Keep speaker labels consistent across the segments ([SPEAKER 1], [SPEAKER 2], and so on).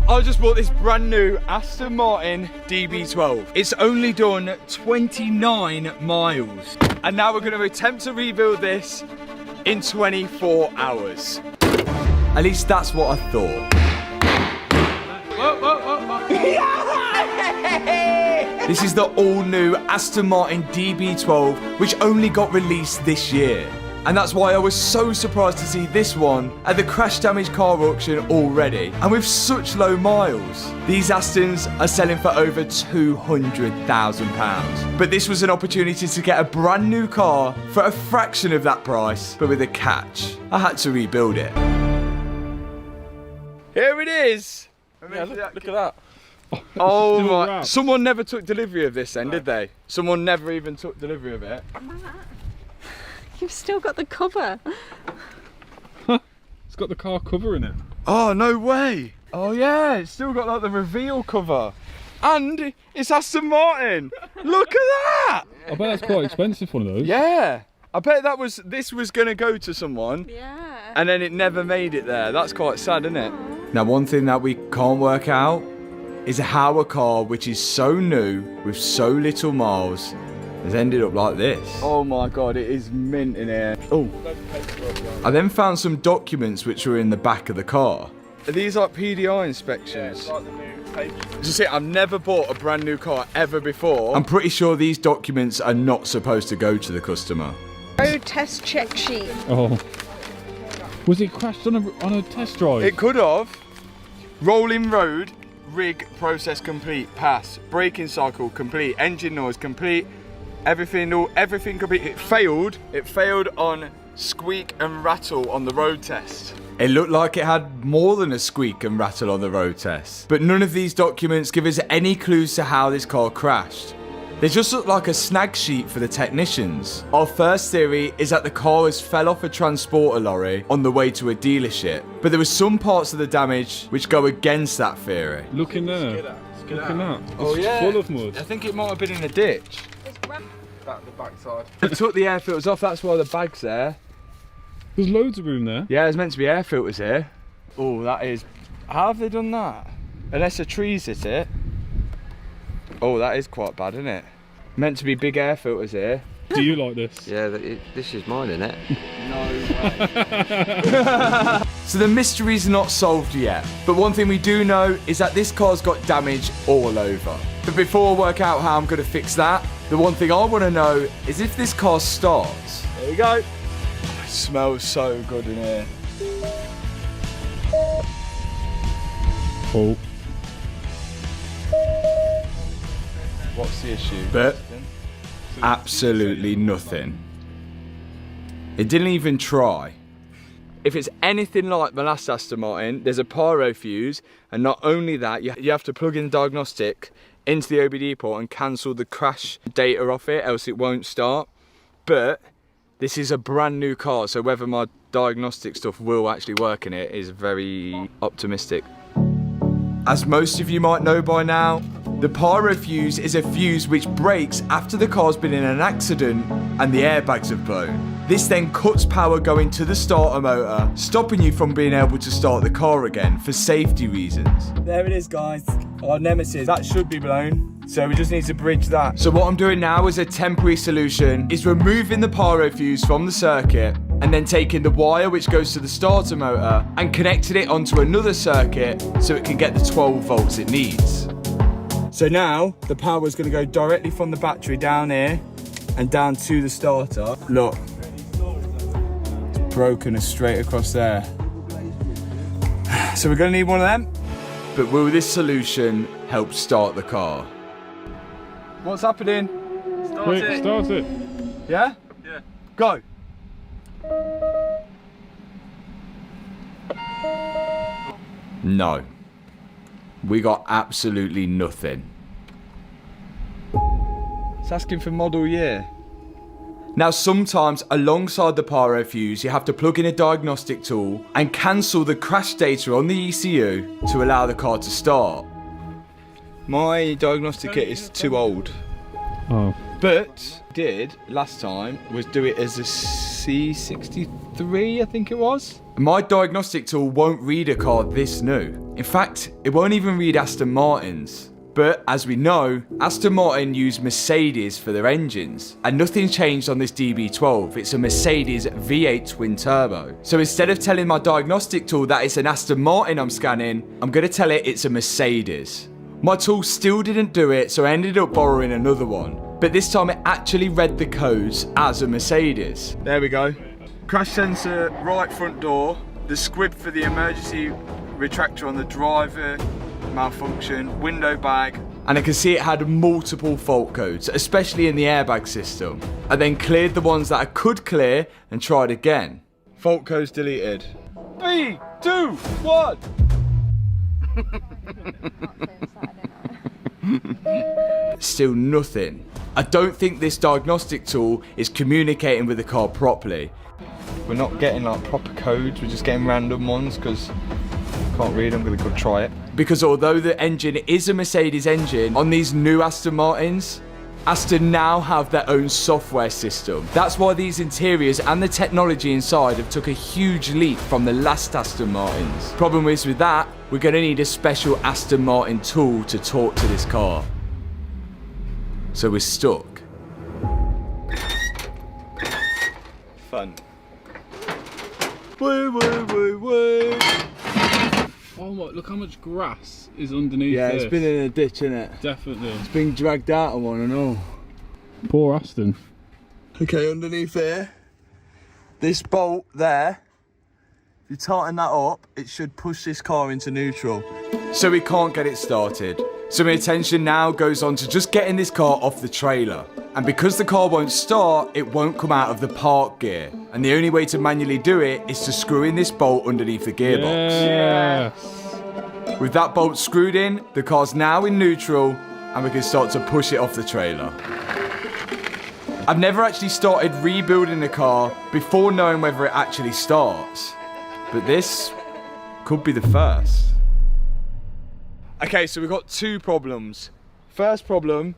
[SPEAKER 1] I just bought this brand new Aston Martin DB12. It's only done 29 miles. And now we're going to attempt to rebuild this in 24 hours. At least that's what I thought.
[SPEAKER 2] Whoa, whoa, whoa, whoa.
[SPEAKER 1] This is the all-new Aston Martin DB12, which only got released this year. And that's why I was so surprised to see this one at the crash damage car auction already, and with such low miles. These Astons are selling for over £200,000. But this was an opportunity to get a brand new car for a fraction of that price, but with a catch. I had to rebuild it. Here it is.
[SPEAKER 2] Yeah, look at that.
[SPEAKER 1] Oh my, someone never took delivery of this then, did they? Someone never even took delivery of it.
[SPEAKER 3] You've still got the cover.
[SPEAKER 2] It's got the car cover in it.
[SPEAKER 1] Oh, no way. Oh yeah, it's still got like the reveal cover. And it's Aston Martin. Look at that.
[SPEAKER 2] I bet that's quite expensive, one of those.
[SPEAKER 1] Yeah. I bet this was gonna go to someone.
[SPEAKER 3] Yeah.
[SPEAKER 1] And then it never made it there. That's quite sad, isn't it? Now, one thing that we can't work out is how a car which is so new with so little miles has ended up like this. Oh my god, it is mint in here. Oh. I then found some documents which were in the back of the car. Are these like PDI inspections?
[SPEAKER 2] Yeah, it's like the new papers.
[SPEAKER 1] Just see, I've never bought a brand new car ever before. I'm pretty sure these documents are not supposed to go to the customer.
[SPEAKER 3] Road test check sheet.
[SPEAKER 2] Oh. Was it crashed on a test drive?
[SPEAKER 1] It could have. Rolling road, rig process complete, pass. Braking cycle complete, engine noise complete. Everything complete. It failed on squeak and rattle on the road test. It looked like it had more than a squeak and rattle on the road test. But none of these documents give us any clues to how this car crashed. They just look like a snag sheet for the technicians. Our first theory is that the car has fell off a transporter lorry on the way to a dealership. But there were some parts of the damage which go against that theory.
[SPEAKER 2] Look in there. Look in that.
[SPEAKER 1] Oh yeah.
[SPEAKER 2] Full of mud.
[SPEAKER 1] I think it might have been in a ditch.
[SPEAKER 2] Back the backside.
[SPEAKER 1] They took the air filters off, that's why the bag's there.
[SPEAKER 2] There's loads of room there.
[SPEAKER 1] Yeah, there's meant to be air filters here. Oh, that is... How have they done that? Unless the trees hit it. Oh, that is quite bad, isn't it? Meant to be big air filters here.
[SPEAKER 2] Do you like this?
[SPEAKER 4] Yeah, this is mine, isn't it?
[SPEAKER 1] No way. So the mystery's not solved yet. But one thing we do know is that this car's got damage all over. But before I work out how I'm going to fix that, the one thing I want to know is if this car starts. There we go. Oh, it smells so good in here.
[SPEAKER 2] Oh.
[SPEAKER 1] What's the issue? But absolutely nothing. It didn't even try. If it's anything like the last Aston Martin, there's a pyro fuse, and not only that, you have to plug in the diagnostic into the OBD port and cancel the crash data off it, else it won't start. But this is a brand new car, so whether my diagnostic stuff will actually work in it is very optimistic. As most of you might know by now, the pyro fuse is a fuse which breaks after the car's been in an accident and the airbags have blown. This then cuts power going to the starter motor, stopping you from being able to start the car again for safety reasons. There it is, guys. Our nemesis. That should be blown, so we just need to bridge that. So what I'm doing now as a temporary solution is removing the pyro fuse from the circuit and then taking the wire which goes to the starter motor and connecting it onto another circuit so it can get the 12 volts it needs. So now the power is going to go directly from the battery down here and down to the starter. Look, it's broken straight across there. So we're going to need one of them. But will this solution help start the car? What's happening?
[SPEAKER 2] Quick, start it.
[SPEAKER 1] Yeah?
[SPEAKER 2] Yeah.
[SPEAKER 1] Go. No. We got absolutely nothing. It's asking for model year. Now sometimes alongside the pyro fuse you have to plug in a diagnostic tool and cancel the crash data on the ECU to allow the car to start. My diagnostic kit is too old.
[SPEAKER 2] Oh.
[SPEAKER 1] But did last time was do it as a C63, I think it was. My diagnostic tool won't read a car this new. In fact, it won't even read Aston Martins. But as we know, Aston Martin use Mercedes for their engines, and nothing changed on this DB12. It's a Mercedes V8 twin turbo. So instead of telling my diagnostic tool that it's an Aston Martin I'm scanning, I'm gonna tell it it's a Mercedes. My tool still didn't do it, so I ended up borrowing another one. But this time it actually read the codes as a Mercedes. There we go. Crash sensor, right front door, the squib for the emergency retractor on the driver, malfunction, window bag, and I can see it had multiple fault codes, especially in the airbag system. I then cleared the ones that I could clear and tried again. Fault codes deleted. 3, 2, 1. Still nothing. I don't think this diagnostic tool is communicating with the car properly. We're not getting like proper codes, we're just getting random ones because can't read. I'm gonna go try it. Because although the engine is a Mercedes engine, on these new Aston Martins, Aston now have their own software system. That's why these interiors and the technology inside have took a huge leap from the last Aston Martins. Problem is with that, we're gonna need a special Aston Martin tool to talk to this car. So we're stuck. Fun. Woo, woo, woo, woo.
[SPEAKER 2] Oh my, look how much grass is underneath
[SPEAKER 1] Yeah,
[SPEAKER 2] this.
[SPEAKER 1] it's been in a ditch, innit?
[SPEAKER 2] Definitely.
[SPEAKER 1] It's been dragged out of one and all.
[SPEAKER 2] Poor Aston.
[SPEAKER 1] Okay, underneath here, this bolt there, if you tighten that up, it should push this car into neutral. So we can't get it started. So my attention now goes on to just getting this car off the trailer. And because the car won't start, it won't come out of the park gear. And the only way to manually do it is to screw in this bolt underneath the gearbox.
[SPEAKER 2] Yes.
[SPEAKER 1] With that bolt screwed in, the car's now in neutral and we can start to push it off the trailer. I've never actually started rebuilding the car before knowing whether it actually starts. But this could be the first. Okay, so we've got two problems. First problem,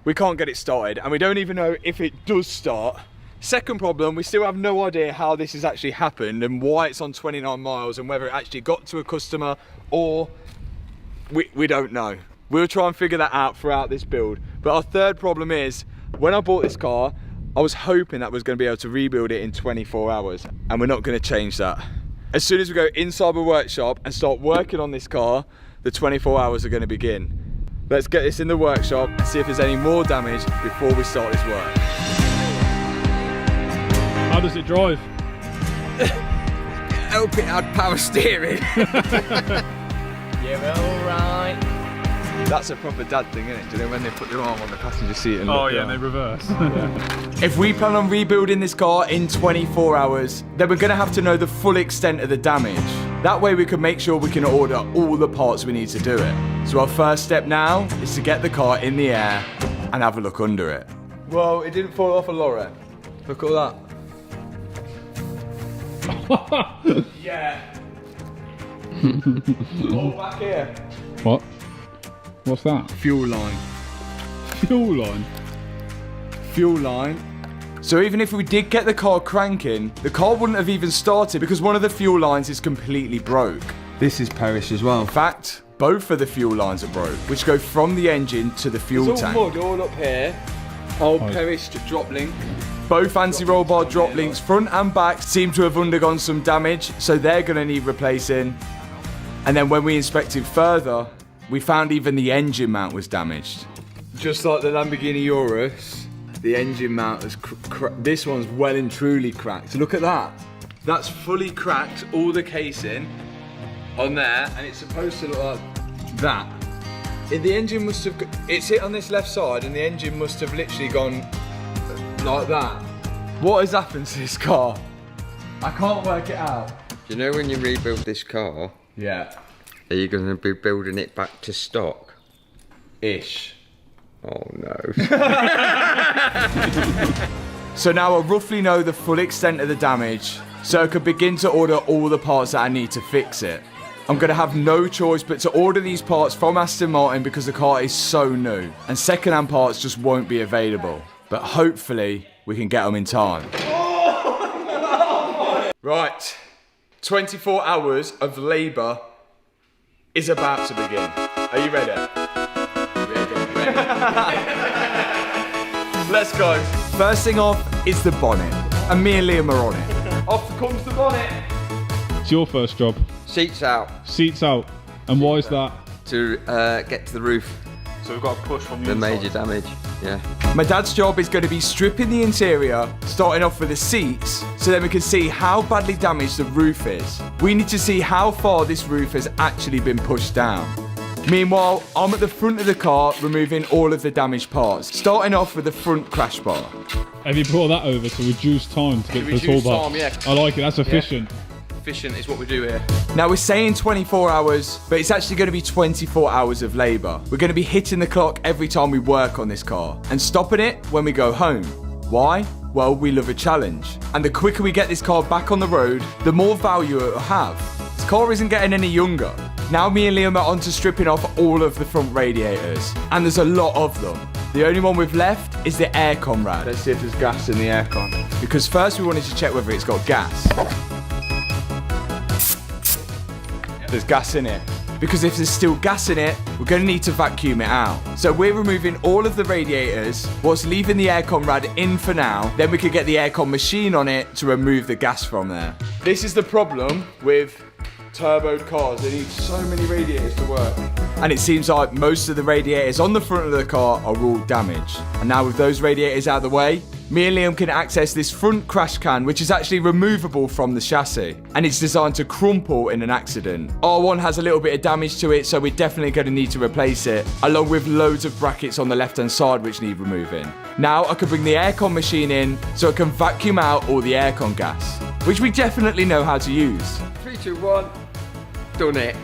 [SPEAKER 1] we can't get it started and we don't even know if it does start. Second problem, we still have no idea how this has actually happened and why it's on 29 miles and whether it actually got to a customer or we don't know. We'll try and figure that out throughout this build. But our third problem is, when I bought this car, I was hoping that I was going to be able to rebuild it in 24 hours and we're not going to change that. As soon as we go inside the workshop and start working on this car, the 24 hours are going to begin. Let's get this in the workshop and see if there's any more damage before we start this work.
[SPEAKER 2] How does it drive?
[SPEAKER 1] Hope it had power steering.
[SPEAKER 4] You're alright.
[SPEAKER 1] That's a proper dad thing, isn't it? Do you know when they put their arm on the passenger seat and
[SPEAKER 2] Oh
[SPEAKER 1] look
[SPEAKER 2] yeah,
[SPEAKER 1] down?
[SPEAKER 2] they reverse.
[SPEAKER 1] If we plan on rebuilding this car in 24 hours, then we're going to have to know the full extent of the damage. That way we can make sure we can order all the parts we need to do it. So our first step now is to get the car in the air and have a look under it. Whoa, it didn't fall off a lorry. Look at that. Yeah. Oh, back here.
[SPEAKER 2] What? What's that?
[SPEAKER 1] Fuel line.
[SPEAKER 2] Fuel line?
[SPEAKER 1] Fuel line. So even if we did get the car cranking, the car wouldn't have even started because one of the fuel lines is completely broke. This is perished as well. In fact, both of the fuel lines are broke, which go from the engine to the fuel tank. There's all mud all up here. Old perished drop link. Both anti-roll bar drop links, front and back, seem to have undergone some damage, so they're going to need replacing. And then when we inspected further, we found even the engine mount was damaged. Just like the Lamborghini Urus, the engine mount is this one's well and truly cracked. Look at that. That's fully cracked, all the casing on there, and it's supposed to look like that. The engine must have, it's hit on this left side, and the engine must have literally gone like that. What has happened to this car? I can't work it out.
[SPEAKER 4] You know when you rebuild this car,
[SPEAKER 1] Yeah.
[SPEAKER 4] are you going to be building it back to stock?
[SPEAKER 1] Ish.
[SPEAKER 4] Oh no.
[SPEAKER 1] So now I roughly know the full extent of the damage, so I could begin to order all the parts that I need to fix it. I'm going to have no choice but to order these parts from Aston Martin because the car is so new, and second-hand parts just won't be available. But hopefully, we can get them in time. Oh! Right, 24 hours of labour is about to begin. Are you ready? Ready. Let's go. First thing off is the bonnet, and me and Liam are on it. Off comes the bonnet.
[SPEAKER 2] It's your first job.
[SPEAKER 4] Seats out
[SPEAKER 2] Seats out. And why is that?
[SPEAKER 4] to get to the roof.
[SPEAKER 5] So we've got to push from the
[SPEAKER 4] The
[SPEAKER 5] inside.
[SPEAKER 4] major damage, yeah.
[SPEAKER 1] My dad's job is going to be stripping the interior, starting off with the seats, so then we can see how badly damaged the roof is. We need to see how far this roof has actually been pushed down. Meanwhile, I'm at the front of the car removing all of the damaged parts, starting off with the front crash bar.
[SPEAKER 2] Have you brought that over to reduce time to get to the
[SPEAKER 5] Reduce
[SPEAKER 2] toolbar?
[SPEAKER 5] time, yeah.
[SPEAKER 2] I like it, that's efficient.
[SPEAKER 5] Efficient is what we do here.
[SPEAKER 1] Now we're saying 24 hours, but it's actually going to be 24 hours of labour. We're going to be hitting the clock every time we work on this car and stopping it when we go home. Why? Well, we love a challenge. And the quicker we get this car back on the road, the more value it will have. This car isn't getting any younger. Now me and Liam are on to stripping off all of the front radiators, and there's a lot of them. The only one we've left is the aircon rad. Let's see if there's gas in the aircon. Because first we wanted to check whether it's got gas. There's gas in it. Because if there's still gas in it, we're going to need to vacuum it out. So we're removing all of the radiators whilst leaving the aircon rad in for now. Then we could get the aircon machine on it to remove the gas from there. This is the problem with turboed cars. They need so many radiators to work. And it seems like most of the radiators on the front of the car are all damaged. And now with those radiators out of the way, me and Liam can access this front crash can, which is actually removable from the chassis. And it's designed to crumple in an accident. R1 has a little bit of damage to it, so we're definitely going to need to replace it, along with loads of brackets on the left-hand side which need removing. Now I can bring the aircon machine in, so I can vacuum out all the aircon gas, which we definitely know how to use.
[SPEAKER 4] 3, 2, 1, done it.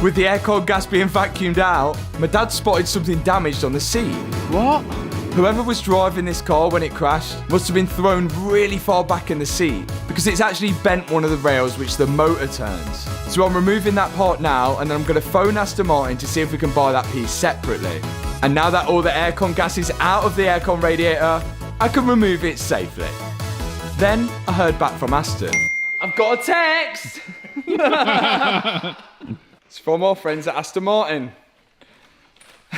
[SPEAKER 1] With the aircon gas being vacuumed out, my dad spotted something damaged on the seat.
[SPEAKER 2] What?
[SPEAKER 1] Whoever was driving this car when it crashed must have been thrown really far back in the seat, because it's actually bent one of the rails which the motor turns. So I'm removing that part now, and then I'm going to phone Aston Martin to see if we can buy that piece separately. And now that all the aircon gas is out of the aircon radiator, I can remove it safely. Then I heard back from Aston. I've got a text! It's from our friends at Aston Martin.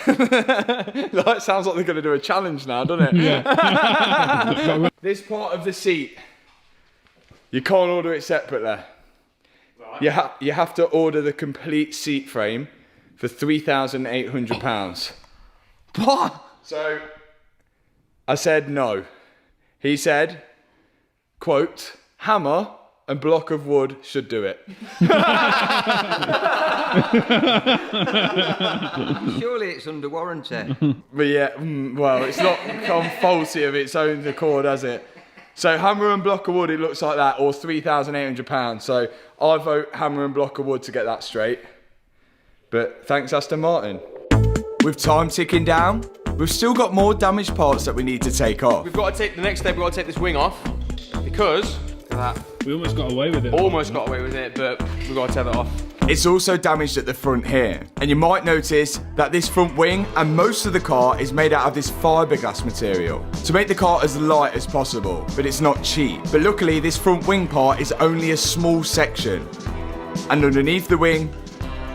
[SPEAKER 1] That sounds like they're going to do a challenge now, doesn't it?
[SPEAKER 2] Yeah.
[SPEAKER 1] This part of the seat, you can't order it separately. Right. You have to order the complete seat frame for £3,800.
[SPEAKER 2] What?
[SPEAKER 1] So I said no. He said, quote, hammer and block of wood should do it.
[SPEAKER 4] Surely it's under warranty.
[SPEAKER 1] But yeah, well, it's not come faulty of its own accord, has it? So hammer and block of wood, it looks like that, or £3,800. So I vote hammer and block of wood to get that straight. But thanks, Aston Martin. With time ticking down, we've still got more damaged parts that we need to take off.
[SPEAKER 5] We've got to take, the next step, we've got to take this wing off, because look at that.
[SPEAKER 2] We almost got away with it.
[SPEAKER 5] Almost got away with it, but we've got to tear that off.
[SPEAKER 1] It's also damaged at the front here. And you might notice that this front wing and most of the car is made out of this fiberglass material to make the car as light as possible, but it's not cheap. But luckily this front wing part is only a small section. And underneath the wing,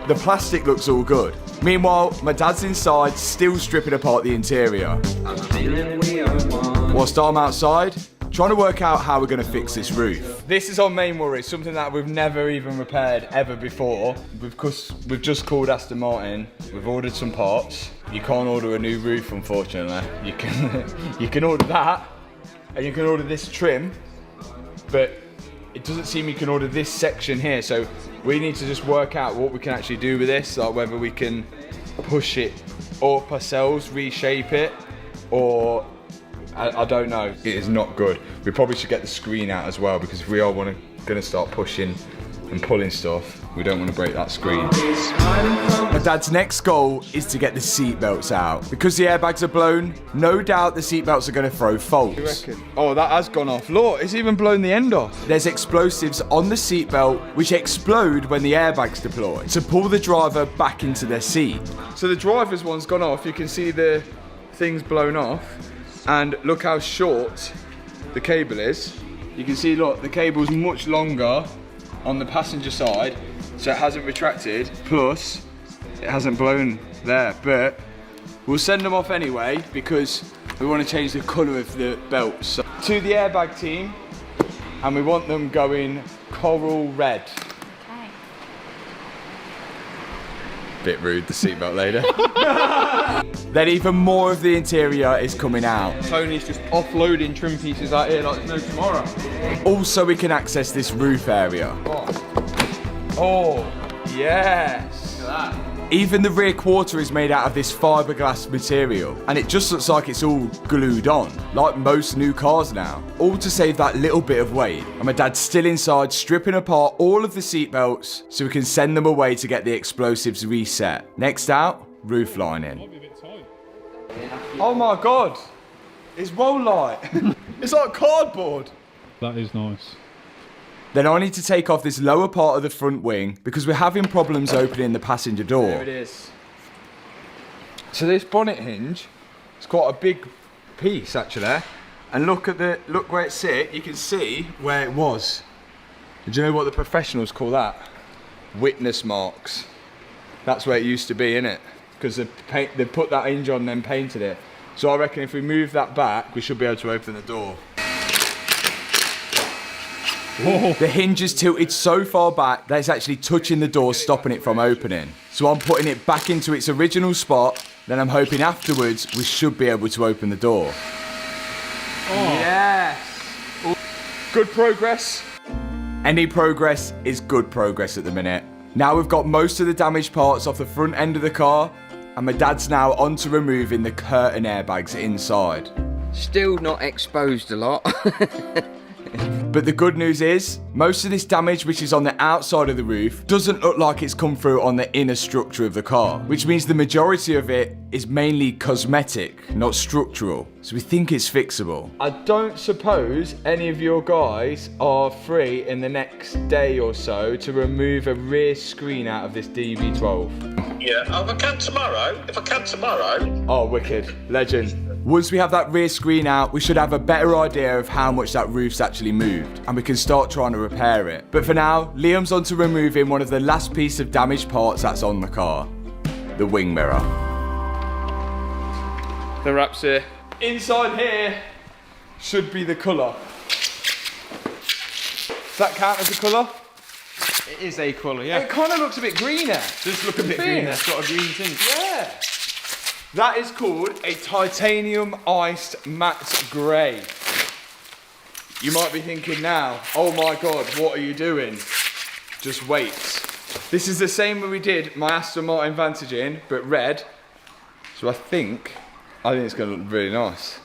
[SPEAKER 1] the plastic looks all good. Meanwhile, my dad's inside still stripping apart the interior. Whilst I'm outside, trying to work out how we're going to fix this roof. This is our main worry, something that we've never even repaired ever before. We've just called Aston Martin, we've ordered some parts. You can't order a new roof, unfortunately. You can order that, and you can order this trim, but it doesn't seem you can order this section here, so we need to just work out what we can actually do with this, like whether we can push it up ourselves, reshape it, or I don't know. It is not good. We probably should get the screen out as well, because if we are going to start pushing and pulling stuff, we don't want to break that screen. My dad's next goal is to get the seat belts out. Because the airbags are blown, no doubt the seat belts are going to throw faults. Oh, that has gone off. Look, it's even blown the end off. There's explosives on the seat belt which explode when the airbags deploy to pull the driver back into their seat. So the driver's one's gone off. You can see the thing's blown off. And look how short the cable is. You can see, look, the cable's much longer on the passenger side, so it hasn't retracted, plus it hasn't blown there, but we'll send them off anyway because we want to change the colour of the belts. So, to the airbag team, and we want them going coral red.
[SPEAKER 3] Okay.
[SPEAKER 1] Bit rude, the seatbelt lady. Then even more of the interior is coming out.
[SPEAKER 5] Tony's just offloading trim pieces out here like there's no tomorrow.
[SPEAKER 1] Also, we can access this roof area. Oh, yes.
[SPEAKER 5] Look at that.
[SPEAKER 1] Even the rear quarter is made out of this fiberglass material, and it just looks like it's all glued on, like most new cars now. All to save that little bit of weight. And my dad's still inside stripping apart all of the seat belts so we can send them away to get the explosives reset. Next out, roof lining. Oh my God, it's roll light. It's like cardboard.
[SPEAKER 2] That is nice.
[SPEAKER 1] Then I need to take off this lower part of the front wing because we're having problems opening the passenger door.
[SPEAKER 5] There it is.
[SPEAKER 1] So this bonnet hinge, it's quite a big piece actually. And look where it's sit, you can see where it was. Do you know what the professionals call that? Witness marks. That's where it used to be, innit? Because they put that hinge on and then painted it. So I reckon if we move that back, we should be able to open the door.
[SPEAKER 2] Whoa.
[SPEAKER 1] The hinge is tilted so far back that it's actually touching the door, stopping it from opening. So I'm putting it back into its original spot, then I'm hoping afterwards we should be able to open the door.
[SPEAKER 2] Oh.
[SPEAKER 1] Yes! Good progress. Any progress is good progress at the minute. Now we've got most of the damaged parts off the front end of the car, and my dad's now on to removing the curtain airbags inside.
[SPEAKER 4] Still not exposed a lot.
[SPEAKER 1] But the good news is, most of this damage which is on the outside of the roof doesn't look like it's come through on the inner structure of the car, which means the majority of it is mainly cosmetic, not structural. So we think it's fixable. I don't suppose any of your guys are free in the next day or so to remove a rear screen out of this DB12.
[SPEAKER 6] Yeah, if I can tomorrow.
[SPEAKER 1] Oh, wicked. Legend. Once we have that rear screen out, we should have a better idea of how much that roof's actually moved, and we can start trying to repair it. But for now, Liam's on to removing one of the last piece of damaged parts that's on the car, the wing mirror.
[SPEAKER 5] The wraps here.
[SPEAKER 1] Inside here should be the colour. Does that count as a colour?
[SPEAKER 5] It is a colour, yeah.
[SPEAKER 1] It kind of looks a bit greener.
[SPEAKER 5] Does look a bit greener. It's got a green tint.
[SPEAKER 1] Yeah. That is called a titanium iced matte grey. You might be thinking now, oh my God, what are you doing? Just wait. This is the same way we did my Aston Martin Vantage in, but red. So I think it's gonna look really nice.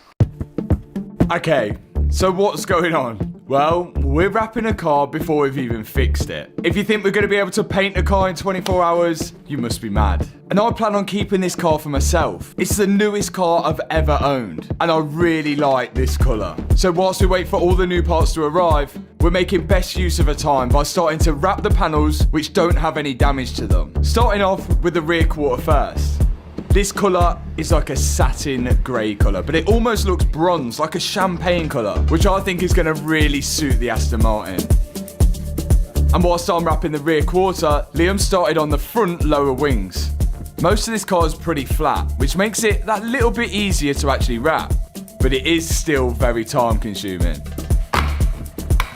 [SPEAKER 1] Okay, so what's going on? Well, we're wrapping a car before we've even fixed it. If you think we're going to be able to paint a car in 24 hours, you must be mad. And I plan on keeping this car for myself. It's the newest car I've ever owned, and I really like this colour. So whilst we wait for all the new parts to arrive, we're making best use of our time by starting to wrap the panels which don't have any damage to them. Starting off with the rear quarter first. This colour is like a satin grey colour, but it almost looks bronze, like a champagne colour, which I think is going to really suit the Aston Martin. And whilst I'm wrapping the rear quarter, Liam started on the front lower wings. Most of this car is pretty flat, which makes it that little bit easier to actually wrap, but it is still very time consuming.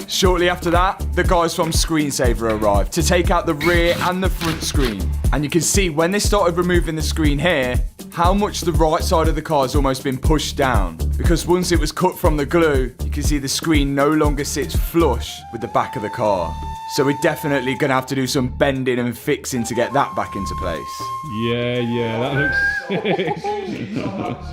[SPEAKER 1] Shortly after that, the guys from Screensaver arrived to take out the rear and the front screen. And you can see when they started removing the screen here, how much the right side of the car has almost been pushed down. Because once it was cut from the glue, you can see the screen no longer sits flush with the back of the car. So we're definitely going to have to do some bending and fixing to get that back into place.
[SPEAKER 2] Yeah, that looks sick.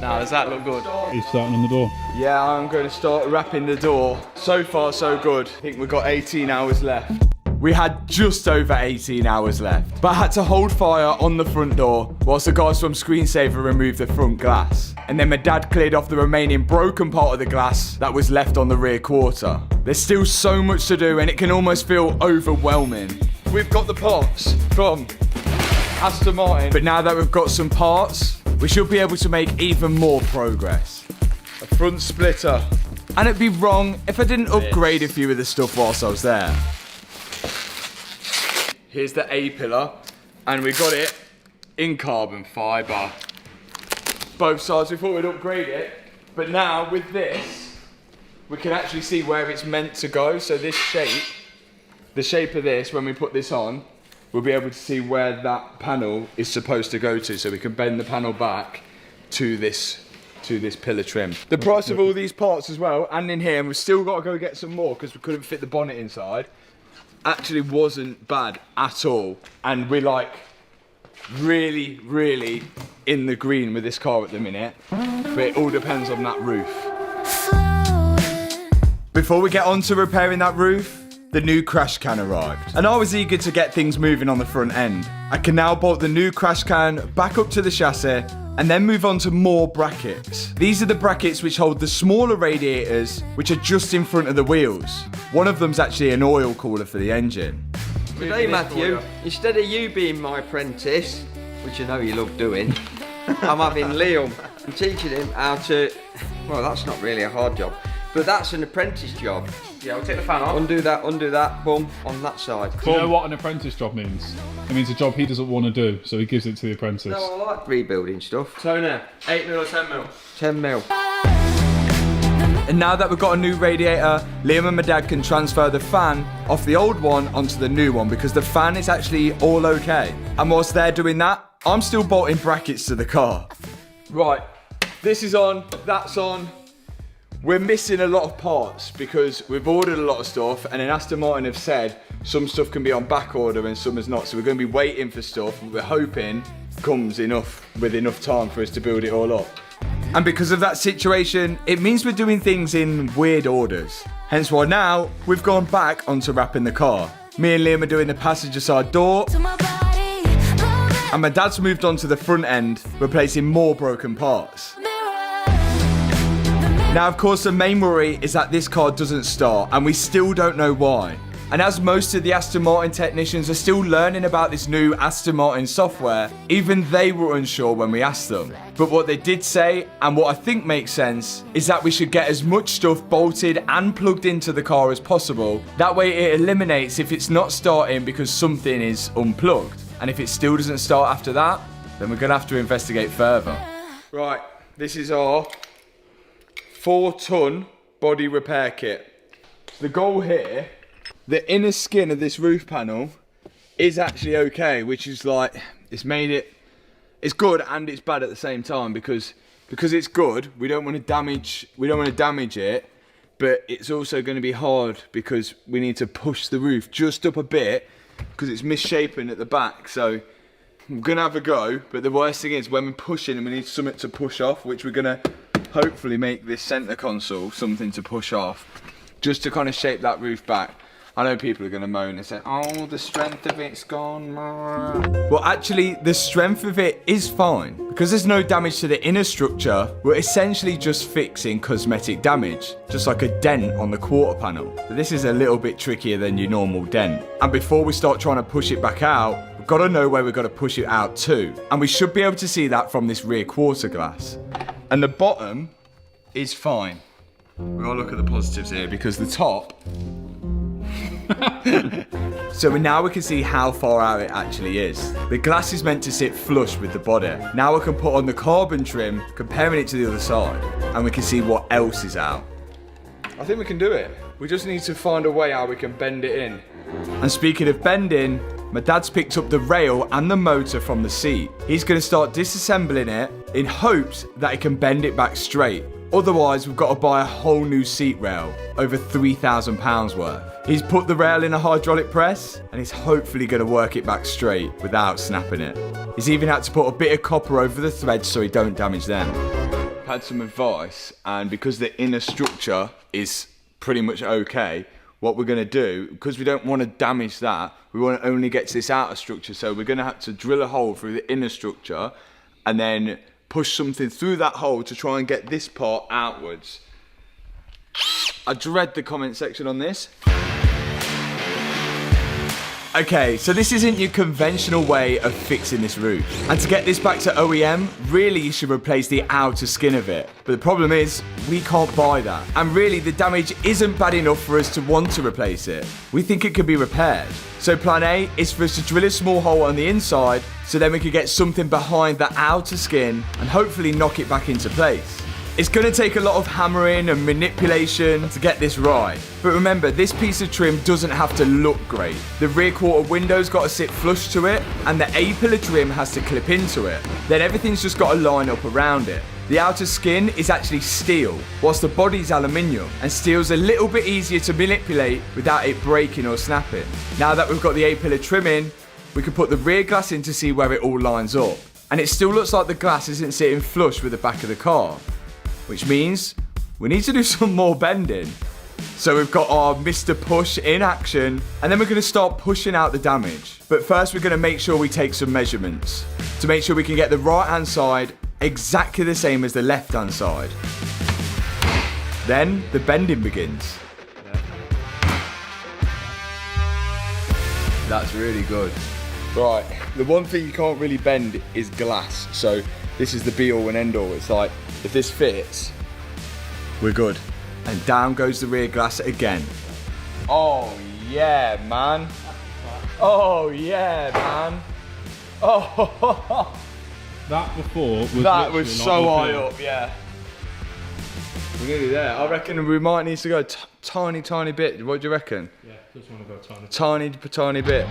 [SPEAKER 5] Now, does that look good?
[SPEAKER 2] He's starting on the door.
[SPEAKER 1] Yeah, I'm going to start wrapping the door. So far, so good. I think we've got 18 hours left. We had just over 18 hours left, but I had to hold fire on the front door whilst the guys from Screensaver removed the front glass. And then my dad cleared off the remaining broken part of the glass that was left on the rear quarter. There's still so much to do and it can almost feel overwhelming. We've got the parts from Aston Martin, but now that we've got some parts, we should be able to make even more progress. A front splitter And it'd be wrong if I didn't upgrade a few of the stuff whilst I was there. Here's the A-pillar, and we got it in carbon fibre. Both sides, we thought we'd upgrade it, but now with this, we can actually see where it's meant to go. So this shape, the shape of this, when we put this on, we'll be able to see where that panel is supposed to go to, so we can bend the panel back to this pillar trim. The price of all these parts as well, and in here, and we've still got to go get some more because we couldn't fit the bonnet inside, actually wasn't bad at all. And we're like really, really in the green with this car at the minute, but it all depends on that roof. Before we get on to repairing that roof, the new crash can arrived, and I was eager to get things moving on the front end. I can now bolt the new crash can back up to the chassis and then move on to more brackets. These are the brackets which hold the smaller radiators, which are just in front of the wheels. One of them's actually an oil cooler for the engine.
[SPEAKER 4] Today, Matthew, instead of you being my apprentice, which I know you love doing, I'm having Liam. I'm teaching him how to, well, that's not really a hard job, but that's an apprentice job.
[SPEAKER 5] Yeah, we'll take the fan off.
[SPEAKER 4] Undo that, boom, on that side.
[SPEAKER 2] Do you know what an apprentice job means? It means a job he doesn't want to do, so he gives it to the apprentice.
[SPEAKER 4] No, I like rebuilding stuff.
[SPEAKER 5] Toner, 8mm or 10mm?
[SPEAKER 4] 10mm.
[SPEAKER 1] And now that we've got a new radiator, Liam and my dad can transfer the fan off the old one onto the new one because the fan is actually all okay. And whilst they're doing that, I'm still bolting brackets to the car. Right, this is on, that's on. We're missing a lot of parts because we've ordered a lot of stuff, and then Aston Martin have said some stuff can be on back order and some is not. So we're going to be waiting for stuff, and we're hoping comes with enough time for us to build it all up. And because of that situation, it means we're doing things in weird orders. Hence why now we've gone back onto wrapping the car. Me and Liam are doing the passenger side door, and my dad's moved on to the front end, replacing more broken parts. Now, of course, the main worry is that this car doesn't start, and we still don't know why. And as most of the Aston Martin technicians are still learning about this new Aston Martin software, even they were unsure when we asked them. But what they did say, and what I think makes sense, is that we should get as much stuff bolted and plugged into the car as possible. That way it eliminates if it's not starting because something is unplugged. And if it still doesn't start after that, then we're gonna have to investigate further. Right, this is our 4-ton body repair kit. The goal here, the inner skin of this roof panel is actually okay, which is like, it's good and it's bad at the same time because it's good, we don't want to damage it, but it's also going to be hard because we need to push the roof just up a bit because it's misshapen at the back. So I'm gonna have a go, but the worst thing is when we're pushing and we need something to push off, which we're gonna hopefully make this center console something to push off, just to kind of shape that roof back. I know people are going to moan and say, oh, the strength of it's gone. Well, actually, the strength of it is fine. Because there's no damage to the inner structure, we're essentially just fixing cosmetic damage, just like a dent on the quarter panel. But this is a little bit trickier than your normal dent. And before we start trying to push it back out, we've got to know where we've got to push it out to. And we should be able to see that from this rear quarter glass. And the bottom is fine. We've got to look at the positives here because the top... So now we can see how far out it actually is. The glass is meant to sit flush with the body. Now we can put on the carbon trim, comparing it to the other side, and we can see what else is out. I think we can do it. We just need to find a way how we can bend it in. And speaking of bending, my dad's picked up the rail and the motor from the seat. He's going to start disassembling it in hopes that he can bend it back straight. Otherwise, we've got to buy a whole new seat rail, over £3,000 worth. He's put the rail in a hydraulic press, and he's hopefully going to work it back straight without snapping it. He's even had to put a bit of copper over the threads so he don't damage them. I've had some advice, and because the inner structure is pretty much okay, what we're going to do, because we don't want to damage that, we want to only get to this outer structure, so we're going to have to drill a hole through the inner structure, and then push something through that hole to try and get this part outwards. I dread the comment section on this. Okay, so this isn't your conventional way of fixing this roof. And to get this back to OEM, really you should replace the outer skin of it. But the problem is, we can't buy that. And really, the damage isn't bad enough for us to want to replace it. We think it could be repaired. So plan A is for us to drill a small hole on the inside, so then we could get something behind the outer skin and hopefully knock it back into place. It's going to take a lot of hammering and manipulation to get this right. But remember, this piece of trim doesn't have to look great. The rear quarter window's got to sit flush to it, and the A-pillar trim has to clip into it. Then everything's just got to line up around it. The outer skin is actually steel, whilst the body's aluminium, and steel's a little bit easier to manipulate without it breaking or snapping. Now that we've got the A-pillar trim in, we can put the rear glass in to see where it all lines up. And it still looks like the glass isn't sitting flush with the back of the car, which means we need to do some more bending. So we've got our Mr. Push in action, and then we're going to start pushing out the damage. But first we're going to make sure we take some measurements to make sure we can get the right hand side exactly the same as the left hand side. Then the bending begins. That's really good. Right, the one thing you can't really bend is glass. So this is the be all and end all. It's like, if this fits, we're good. And down goes the rear glass again. Oh yeah, man. Oh yeah, man. Oh,
[SPEAKER 2] That before was
[SPEAKER 1] that was
[SPEAKER 2] literally
[SPEAKER 1] so
[SPEAKER 2] not
[SPEAKER 1] high
[SPEAKER 2] looking.
[SPEAKER 1] up, yeah. We're nearly there. I reckon we might need to go tiny bit. What do you reckon?
[SPEAKER 2] Yeah, just want to go
[SPEAKER 1] Tiny bit.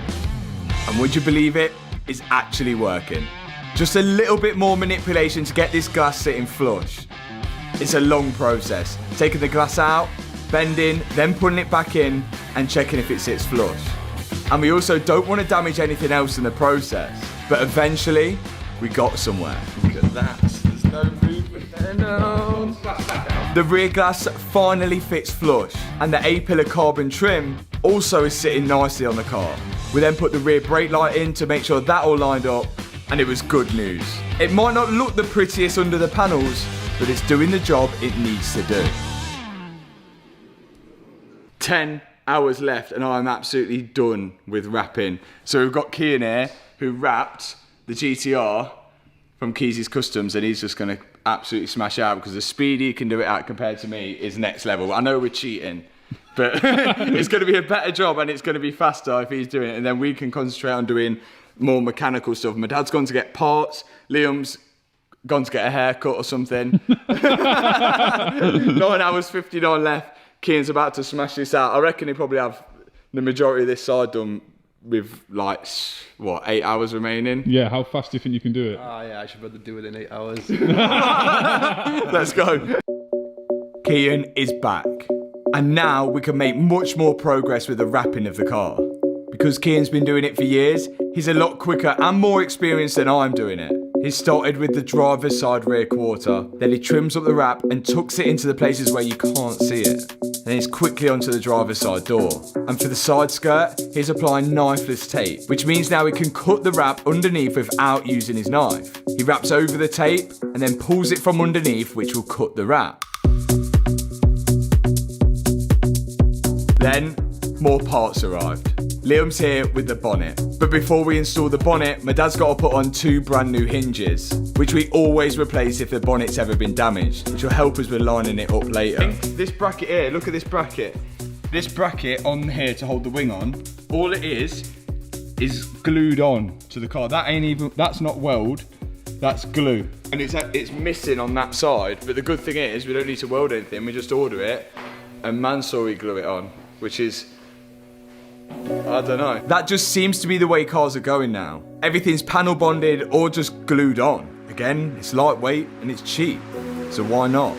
[SPEAKER 1] And would you believe it? It's actually working. Just a little bit more manipulation to get this glass sitting flush. It's a long process. Taking the glass out, bending, then putting it back in and checking if it sits flush. And we also don't want to damage anything else in the process. But eventually, we got somewhere. Look at that. There's no movement there, no. The rear glass finally fits flush, and the A-pillar carbon trim also is sitting nicely on the car. We then put the rear brake light in to make sure that all lined up, and it was good news. It might not look the prettiest under the panels, but it's doing the job it needs to do. 10 hours left, and I'm absolutely done with wrapping. So we've got Kian here, who wrapped the GTR from Keezy's Customs, and he's just gonna absolutely smash out because the speed he can do it at compared to me is next level. I know we're cheating, but it's gonna be a better job and it's gonna be faster if he's doing it, and then we can concentrate on doing more mechanical stuff. My dad's gone to get parts, Liam's gone to get a haircut or something. 9 hours 59 left. Kian's about to smash this out. I reckon he'll probably have the majority of this side done with like, what, 8 hours remaining?
[SPEAKER 2] Yeah, how fast do you think you can do it?
[SPEAKER 7] Oh yeah, I should be able to do it in 8 hours.
[SPEAKER 1] Let's go. Kian is back. And now we can make much more progress with the wrapping of the car. Because Kian's been doing it for years, he's a lot quicker and more experienced than I'm doing it. He started with the driver's side rear quarter, then he trims up the wrap and tucks it into the places where you can't see it. Then he's quickly onto the driver's side door. And for the side skirt, he's applying knifeless tape, which means now he can cut the wrap underneath without using his knife. He wraps over the tape and then pulls it from underneath, which will cut the wrap. Then, more parts arrived. Liam's here with the bonnet. But before we install the bonnet, my dad's got to put on 2 brand new hinges, which we always replace if the bonnet's ever been damaged, which will help us with lining it up later. This bracket here, look at this bracket. This bracket on here to hold the wing on, all it is glued on to the car. That's not weld, that's glue. And it's missing on that side, but the good thing is we don't need to weld anything, we just order it and Mansory glue it on, which is, I don't know. That just seems to be the way cars are going now. Everything's panel bonded or just glued on. Again, it's lightweight and it's cheap, so why not?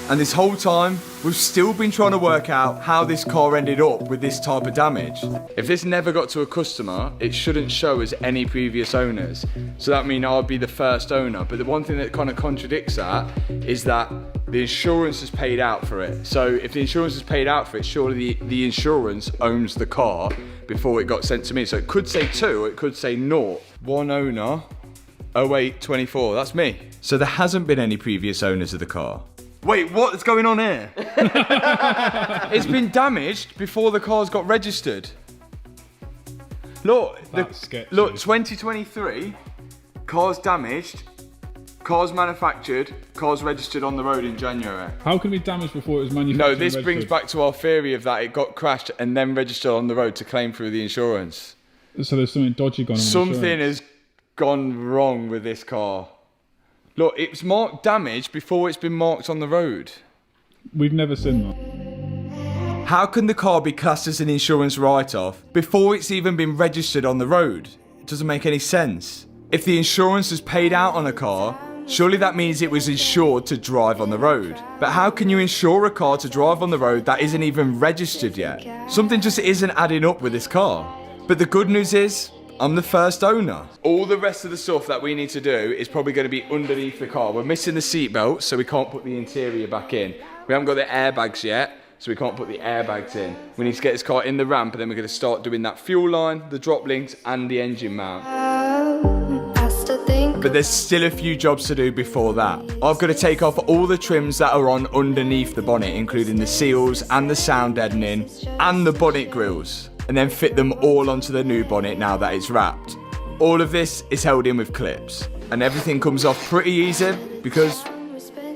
[SPEAKER 1] And this whole time, we've still been trying to work out how this car ended up with this type of damage. If this never got to a customer, it shouldn't show as any previous owners. So that means I'd be the first owner. But the one thing that kind of contradicts that is that the insurance has paid out for it. So if the insurance has paid out for it, surely the insurance owns the car before it got sent to me. So it could say 2 or it could say 0. One owner, 0824, that's me. So there hasn't been any previous owners of the car. Wait, what's going on here? It's been damaged before the car's got registered. Look,
[SPEAKER 2] That's sketchy.
[SPEAKER 1] look, 2023, cars damaged, cars manufactured, cars registered on the road in January.
[SPEAKER 2] How can it be damaged before it was manufactured?
[SPEAKER 1] No,
[SPEAKER 2] and
[SPEAKER 1] this brings
[SPEAKER 2] registered?
[SPEAKER 1] back to our theory of that it got crashed and then registered on the road to claim through the insurance.
[SPEAKER 2] So there's something dodgy going on. with
[SPEAKER 1] Something
[SPEAKER 2] insurance.
[SPEAKER 1] has gone wrong with this car. Look, it's marked damaged before it's been marked on the road.
[SPEAKER 2] We've never seen that.
[SPEAKER 1] How can the car be classed as an insurance write-off before it's even been registered on the road? It doesn't make any sense. If the insurance is paid out on a car, surely that means it was insured to drive on the road. But how can you insure a car to drive on the road that isn't even registered yet? Something just isn't adding up with this car. But the good news is, I'm the first owner. All the rest of the stuff that we need to do is probably going to be underneath the car. We're missing the seat belts, so we can't put the interior back in. We haven't got the airbags yet, so we can't put the airbags in. We need to get this car in the ramp, and then we're going to start doing that fuel line, the drop links, and the engine mount. But there's still a few jobs to do before that. I've got to take off all the trims that are on underneath the bonnet, including the seals and the sound deadening and the bonnet grills, and then fit them all onto the new bonnet now that it's wrapped. All of this is held in with clips, and everything comes off pretty easy because,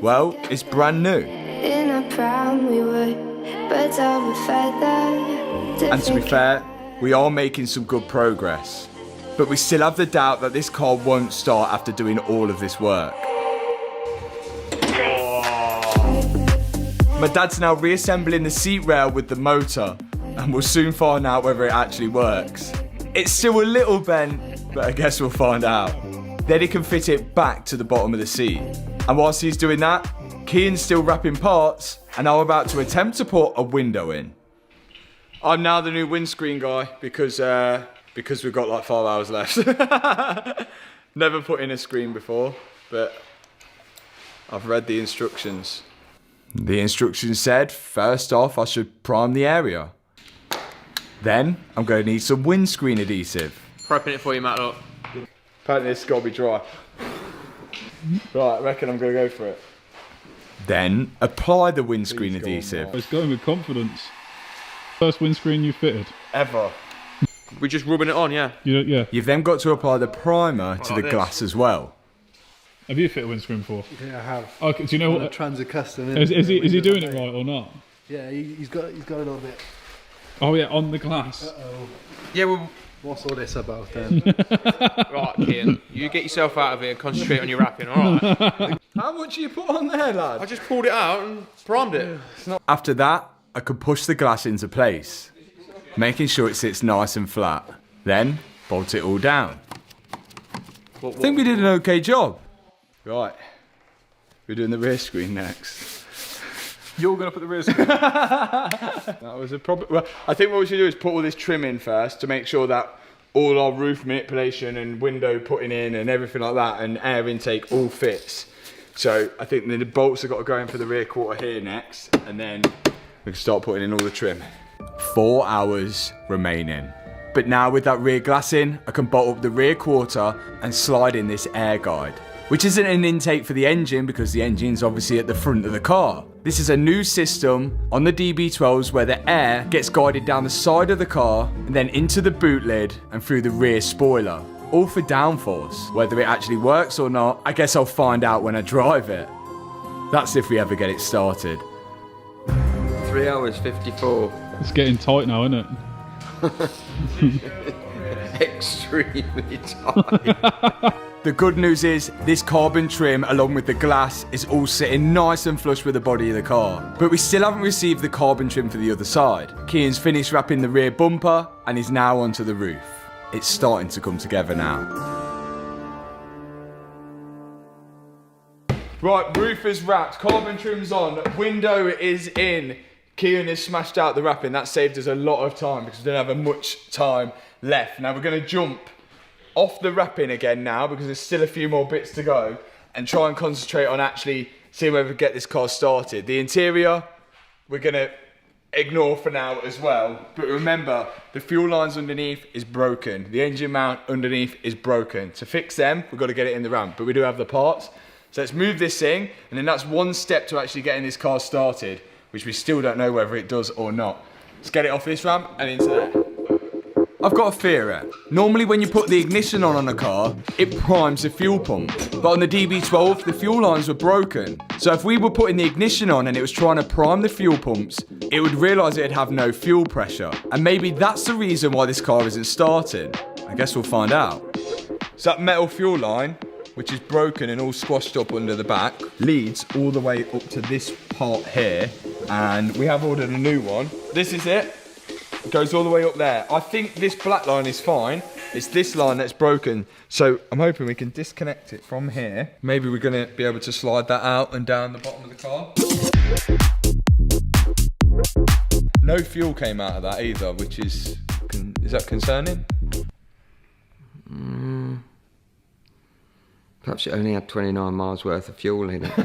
[SPEAKER 1] well, it's brand new.
[SPEAKER 8] In a prom we were birds of a feather.
[SPEAKER 1] And to be fair, we are making some good progress. But we still have the doubt that this car won't start after doing all of this work. My dad's now reassembling the seat rail with the motor, and we'll soon find out whether it actually works. It's still a little bent, but I guess we'll find out. Then he can fit it back to the bottom of the seat. And whilst he's doing that, Kian's still wrapping parts, and I'm about to attempt to put a window in. I'm now the new windscreen guy because we've got like 5 hours left. Never put in a screen before, but I've read the instructions. The instructions said, first off, I should prime the area. Then, I'm going to need some windscreen adhesive.
[SPEAKER 5] Prepping it for you, Matt, look.
[SPEAKER 1] Apparently it's got to be dry. Right, I reckon I'm going to go for it. Then, apply the windscreen adhesive.
[SPEAKER 2] It's going with confidence. First windscreen you fitted.
[SPEAKER 1] Ever.
[SPEAKER 5] We're just rubbing it on, yeah.
[SPEAKER 2] Yeah.
[SPEAKER 1] You've then got to apply the primer to the
[SPEAKER 5] this.
[SPEAKER 1] glass as well.
[SPEAKER 2] Have you fitted a windscreen before?
[SPEAKER 7] Yeah, I have.
[SPEAKER 2] Okay, do you know
[SPEAKER 7] On a
[SPEAKER 2] what?
[SPEAKER 7] Transit Custom.
[SPEAKER 2] Is he doing it right or not?
[SPEAKER 7] Yeah, he's got a little bit.
[SPEAKER 2] Oh yeah, on the glass.
[SPEAKER 5] Yeah, well,
[SPEAKER 7] What's all this about then?
[SPEAKER 5] right, Kian, you get yourself out of here and concentrate on your wrapping, alright?
[SPEAKER 1] How much you put on there, lad?
[SPEAKER 5] I just pulled it out and primed it.
[SPEAKER 1] After that, I could push the glass into place, making sure it sits nice and flat. Then, bolt it all down. I think we did an okay job. Right, we're doing the rear screen next.
[SPEAKER 2] You're going to put the rear screen.
[SPEAKER 1] That was a problem. Well, I think what we should do is put all this trim in first to make sure that all our roof manipulation and window putting in and everything like that and air intake all fits. So I think the bolts have got to go in for the rear quarter here next, and then we can start putting in all the trim. 4 hours remaining. But now with that rear glass in, I can bolt up the rear quarter and slide in this air guide, which isn't an intake for the engine because the engine's obviously at the front of the car. This is a new system on the DB12s where the air gets guided down the side of the car and then into the boot lid and through the rear spoiler, all for downforce. Whether it actually works or not, I guess I'll find out when I drive it. That's if we ever get it started.
[SPEAKER 4] 3 hours 54.
[SPEAKER 2] It's getting tight now, isn't it?
[SPEAKER 4] Extremely tight.
[SPEAKER 1] The good news is this carbon trim along with the glass is all sitting nice and flush with the body of the car. But we still haven't received the carbon trim for the other side. Kian's finished wrapping the rear bumper and is now onto the roof. It's starting to come together now. Right, roof is wrapped, carbon trim's on, window is in. Kian has smashed out the wrapping. That saved us a lot of time because we don't have much time left. Now we're going to jump off the wrapping again now because there's still a few more bits to go and try and concentrate on actually seeing whether we get this car started. The interior, we're going to ignore for now as well. But remember, the fuel lines underneath is broken. The engine mount underneath is broken. To fix them, we've got to get it in the ramp, but we do have the parts. So let's move this thing, and then that's one step to actually getting this car started, which we still don't know whether it does or not. Let's get it off this ramp and into there. I've got a theory. Normally when you put the ignition on a car, it primes the fuel pump. But on the DB12, the fuel lines were broken. So if we were putting the ignition on and it was trying to prime the fuel pumps, it would realise it'd have no fuel pressure. And maybe that's the reason why this car isn't starting. I guess we'll find out. So that metal fuel line, which is broken and all squashed up under the back, leads all the way up to this part here. And we have ordered a new one. This is it. It goes all the way up there. I think this black line is fine. It's this line that's broken. So I'm hoping we can disconnect it from here. Maybe we're gonna be able to slide that out and down the bottom of the car. No fuel came out of that either, which is that concerning?
[SPEAKER 4] Perhaps it only had 29 miles worth of fuel in it.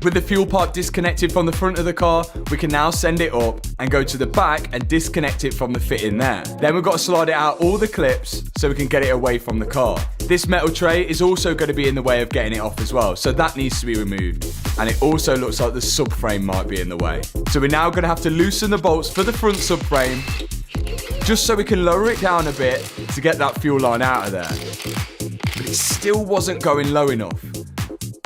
[SPEAKER 1] With the fuel pipe disconnected from the front of the car, we can now send it up and go to the back and disconnect it from the fitting there. Then we've got to slide it out all the clips so we can get it away from the car. This metal tray is also going to be in the way of getting it off as well, so that needs to be removed. And it also looks like the subframe might be in the way. So we're now going to have to loosen the bolts for the front subframe, just so we can lower it down a bit to get that fuel line out of there. But it still wasn't going low enough.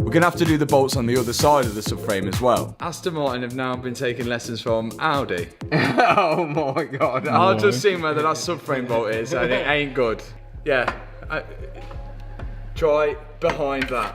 [SPEAKER 1] We're gonna have to do the bolts on the other side of the subframe as well. Aston Martin have now been taking lessons from Audi.
[SPEAKER 4] Oh my God.
[SPEAKER 1] I've just seen where the last subframe bolt is and it ain't good. Yeah, try behind that.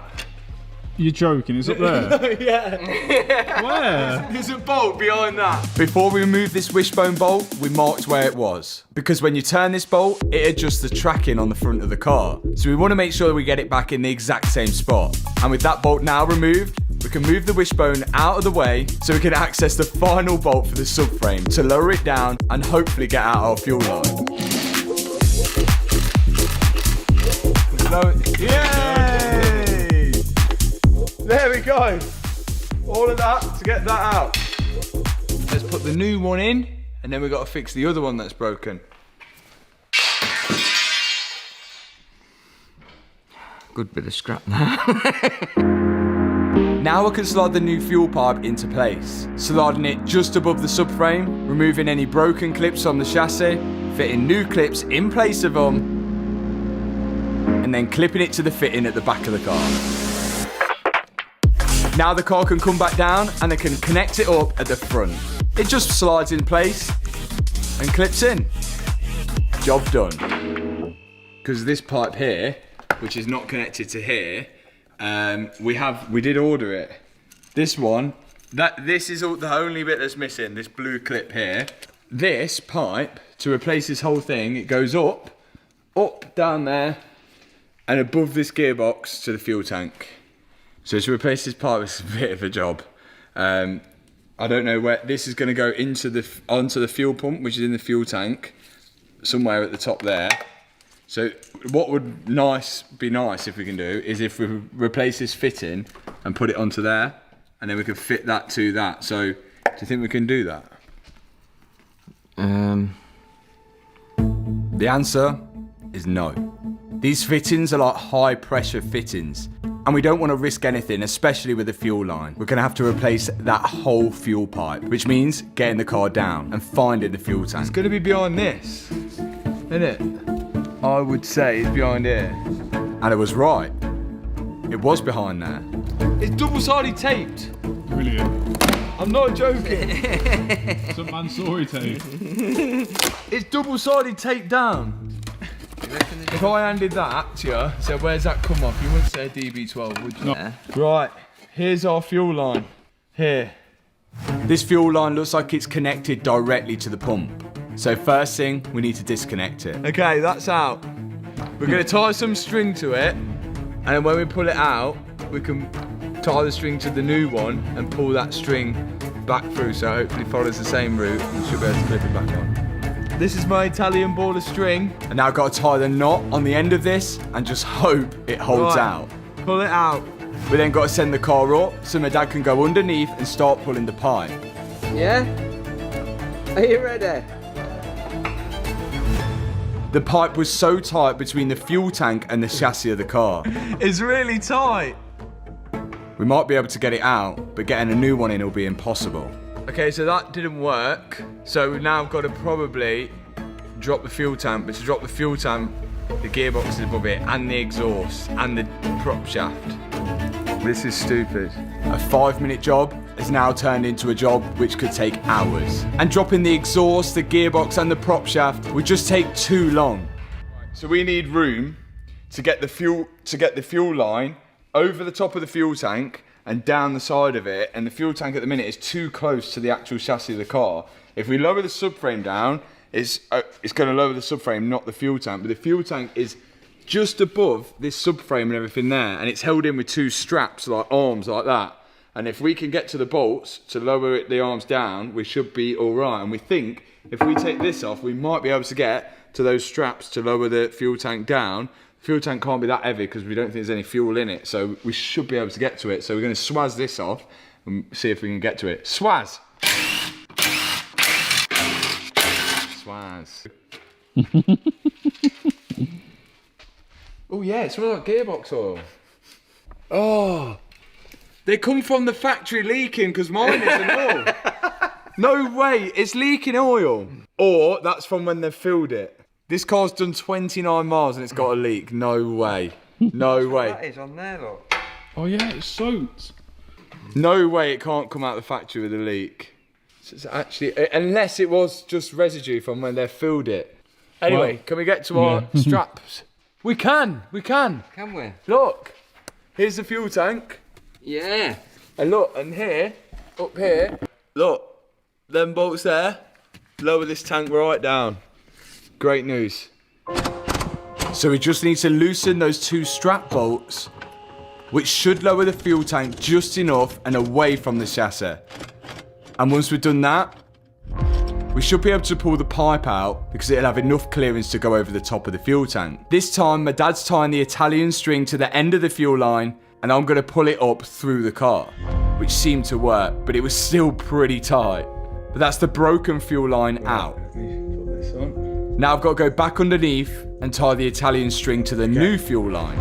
[SPEAKER 2] You're joking, it's up there.
[SPEAKER 1] Yeah.
[SPEAKER 2] Where?
[SPEAKER 1] There's a bolt behind that. Before we remove this wishbone bolt, we marked where it was. Because when you turn this bolt, it adjusts the tracking on the front of the car. So we want to make sure we get it back in the exact same spot. And with that bolt now removed, we can move the wishbone out of the way so we can access the final bolt for the subframe to lower it down and hopefully get out our fuel line. Yay! There we go. All of that to get that out. Let's put the new one in, and then we've got to fix the other one that's broken.
[SPEAKER 4] Good bit of scrap now.
[SPEAKER 1] Now I can slide the new fuel pipe into place, sliding it just above the subframe, removing any broken clips on the chassis, fitting new clips in place of them, and then clipping it to the fitting at the back of the car. Now the car can come back down and they can connect it up at the front. It just slides in place and clips in. Job done. Because this pipe here, which is not connected to here, we did order it. This one, this is the only bit that's missing, this blue clip here. This pipe, to replace this whole thing, it goes up, down there, and above this gearbox to the fuel tank. So to replace this pipe is a bit of a job. I don't know where this is going to go onto the fuel pump, which is in the fuel tank, somewhere at the top there. So what would be nice if we can do is if we replace this fitting and put it onto there, and then we can fit that to that. So do you think we can do that? The answer is no. These fittings are like high pressure fittings, and we don't want to risk anything, especially with the fuel line. We're going to have to replace that whole fuel pipe, which means getting the car down and finding the fuel tank. It's going to be behind this, isn't it? I would say it's behind here. And I was right. It was behind there. It's double-sided taped.
[SPEAKER 2] Brilliant.
[SPEAKER 1] I'm not joking.
[SPEAKER 2] Some Mansory tape.
[SPEAKER 1] It's double-sided taped down. If I handed that to you, so where's that come off? You wouldn't say a DB12, would you?
[SPEAKER 2] No.
[SPEAKER 1] Right, here's our fuel line. Here. This fuel line looks like it's connected directly to the pump. So first thing, we need to disconnect it. Okay, that's out. We're gonna tie some string to it, and then when we pull it out, we can tie the string to the new one and pull that string back through, so hopefully it follows the same route and should be able to clip it back on. This is my Italian ball of string. And now I've got to tie the knot on the end of this and just hope it holds out. Pull it out. We then got to send the car up so my dad can go underneath and start pulling the pipe.
[SPEAKER 4] Yeah? Are you ready?
[SPEAKER 1] The pipe was so tight between the fuel tank and the chassis of the car. It's really tight. We might be able to get it out, but getting a new one in will be impossible. Okay, so that didn't work. So we've now got to probably drop the fuel tank, but to drop the fuel tank, the gearbox is above it, and the exhaust, and the prop shaft. This is stupid. A 5-minute job has now turned into a job which could take hours. And dropping the exhaust, the gearbox, and the prop shaft would just take too long. So we need room to get the fuel line over the top of the fuel tank and down the side of it, and the fuel tank at the minute is too close to the actual chassis of the car. If we lower the subframe down, it's going to lower the subframe, not the fuel tank, but the fuel tank is just above this subframe and everything there, and it's held in with 2 straps, like arms like that. And if we can get to the bolts to lower the arms down, we should be all right. And we think if we take this off, we might be able to get to those straps to lower the fuel tank down. The fuel tank can't be that heavy because we don't think there's any fuel in it, so we should be able to get to it. So we're going to swaz this off and see if we can get to it. Swaz! Swaz. Oh yeah, it smells like gearbox oil. Oh, they come from the factory leaking because mine isn't oil. No way, it's leaking oil. Or that's from when they've filled it. This car's done 29 miles and it's got a leak. No way. No way.
[SPEAKER 4] That is on there, look.
[SPEAKER 2] Oh yeah, it's soaked.
[SPEAKER 1] No way it can't come out of the factory with a leak. It's actually, unless it was just residue from when they filled it. Anyway,
[SPEAKER 2] Well,
[SPEAKER 1] can we get to our straps? We can.
[SPEAKER 4] Can we?
[SPEAKER 1] Look, here's the fuel tank.
[SPEAKER 4] Yeah.
[SPEAKER 1] And look, and here, up here, look, them bolts there, lower this tank right down. Great news. So we just need to loosen those 2 strap bolts, which should lower the fuel tank just enough and away from the chassis. And once we've done that, we should be able to pull the pipe out because it'll have enough clearance to go over the top of the fuel tank. This time, my dad's tying the Italian string to the end of the fuel line, and I'm gonna pull it up through the car, which seemed to work, but it was still pretty tight. But that's the broken fuel line out.
[SPEAKER 2] Let me put this on.
[SPEAKER 1] Now I've got to go back underneath and tie the Italian string to the new fuel line.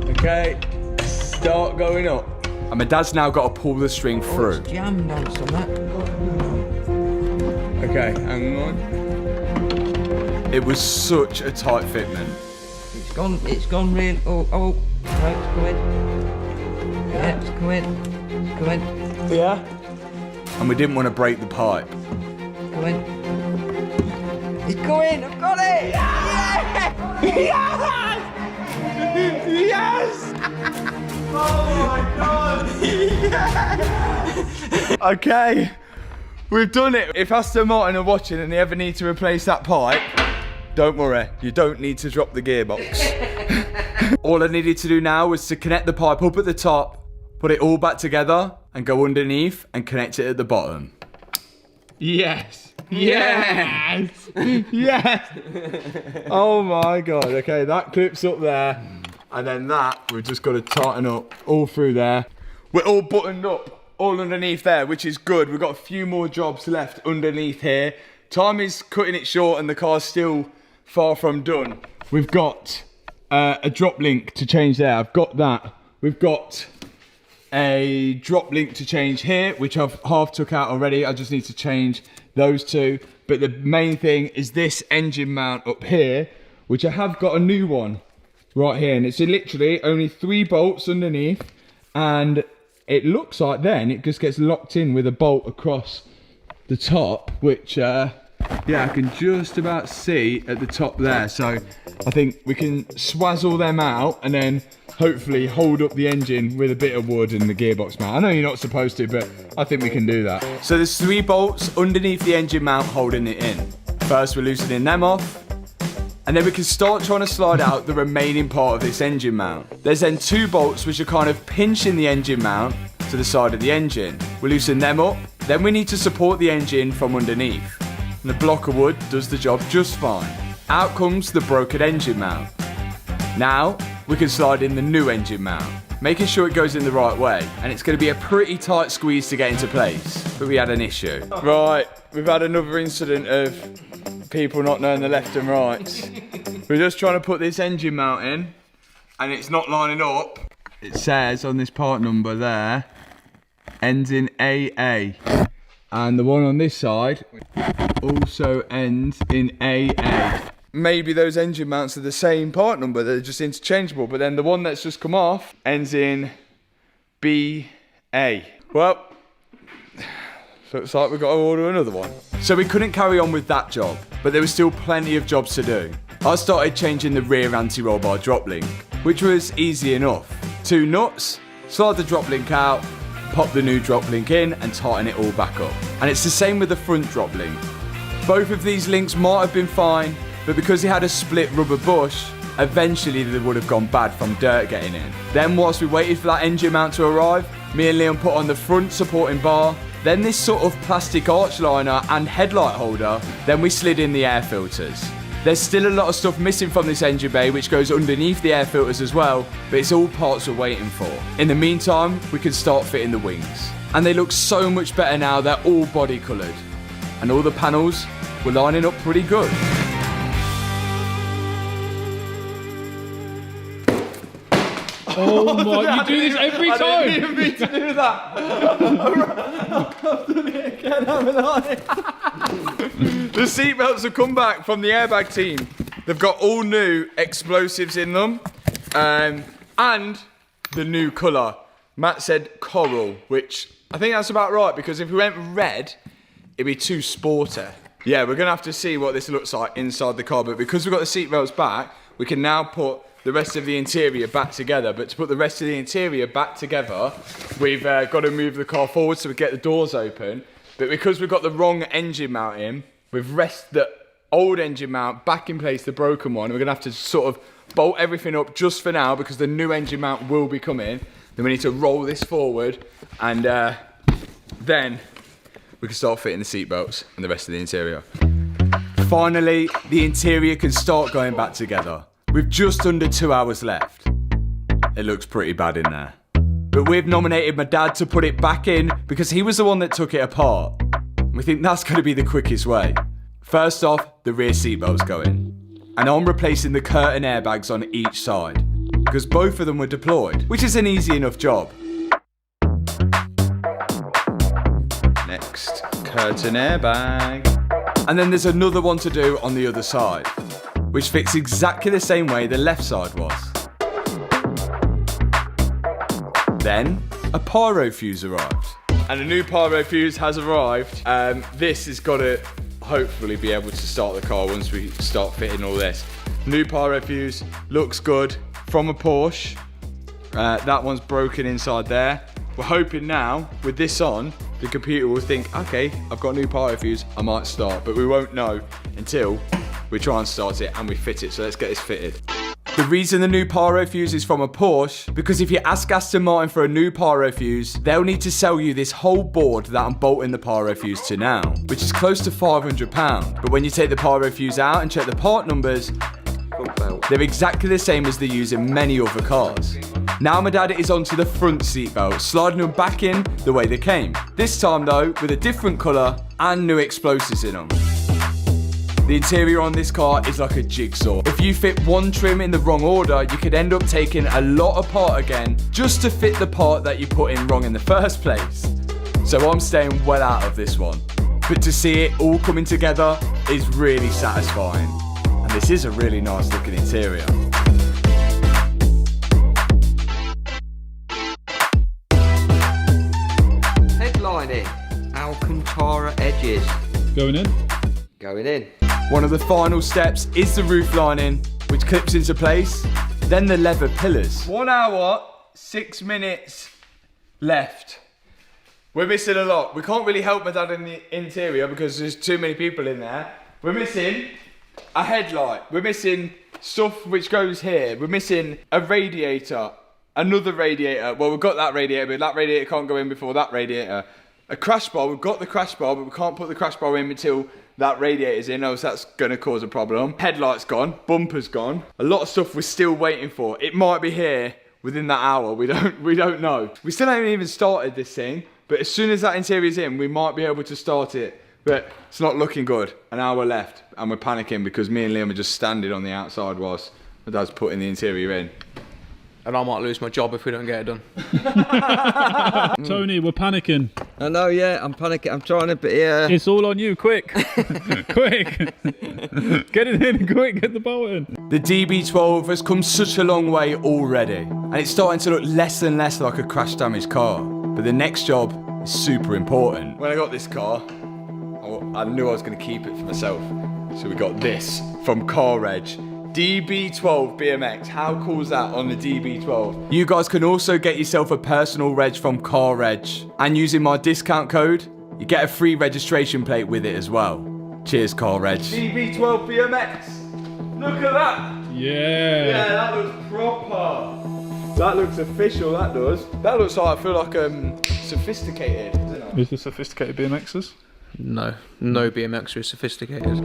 [SPEAKER 1] Okay, start going up. And my dad's now got to pull the string through.
[SPEAKER 4] It's jammed on something.
[SPEAKER 1] Okay, hang on. It was such a tight fitment.
[SPEAKER 4] It's gone real. Oh, right, it's going. Yeah, it's going. It's going.
[SPEAKER 1] Yeah? And we didn't want to break the pipe.
[SPEAKER 4] Going. It's going, I've got it! Yeah! Yes! Yes! Oh my god!
[SPEAKER 1] Yes! Okay, we've done it. If Aston Martin are watching and they ever need to replace that pipe, don't worry, you don't need to drop the gearbox. All I needed to do now was to connect the pipe up at the top, put it all back together, and go underneath and connect it at the bottom.
[SPEAKER 5] Yes.
[SPEAKER 1] Yes! Yes! Oh my god, okay, that clips up there. And then that, we've just got to tighten up all through there. We're all buttoned up, all underneath there, which is good. We've got a few more jobs left underneath here. Time is cutting it short and the car's still far from done. We've got a drop link to change there. I've got that. We've got a drop link to change here, which I've half took out already. I just need to change those 2. But the main thing is this engine mount up here, which I have got a new one right here. And it's literally only 3 bolts underneath. And it looks like then it just gets locked in with a bolt across the top, which yeah, I can just about see at the top there. So I think we can swazzle them out and then hopefully hold up the engine with a bit of wood and the gearbox mount. I know you're not supposed to, but I think we can do that. So there's 3 bolts underneath the engine mount holding it in. First we're loosening them off, and then we can start trying to slide out the remaining part of this engine mount. There's then 2 bolts which are kind of pinching the engine mount to the side of the engine. We loosen them up, then we need to support the engine from underneath. And the block of wood does the job just fine. Out comes the broken engine mount. Now, we can slide in the new engine mount, making sure it goes in the right way. And it's going to be a pretty tight squeeze to get into place, but we had an issue. Right, we've had another incident of people not knowing the left and right. We're just trying to put this engine mount in, and it's not lining up. It says on this part number there, ends in AA. And the one on this side also ends in AA. Maybe those engine mounts are the same part number, they're just interchangeable, but then the one that's just come off ends in BA. Well, looks like we've got to order another one. So we couldn't carry on with that job, but there was still plenty of jobs to do. I started changing the rear anti-roll bar drop link, which was easy enough. 2 nuts, slide the drop link out, pop the new drop link in and tighten it all back up. And it's the same with the front drop link. Both of these links might have been fine, but because he had a split rubber bush, eventually they would have gone bad from dirt getting in. Then whilst we waited for that engine mount to arrive, me and Liam put on the front supporting bar, then this sort of plastic arch liner and headlight holder, then we slid in the air filters. There's still a lot of stuff missing from this engine bay which goes underneath the air filters as well, but it's all parts we're waiting for. In the meantime, we can start fitting the wings. And they look so much better now, they're all body coloured. And all the panels were lining up pretty good.
[SPEAKER 2] Oh my, you do this every time!
[SPEAKER 1] I didn't mean to do that! I've done it again, haven't I? The seatbelts have come back from the airbag team. They've got all new explosives in them. And the new colour. Matt said coral, which I think that's about right, because if we went red, it'd be too sporty. Yeah, we're gonna have to see what this looks like inside the car, but because we've got the seatbelts back, we can now put the rest of the interior back together. But to put the rest of the interior back together, we've got to move the car forward so we get the doors open. But because we've got the wrong engine mount in, we've rested the old engine mount back in place, the broken one. We're gonna have to sort of bolt everything up just for now because the new engine mount will be coming. Then we need to roll this forward and then we can start fitting the seatbelts and the rest of the interior. Finally, the interior can start going back together. We've just under 2 hours left. It looks pretty bad in there. But we've nominated my dad to put it back in because he was the one that took it apart. We think that's going to be the quickest way. First off, the rear seatbelts go in. And I'm replacing the curtain airbags on each side because both of them were deployed, which is an easy enough job. Next, curtain airbag. And then there's another one to do on the other side, which fits exactly the same way the left side was. Then, a pyro fuse arrived. And a new pyro fuse has arrived. This has got to hopefully be able to start the car once we start fitting all this. New pyro fuse, looks good, from a Porsche. That one's broken inside there. We're hoping now, with this on, the computer will think, okay, I've got a new pyro fuse, I might start, but we won't know until we try and start it and we fit it. So let's get this fitted. The reason the new pyro fuse is from a Porsche, because if you ask Aston Martin for a new pyro fuse, they'll need to sell you this whole board that I'm bolting the pyro fuse to now, which is close to £500. But when you take the pyro fuse out and check the part numbers, they're exactly the same as they use in many other cars. Now my dad is onto the front seatbelt, sliding them back in the way they came. This time though, with a different colour and new explosives in them. The interior on this car is like a jigsaw. If you fit one trim in the wrong order, you could end up taking a lot apart again just to fit the part that you put in wrong in the first place. So I'm staying well out of this one. But to see it all coming together is really satisfying. And this is a really nice looking interior.
[SPEAKER 4] Headlining, Alcantara edges.
[SPEAKER 2] Going in?
[SPEAKER 4] Going in.
[SPEAKER 1] One of the final steps is the roof lining, which clips into place, then the leather pillars. 1 hour, 6 minutes left. We're missing a lot. We can't really help my dad in the interior because there's too many people in there. We're missing a headlight. We're missing stuff which goes here. We're missing a radiator, another radiator. Well, we've got that radiator, but that radiator can't go in before that radiator. A crash bar, we've got the crash bar, but we can't put the crash bar in until that radiator's in, else that's gonna cause a problem. Headlight's gone, bumper's gone. A lot of stuff we're still waiting for. It might be here within that hour, we don't know. We still haven't even started this thing, but as soon as that interior's in, we might be able to start it. But it's not looking good. An hour left, and we're panicking because me and Liam are just standing on the outside whilst my dad's putting the interior in.
[SPEAKER 5] And I might lose my job if we don't get it done.
[SPEAKER 2] Tony, we're panicking.
[SPEAKER 4] I know, yeah, I'm panicking. I'm trying to be.
[SPEAKER 2] It's all on you, quick. Quick. Get it in, quick, get the bolt in.
[SPEAKER 1] The DB12 has come such a long way already, and it's starting to look less and less like a crash damaged car. But the next job is super important. When I got this car, I knew I was going to keep it for myself. So we got this from Car Reg. DB12 BMX. How cool is that on the DB12? You guys can also get yourself a personal reg from Car Reg. And using my discount code, you get a free registration plate with it as well. Cheers, Car Reg. DB12 BMX. Look at that.
[SPEAKER 2] Yeah.
[SPEAKER 1] Yeah, that looks proper. That looks official, that does. That looks like, I feel like sophisticated.
[SPEAKER 2] Is this sophisticated BMXers?
[SPEAKER 5] No BMXer is sophisticated.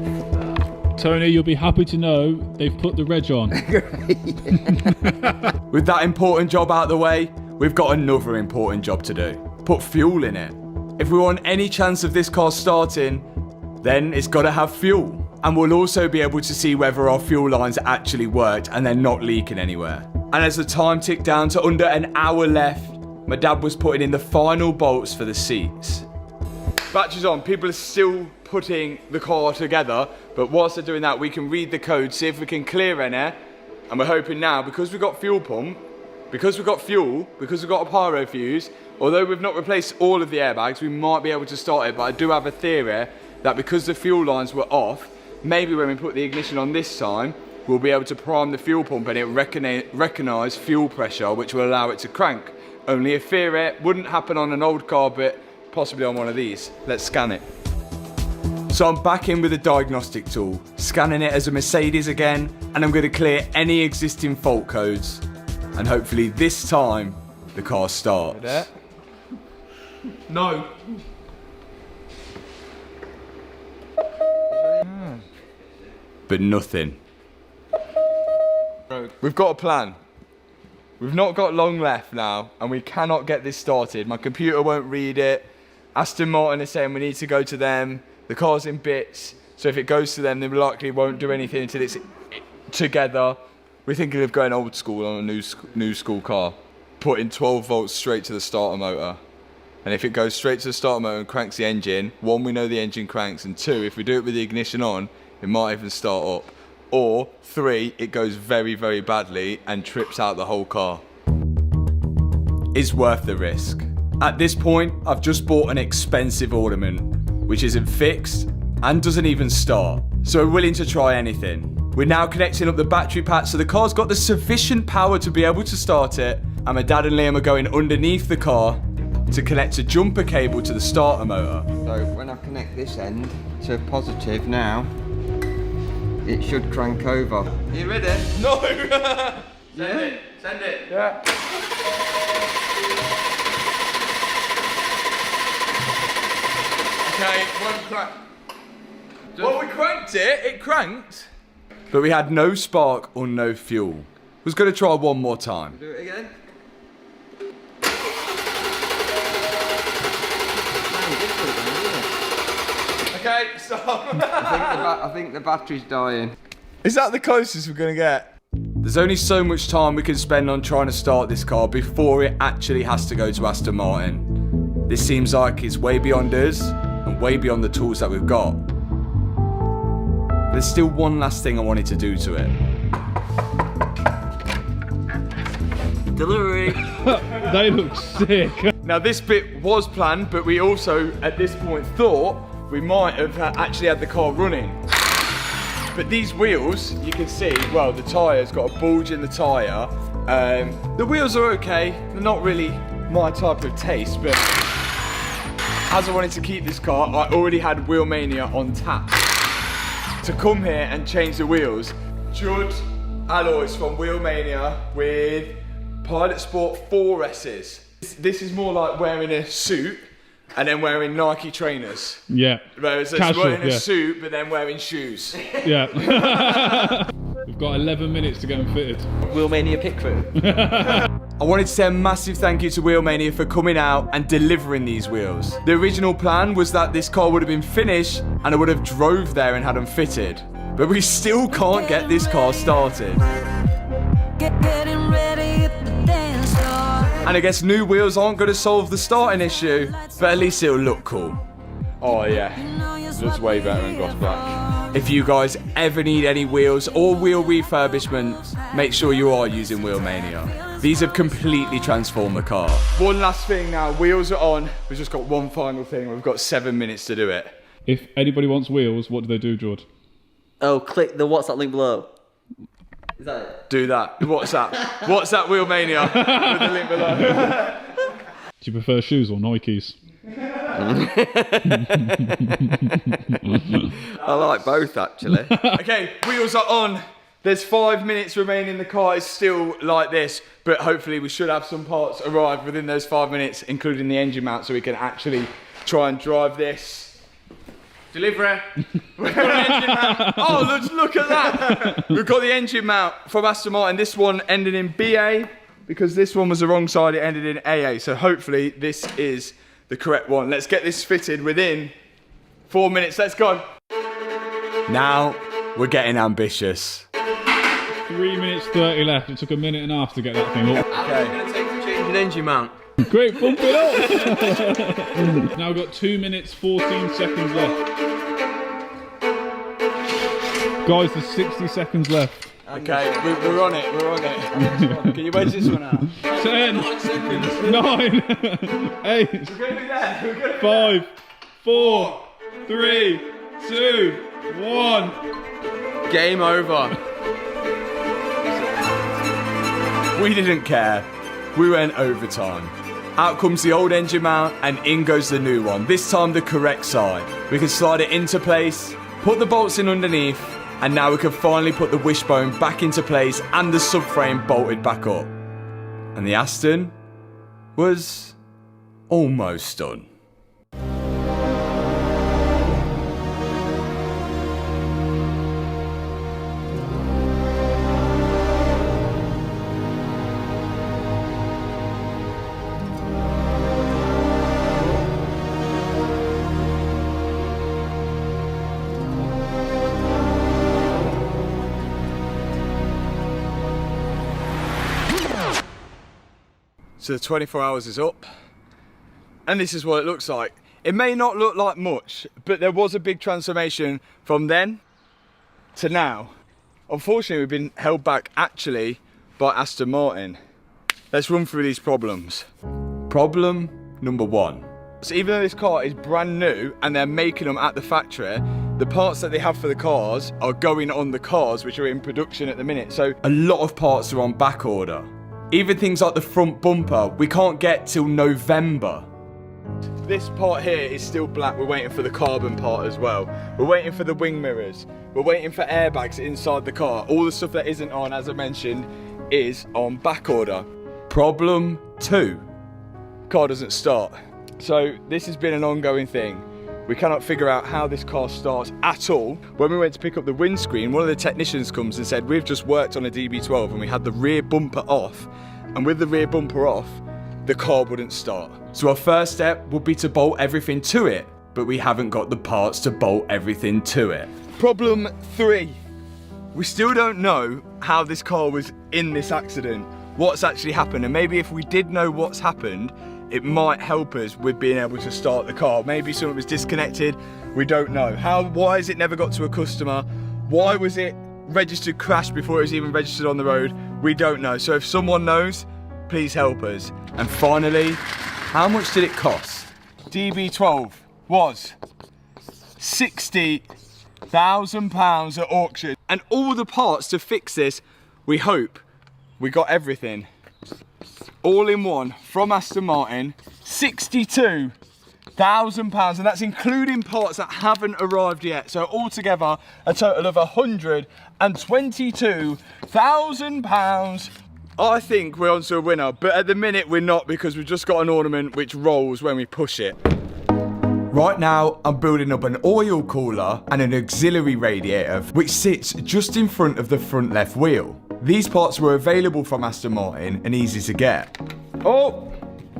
[SPEAKER 2] Tony, you'll be happy to know they've put the reg on.
[SPEAKER 1] With that important job out of the way, we've got another important job to do. Put fuel in it. If we want any chance of this car starting, then it's got to have fuel. And we'll also be able to see whether our fuel lines actually worked and they're not leaking anywhere. And as the time ticked down to under an hour left, my dad was putting in the final bolts for the seats. Batteries on, people are still putting the car together, but whilst they're doing that, we can read the code, see if we can clear any, and we're hoping now, because we've got fuel pump, because we've got fuel, because we've got a pyro fuse, although we've not replaced all of the airbags, we might be able to start it, but I do have a theory that because the fuel lines were off, maybe when we put the ignition on this time, we'll be able to prime the fuel pump and it recognise fuel pressure, which will allow it to crank. Only a theory, wouldn't happen on an old car, but possibly on one of these. Let's scan it. So I'm back in with a diagnostic tool, scanning it as a Mercedes again, and I'm going to clear any existing fault codes. And hopefully this time, the car starts.
[SPEAKER 5] No.
[SPEAKER 1] But nothing. We've got a plan. We've not got long left now, and we cannot get this started. My computer won't read it. Aston Martin is saying we need to go to them. The car's in bits, so if it goes to them, they likely won't do anything until it's together. We're thinking of going old school on a new school car. Putting 12 volts straight to the starter motor. And if it goes straight to the starter motor and cranks the engine, one, we know the engine cranks, and two, if we do it with the ignition on, it might even start up. Or three, it goes very, very badly and trips out the whole car. It's worth the risk. At this point, I've just bought an expensive ornament, which isn't fixed and doesn't even start. So we're willing to try anything. We're now connecting up the battery pack so the car's got the sufficient power to be able to start it, and my dad and Liam are going underneath the car to connect a jumper cable to the starter motor.
[SPEAKER 4] So when I connect this end to positive now, it should crank over. Are you ready?
[SPEAKER 1] No!
[SPEAKER 4] Send it. Send it.
[SPEAKER 1] Yeah. Okay, one crank. Well, we cranked it. It cranked. But we had no spark or no fuel. Was going to try one more time.
[SPEAKER 4] Do it again.
[SPEAKER 1] Okay, stop.
[SPEAKER 4] I think the battery's dying.
[SPEAKER 1] Is that the closest we're going to get? There's only so much time we can spend on trying to start this car before it actually has to go to Aston Martin. This seems like it's way beyond us and way beyond the tools that we've got. There's still one last thing I wanted to do to it. Delivery.
[SPEAKER 2] They look sick.
[SPEAKER 1] Now this bit was planned, but we also at this point thought we might have actually had the car running. But these wheels, you can see, well, the tyre's got a bulge in the tyre. The wheels are okay. They're not really my type of taste, but as I wanted to keep this car, I already had Wheelmania on tap to come here and change the wheels. Judd alloys from Wheelmania with Pilot Sport 4S's. This is more like wearing a suit and then wearing Nike trainers.
[SPEAKER 2] Yeah.
[SPEAKER 1] Whereas it's
[SPEAKER 2] Casual,
[SPEAKER 1] wearing a
[SPEAKER 2] yeah.
[SPEAKER 1] suit but then wearing shoes.
[SPEAKER 2] Yeah. We've got 11 minutes to get them fitted.
[SPEAKER 5] Wheelmania Pickford.
[SPEAKER 1] I wanted to say a massive thank you to Wheelmania for coming out and delivering these wheels. The original plan was that this car would have been finished and I would have drove there and had them fitted. But we still can't get this car started.
[SPEAKER 9] Getting ready at the dance floor.
[SPEAKER 1] And I guess new wheels aren't going to solve the starting issue, but at least it'll look cool. Oh yeah, looks way better than gloss black. If you guys ever need any wheels or wheel refurbishment, make sure you are using Wheelmania. These have completely transformed the car. One last thing now, wheels are on. We've just got one final thing. We've got 7 minutes to do it.
[SPEAKER 2] If anybody wants wheels, what do they do, George?
[SPEAKER 9] Oh, click the WhatsApp link below. Is that it?
[SPEAKER 1] Do that. WhatsApp. WhatsApp Wheelmania with the link below.
[SPEAKER 2] Do you prefer shoes or Nikes?
[SPEAKER 4] I like both, actually.
[SPEAKER 1] Okay, wheels are on. There's 5 minutes remaining. The car is still like this, but hopefully we should have some parts arrive within those 5 minutes, including the engine mount, so we can actually try and drive this. Delivery. We've got an engine mount. Oh, look at that. We've got the engine mount from Aston Martin. This one ended in BA because this one was the wrong side. It ended in AA. So hopefully this is the correct one. Let's get this fitted within 4 minutes. Let's go. Now we're getting ambitious.
[SPEAKER 2] 3 minutes 30 left. It took a minute and a half to get that thing up.
[SPEAKER 4] How long is it going to take to change an engine mount?
[SPEAKER 2] Great, bump it up! Now we've got 2 minutes 14 seconds left. Guys, there's 60 seconds left.
[SPEAKER 1] Okay, we're on it, we're on it. Can you wedge this one out?
[SPEAKER 2] 10, 9, 8, 5, 4, 3, 2, 1.
[SPEAKER 4] Game over.
[SPEAKER 1] We didn't care. We went overtime. Out comes the old engine mount and in goes the new one. This time the correct side. We can slide it into place, put the bolts in underneath, and now we can finally put the wishbone back into place and the subframe bolted back up. And the Aston was almost done. So the 24 hours is up, and this is what it looks like. It may not look like much, but there was a big transformation from then to now. Unfortunately, we've been held back actually by Aston Martin. Let's run through these problems. Problem number 1. So even though this car is brand new and they're making them at the factory, the parts that they have for the cars are going on the cars which are in production at the minute. So a lot of parts are on back order. Even things like the front bumper, we can't get till November. This part here is still black. We're waiting for the carbon part as well. We're waiting for the wing mirrors. We're waiting for airbags inside the car. All the stuff that isn't on, as I mentioned, is on back order. Problem 2. Car doesn't start. So this has been an ongoing thing. We cannot figure out how this car starts at all. When we went to pick up the windscreen, one of the technicians comes and said, we've just worked on a DB12 and we had the rear bumper off. And with the rear bumper off, the car wouldn't start. So our first step would be to bolt everything to it, but we haven't got the parts to bolt everything to it. Problem 3. We still don't know how this car was in this accident, what's actually happened, and maybe if we did know what's happened, it might help us with being able to start the car. Maybe something was disconnected, we don't know. Why has it never got to a customer? Why was it registered crash before it was even registered on the road? We don't know. So if someone knows, please help us. And finally, how much did it cost? DB12 was £60,000 at auction. And all the parts to fix this, we hope we got everything. All in one from Aston Martin, £62,000, and that's including parts that haven't arrived yet. So altogether, a total of £122,000. I think we're onto a winner, but at the minute we're not because we've just got an ornament which rolls when we push it. Right now, I'm building up an oil cooler and an auxiliary radiator, which sits just in front of the front left wheel. These parts were available from Aston Martin and easy to get. Oh,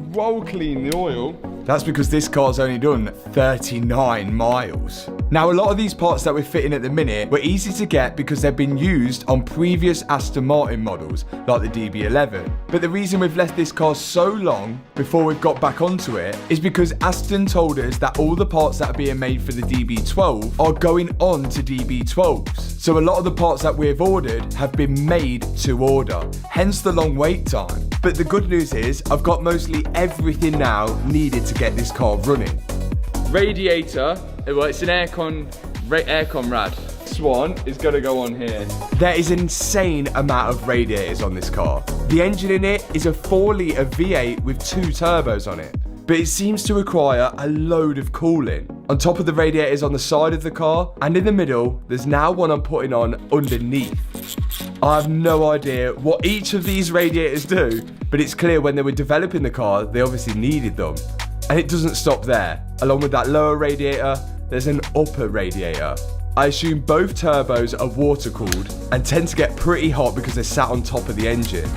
[SPEAKER 1] roll clean the oil. That's because this car's only done 39 miles. Now, a lot of these parts that we're fitting at the minute were easy to get because they've been used on previous Aston Martin models, like the DB11. But the reason we've left this car so long before we've got back onto it is because Aston told us that all the parts that are being made for the DB12 are going on to DB12s. So a lot of the parts that we've ordered have been made to order, hence the long wait time. But the good news is I've got mostly everything now needed to get this car running. Radiator, well, it's an aircon rad. This one is gonna go on here. There is an insane amount of radiators on this car. The engine in it is a 4-litre V8 with 2 turbos on it, but it seems to require a load of cooling. On top of the radiators on the side of the car, and in the middle, there's now one I'm putting on underneath. I have no idea what each of these radiators do, but it's clear when they were developing the car, they obviously needed them. And it doesn't stop there. Along with that lower radiator, there's an upper radiator. I assume both turbos are water cooled and tend to get pretty hot because they're sat on top of the engine.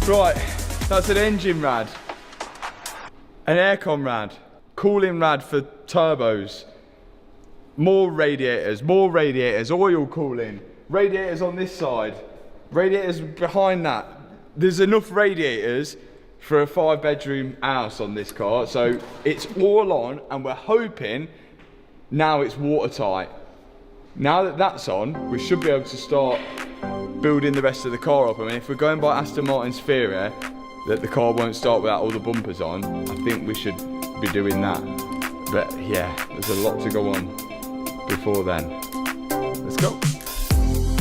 [SPEAKER 1] Right, that's an engine rad. An aircon rad. Cooling rad for turbos. More radiators, oil cooling. Radiators on this side. Radiators behind that. There's enough radiators for a 5-bedroom house on this car, so it's all on, and we're hoping now it's watertight. Now that that's on, we should be able to start building the rest of the car up. I mean, if we're going by Aston Martin's theory that the car won't start without all the bumpers on, I think we should be doing that. But yeah, there's a lot to go on before then. Let's go.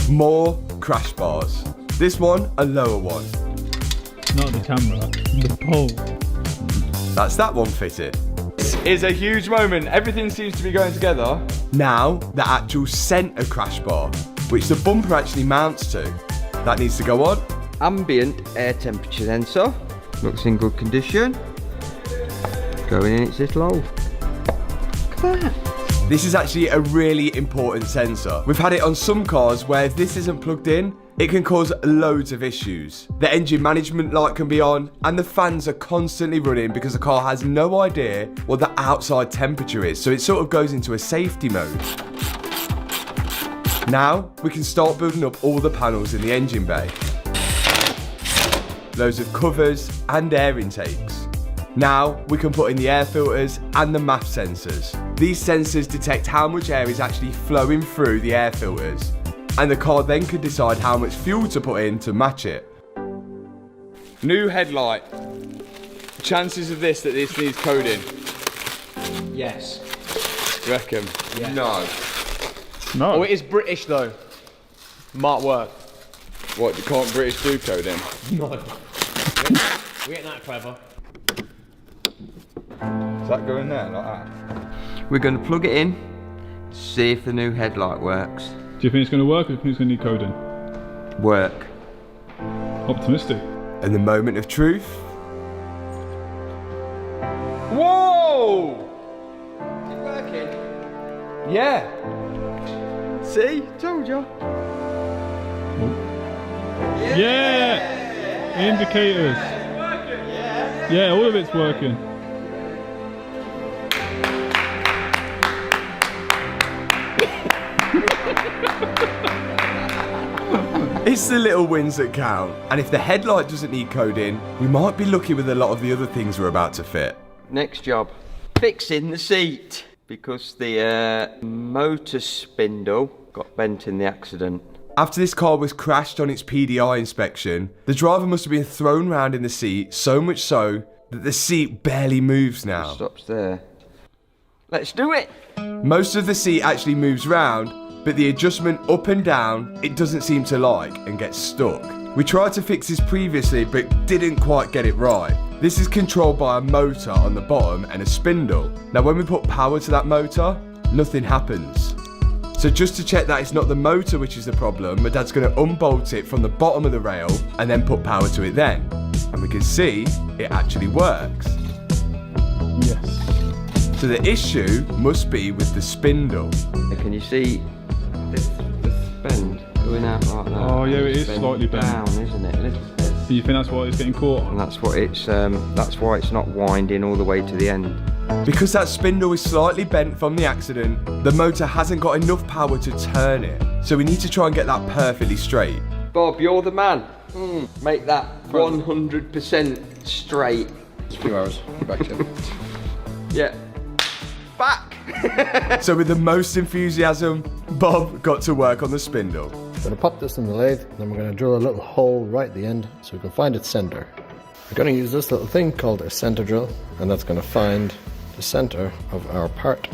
[SPEAKER 1] More crash bars. This one, a lower one.
[SPEAKER 2] Not the camera, the pole.
[SPEAKER 1] That's that one fitted. This is a huge moment. Everything seems to be going together. Now, the actual centre crash bar, which the bumper actually mounts to. That needs to go on.
[SPEAKER 4] Ambient air temperature sensor. Looks in good condition. Going in its little hole. Look at that.
[SPEAKER 1] This is actually a really important sensor. We've had it on some cars where if this isn't plugged in, it can cause loads of issues. The engine management light can be on, and the fans are constantly running because the car has no idea what the outside temperature is, so it sort of goes into a safety mode. Now, we can start building up all the panels in the engine bay. Loads of covers and air intakes. Now, we can put in the air filters and the MAF sensors. These sensors detect how much air is actually flowing through the air filters, and the car then can decide how much fuel to put in to match it. New headlight. Chances of that this needs coding?
[SPEAKER 5] Yes.
[SPEAKER 1] You reckon?
[SPEAKER 5] Yeah.
[SPEAKER 4] No.
[SPEAKER 2] No.
[SPEAKER 5] Oh, it is British though. Might work.
[SPEAKER 1] What, can't British do coding?
[SPEAKER 5] No. We ain't that clever.
[SPEAKER 1] Does that go in there like that?
[SPEAKER 4] We're going to plug it in, see if the new headlight works.
[SPEAKER 2] Do you think it's going to work, or do you think it's going to need coding?
[SPEAKER 4] Work.
[SPEAKER 2] Optimistic.
[SPEAKER 1] And the moment of truth. Whoa!
[SPEAKER 4] Is it working?
[SPEAKER 1] Yeah.
[SPEAKER 4] See? Told you.
[SPEAKER 2] Yeah! Indicators. Yeah, all of it's working.
[SPEAKER 1] It's the little wins that count. And if the headlight doesn't need coding, we might be lucky with a lot of the other things we're about to fit.
[SPEAKER 4] Next job. Fixing the seat. Because the motor spindle got bent in the accident.
[SPEAKER 1] After this car was crashed on its PDI inspection, the driver must have been thrown round in the seat, so much so that the seat barely moves now.
[SPEAKER 4] Stops there. Let's do it.
[SPEAKER 1] Most of the seat actually moves round, but the adjustment up and down, it doesn't seem to like and gets stuck. We tried to fix this previously, but didn't quite get it right. This is controlled by a motor on the bottom and a spindle. Now when we put power to that motor, nothing happens. So just to check that it's not the motor which is the problem, my dad's going to unbolt it from the bottom of the rail and then put power to it then. And we can see it actually works.
[SPEAKER 2] Yes.
[SPEAKER 1] So the issue must be with the spindle.
[SPEAKER 4] Can you see this bend going out like that?
[SPEAKER 2] Oh yeah, it is
[SPEAKER 4] Bend
[SPEAKER 2] slightly bent.
[SPEAKER 4] down, isn't it? A little bit.
[SPEAKER 2] Do you think that's why it's getting caught?
[SPEAKER 4] And that's what it's. That's why it's not winding all the way to the end.
[SPEAKER 1] Because that spindle is slightly bent from the accident, the motor hasn't got enough power to turn it. So we need to try and get that perfectly straight.
[SPEAKER 4] Bob, you're the man. Make that 100% straight.
[SPEAKER 7] It's a few hours. Back to
[SPEAKER 4] Yeah. Back!
[SPEAKER 1] So with the most enthusiasm, Bob got to work on the spindle.
[SPEAKER 7] We're going to pop this in the lathe, then we're going to drill a little hole right at the end so we can find its center. We're going to use this little thing called a center drill, and that's going to find the center of our part.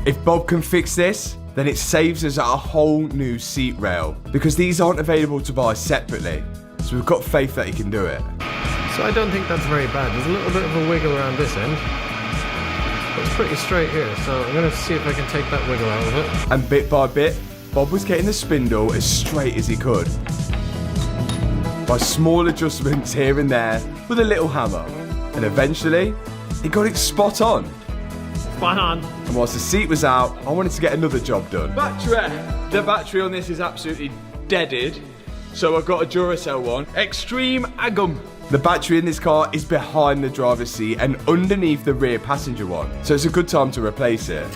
[SPEAKER 1] If Bob can fix this, then it saves us a whole new seat rail, because these aren't available to buy separately. So we've got faith that he can do it.
[SPEAKER 7] So I don't think that's very bad. There's a little bit of a wiggle around this end. But it's pretty straight here, so I'm going to see if I can take that wiggle out of it.
[SPEAKER 1] And bit by bit, Bob was getting the spindle as straight as he could, by small adjustments here and there with a little hammer. And eventually, he got it spot on.
[SPEAKER 2] Spot on.
[SPEAKER 1] And whilst the seat was out, I wanted to get another job done.
[SPEAKER 5] Battery. The battery on this is absolutely deaded. So I've got a Duracell one. Extreme Agum.
[SPEAKER 1] The battery in this car is behind the driver's seat and underneath the rear passenger one. So it's a good time to replace it.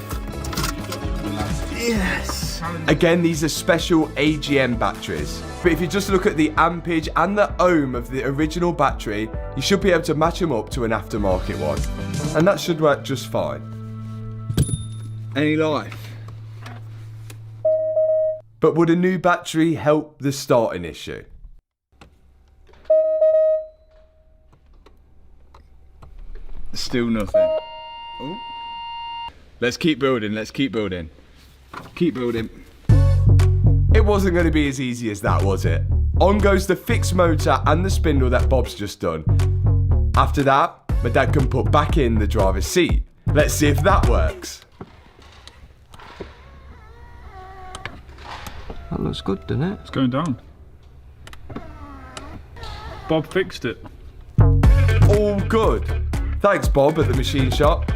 [SPEAKER 1] Yes! Again, these are special AGM batteries. But if you just look at the ampage and the ohm of the original battery, you should be able to match them up to an aftermarket one. And that should work just fine.
[SPEAKER 5] Any life?
[SPEAKER 1] But would a new battery help the starting issue?
[SPEAKER 5] Still nothing. Oh. Let's keep building, let's keep building. Keep building.
[SPEAKER 1] It wasn't going to be as easy as that, was it? On goes the fixed motor and the spindle that Bob's just done. After that, my dad can put back in the driver's seat. Let's see if that works.
[SPEAKER 4] That looks good, doesn't it?
[SPEAKER 2] It's going down. Bob fixed it.
[SPEAKER 1] All good. Thanks, Bob, at the machine shop.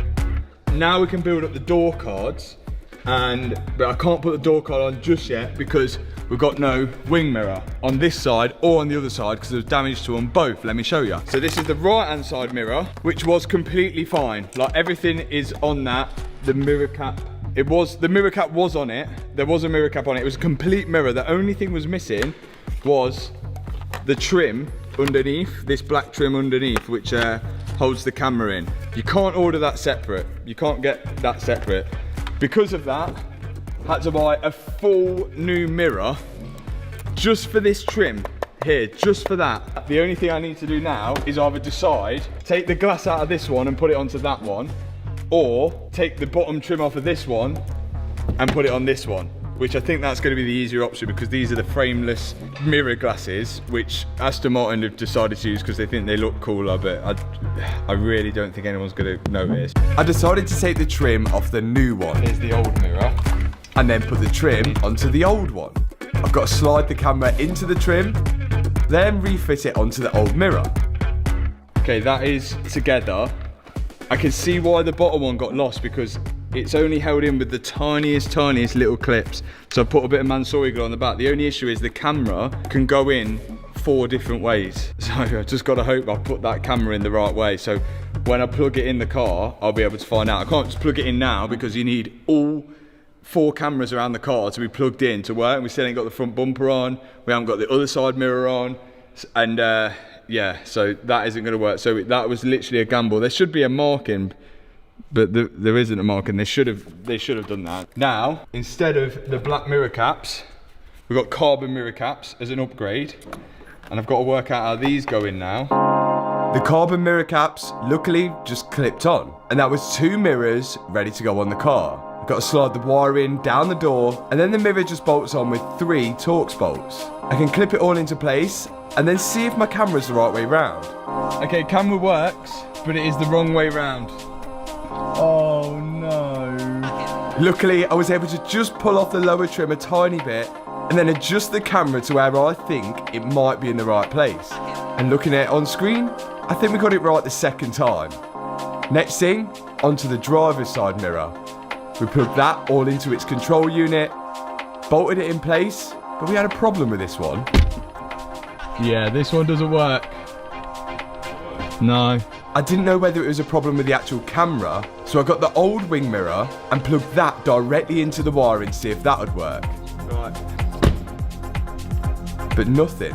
[SPEAKER 5] Now we can build up the door cards, but I can't put the door card on just yet because we've got no wing mirror on this side or on the other side because there's damage to them both. Let me show you. So this is the right hand side mirror, which was completely fine. Like everything is on that. The mirror cap, the mirror cap was on it. There was a mirror cap on it. It was a complete mirror. The only thing was missing was the trim underneath, this black trim underneath, which holds the camera in. You can't order that separate. You can't get that separate. Because of that, had to buy a full new mirror just for this trim here, just for that. The only thing I need to do now is either decide, take the glass out of this one and put it onto that one, or take the bottom trim off of this one and put it on this one, which I think that's going to be the easier option because these are the frameless mirror glasses, which Aston Martin have decided to use because they think they look cooler, but I really don't think anyone's going to notice.
[SPEAKER 1] I decided to take the trim off the new one.
[SPEAKER 5] Here's the old mirror.
[SPEAKER 1] And then put the trim onto the old one. I've got to slide the camera into the trim, then refit it onto the old mirror.
[SPEAKER 5] Okay, that is together. I can see why the bottom one got lost because it's only held in with the tiniest little clips. So I put a bit of Mansory glue on the back. The only issue is the camera can go in 4 different ways. So I just got to hope I put that camera in the right way. So when I plug it in the car, I'll be able to find out. I can't just plug it in now because you need all 4 cameras around the car to be plugged in to work. We still ain't got the front bumper on. We haven't got the other side mirror on. And yeah, so that isn't going to work. So that was literally a gamble. There should be a marking, but there isn't a marking. They should have done that. Now, instead of the black mirror caps, we've got carbon mirror caps as an upgrade. And I've got to work out how these go in now.
[SPEAKER 1] The carbon mirror caps, luckily, just clipped on. And that was 2 mirrors ready to go on the car. I've got to slide the wire in, down the door, and then the mirror just bolts on with 3 Torx bolts. I can clip it all into place, and then see if my camera's the right way round.
[SPEAKER 5] Okay, camera works, but it is the wrong way round. Oh no.
[SPEAKER 1] Luckily, I was able to just pull off the lower trim a tiny bit, and then adjust the camera to where I think it might be in the right place. And looking at it on screen, I think we got it right the second time. Next thing, onto the driver's side mirror. We plugged that all into its control unit, bolted it in place, but we had a problem with this one.
[SPEAKER 5] Yeah, this one doesn't work. No.
[SPEAKER 1] I didn't know whether it was a problem with the actual camera,
[SPEAKER 5] So I got the old wing mirror and plugged that directly into the wiring to see if that would work.
[SPEAKER 1] Right.
[SPEAKER 5] But nothing.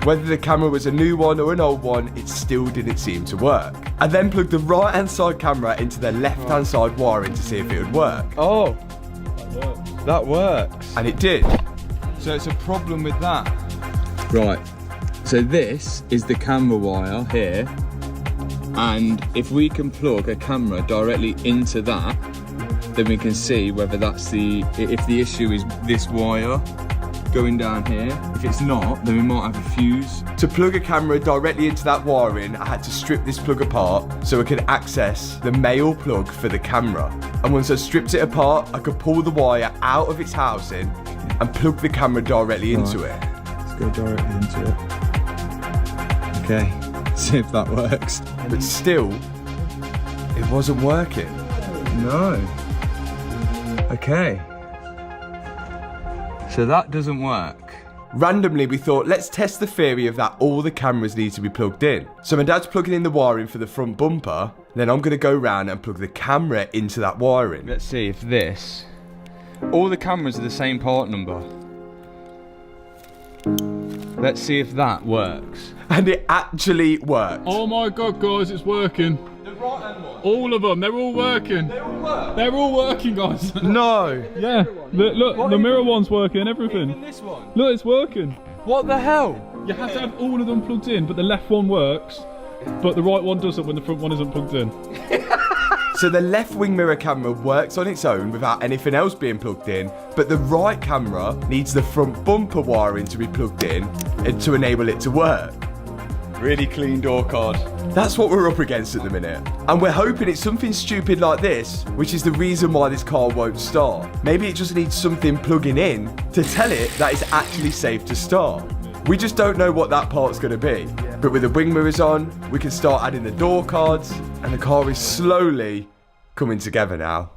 [SPEAKER 5] Whether the camera was a new one or an old one, it still didn't seem to work. I then plugged the right hand side camera into the left hand side wiring to see if it would work.
[SPEAKER 1] Oh, that works.
[SPEAKER 5] And it did.
[SPEAKER 1] So it's a problem with that. Right, so this is the camera wire here. And if we can plug a camera directly into that, then we can see whether that's if the issue is this wire going down here. If it's not, then we might have a fuse.
[SPEAKER 5] To plug a camera directly into that wiring, I had to strip this plug apart so I could access the male plug for the camera. And once I stripped it apart, I could pull the wire out of its housing and plug the camera directly into it.
[SPEAKER 1] Let's go directly into it. Okay, see if that works.
[SPEAKER 5] But still, it wasn't working.
[SPEAKER 1] No. Okay. So that doesn't work.
[SPEAKER 5] Randomly, we thought, let's test the theory of that all the cameras need to be plugged in. So my dad's plugging in the wiring for the front bumper, then I'm gonna go round and plug the camera into that wiring.
[SPEAKER 1] Let's see if this... All the cameras are the same part number. Let's see if that works.
[SPEAKER 5] And it actually worked.
[SPEAKER 2] Oh my god, guys, it's working.
[SPEAKER 5] The right hand one?
[SPEAKER 2] All of them, they're all working.
[SPEAKER 5] They all work?
[SPEAKER 2] They're all working, guys.
[SPEAKER 5] No.
[SPEAKER 2] Yeah, look, the mirror one's working, everything.
[SPEAKER 5] Even this one?
[SPEAKER 2] Look, it's working.
[SPEAKER 5] What the hell?
[SPEAKER 2] You have to have all of them plugged in, but the left one works, but the right one doesn't when the front one isn't plugged in.
[SPEAKER 5] So the left wing mirror camera works on its own without anything else being plugged in, but the right camera needs the front bumper wiring to be plugged in and to enable it to work.
[SPEAKER 1] Really clean door card.
[SPEAKER 5] That's what we're up against at the minute. And we're hoping it's something stupid like this, which is the reason why this car won't start. Maybe it just needs something plugging in to tell it that it's actually safe to start. We just don't know what that part's going to be. But with the wing mirrors on, we can start adding the door cards, and the car is slowly coming together now.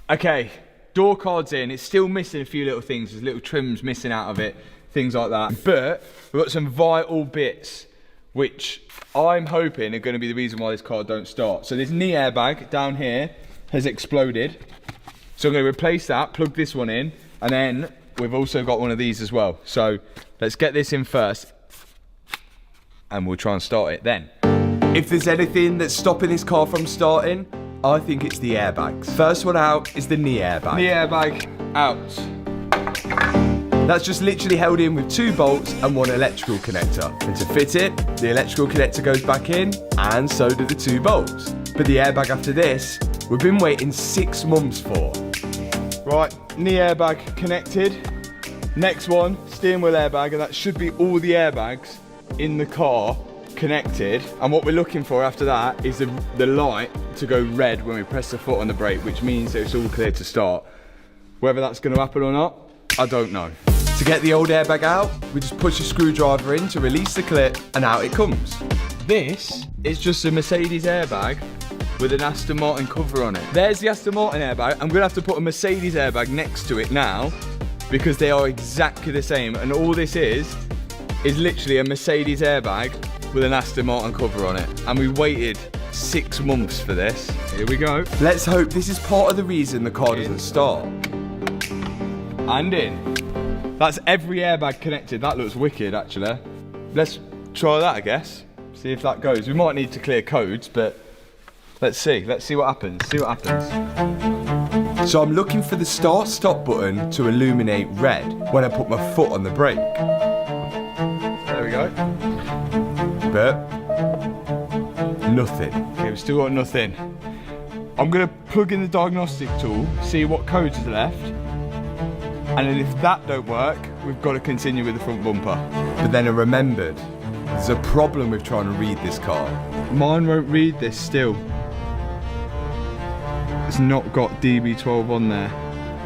[SPEAKER 1] Okay, door cards in. It's still missing a few little things. There's little trims missing out of it, things like that. But we've got some vital bits, which I'm hoping are going to be the reason why this car don't start. So this knee airbag down here has exploded. So I'm going to replace that, plug this one in, and then we've also got one of these as well. So let's get this in first, and we'll try and start it then.
[SPEAKER 5] If there's anything that's stopping this car from starting, I think it's the airbags. First one out is the knee airbag.
[SPEAKER 1] Knee airbag out.
[SPEAKER 5] That's just literally held in with 2 bolts and 1 electrical connector. And to fit it, the electrical connector goes back in, and so do the 2 bolts. But the airbag after this, we've been waiting 6 months for.
[SPEAKER 1] Right, knee airbag connected. Next one, steering wheel airbag, and that should be all the airbags in the car connected. And what we're looking for after that is the light to go red when we press the foot on the brake, which means that it's all clear to start. Whether that's going to happen or not, I don't know.
[SPEAKER 5] To get the old airbag out, we just push a screwdriver in to release the clip, and out it comes.
[SPEAKER 1] This is just a Mercedes airbag with an Aston Martin cover on it. There's the Aston Martin airbag. I'm going to have to put a Mercedes airbag next to it now, because they are exactly the same. And all this is literally a Mercedes airbag with an Aston Martin cover on it. And we waited 6 months for this. Here we go.
[SPEAKER 5] Let's hope this is part of the reason the car doesn't start.
[SPEAKER 1] And in. That's every airbag connected. That looks wicked, actually. Let's try that, I guess. See if that goes. We might need to clear codes, but let's see. Let's see what happens. See what happens.
[SPEAKER 5] So I'm looking for the start-stop button to illuminate red when I put my foot on the brake.
[SPEAKER 1] There we go.
[SPEAKER 5] But nothing.
[SPEAKER 1] Okay, we've still got nothing. I'm going to plug in the diagnostic tool, see what codes are left. And then if that don't work, we've got to continue with the front bumper.
[SPEAKER 5] But then I remembered, there's a problem with trying to read this car.
[SPEAKER 1] Mine won't read this still. It's not got DB12 on there.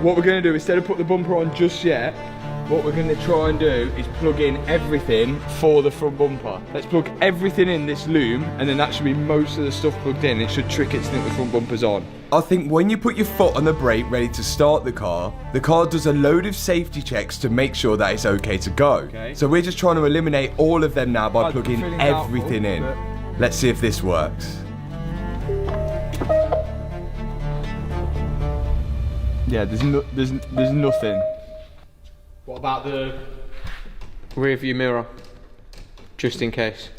[SPEAKER 1] What we're going to do, instead of put the bumper on just yet, what we're going to try and do is plug in everything for the front bumper. Let's plug everything in this loom, and then that should be most of the stuff plugged in. It should trick it to think the front bumper's on.
[SPEAKER 5] I think when you put your foot on the brake ready to start the car does a load of safety checks to make sure that it's okay to go.
[SPEAKER 1] Okay.
[SPEAKER 5] So we're just trying to eliminate all of them now by plugging everything in. Let's see if this works. Yeah, there's nothing.
[SPEAKER 1] What about the
[SPEAKER 4] Rear view mirror, just in case.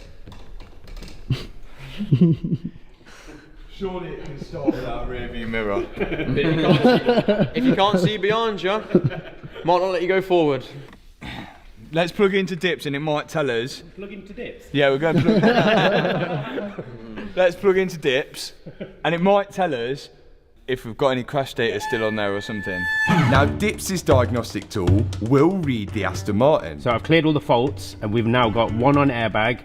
[SPEAKER 5] Surely it can start without a rear view mirror.
[SPEAKER 4] If you can't see behind you, might not let you go forward.
[SPEAKER 5] Let's plug into dips and it might tell us.
[SPEAKER 2] Plug into dips.
[SPEAKER 5] Yeah, we're going to plug. Let's plug into dips and it might tell us if we've got any crash data still on there or something. Now, Dips' diagnostic tool will read the Aston Martin.
[SPEAKER 10] So I've cleared all the faults and we've now got 1 on airbag,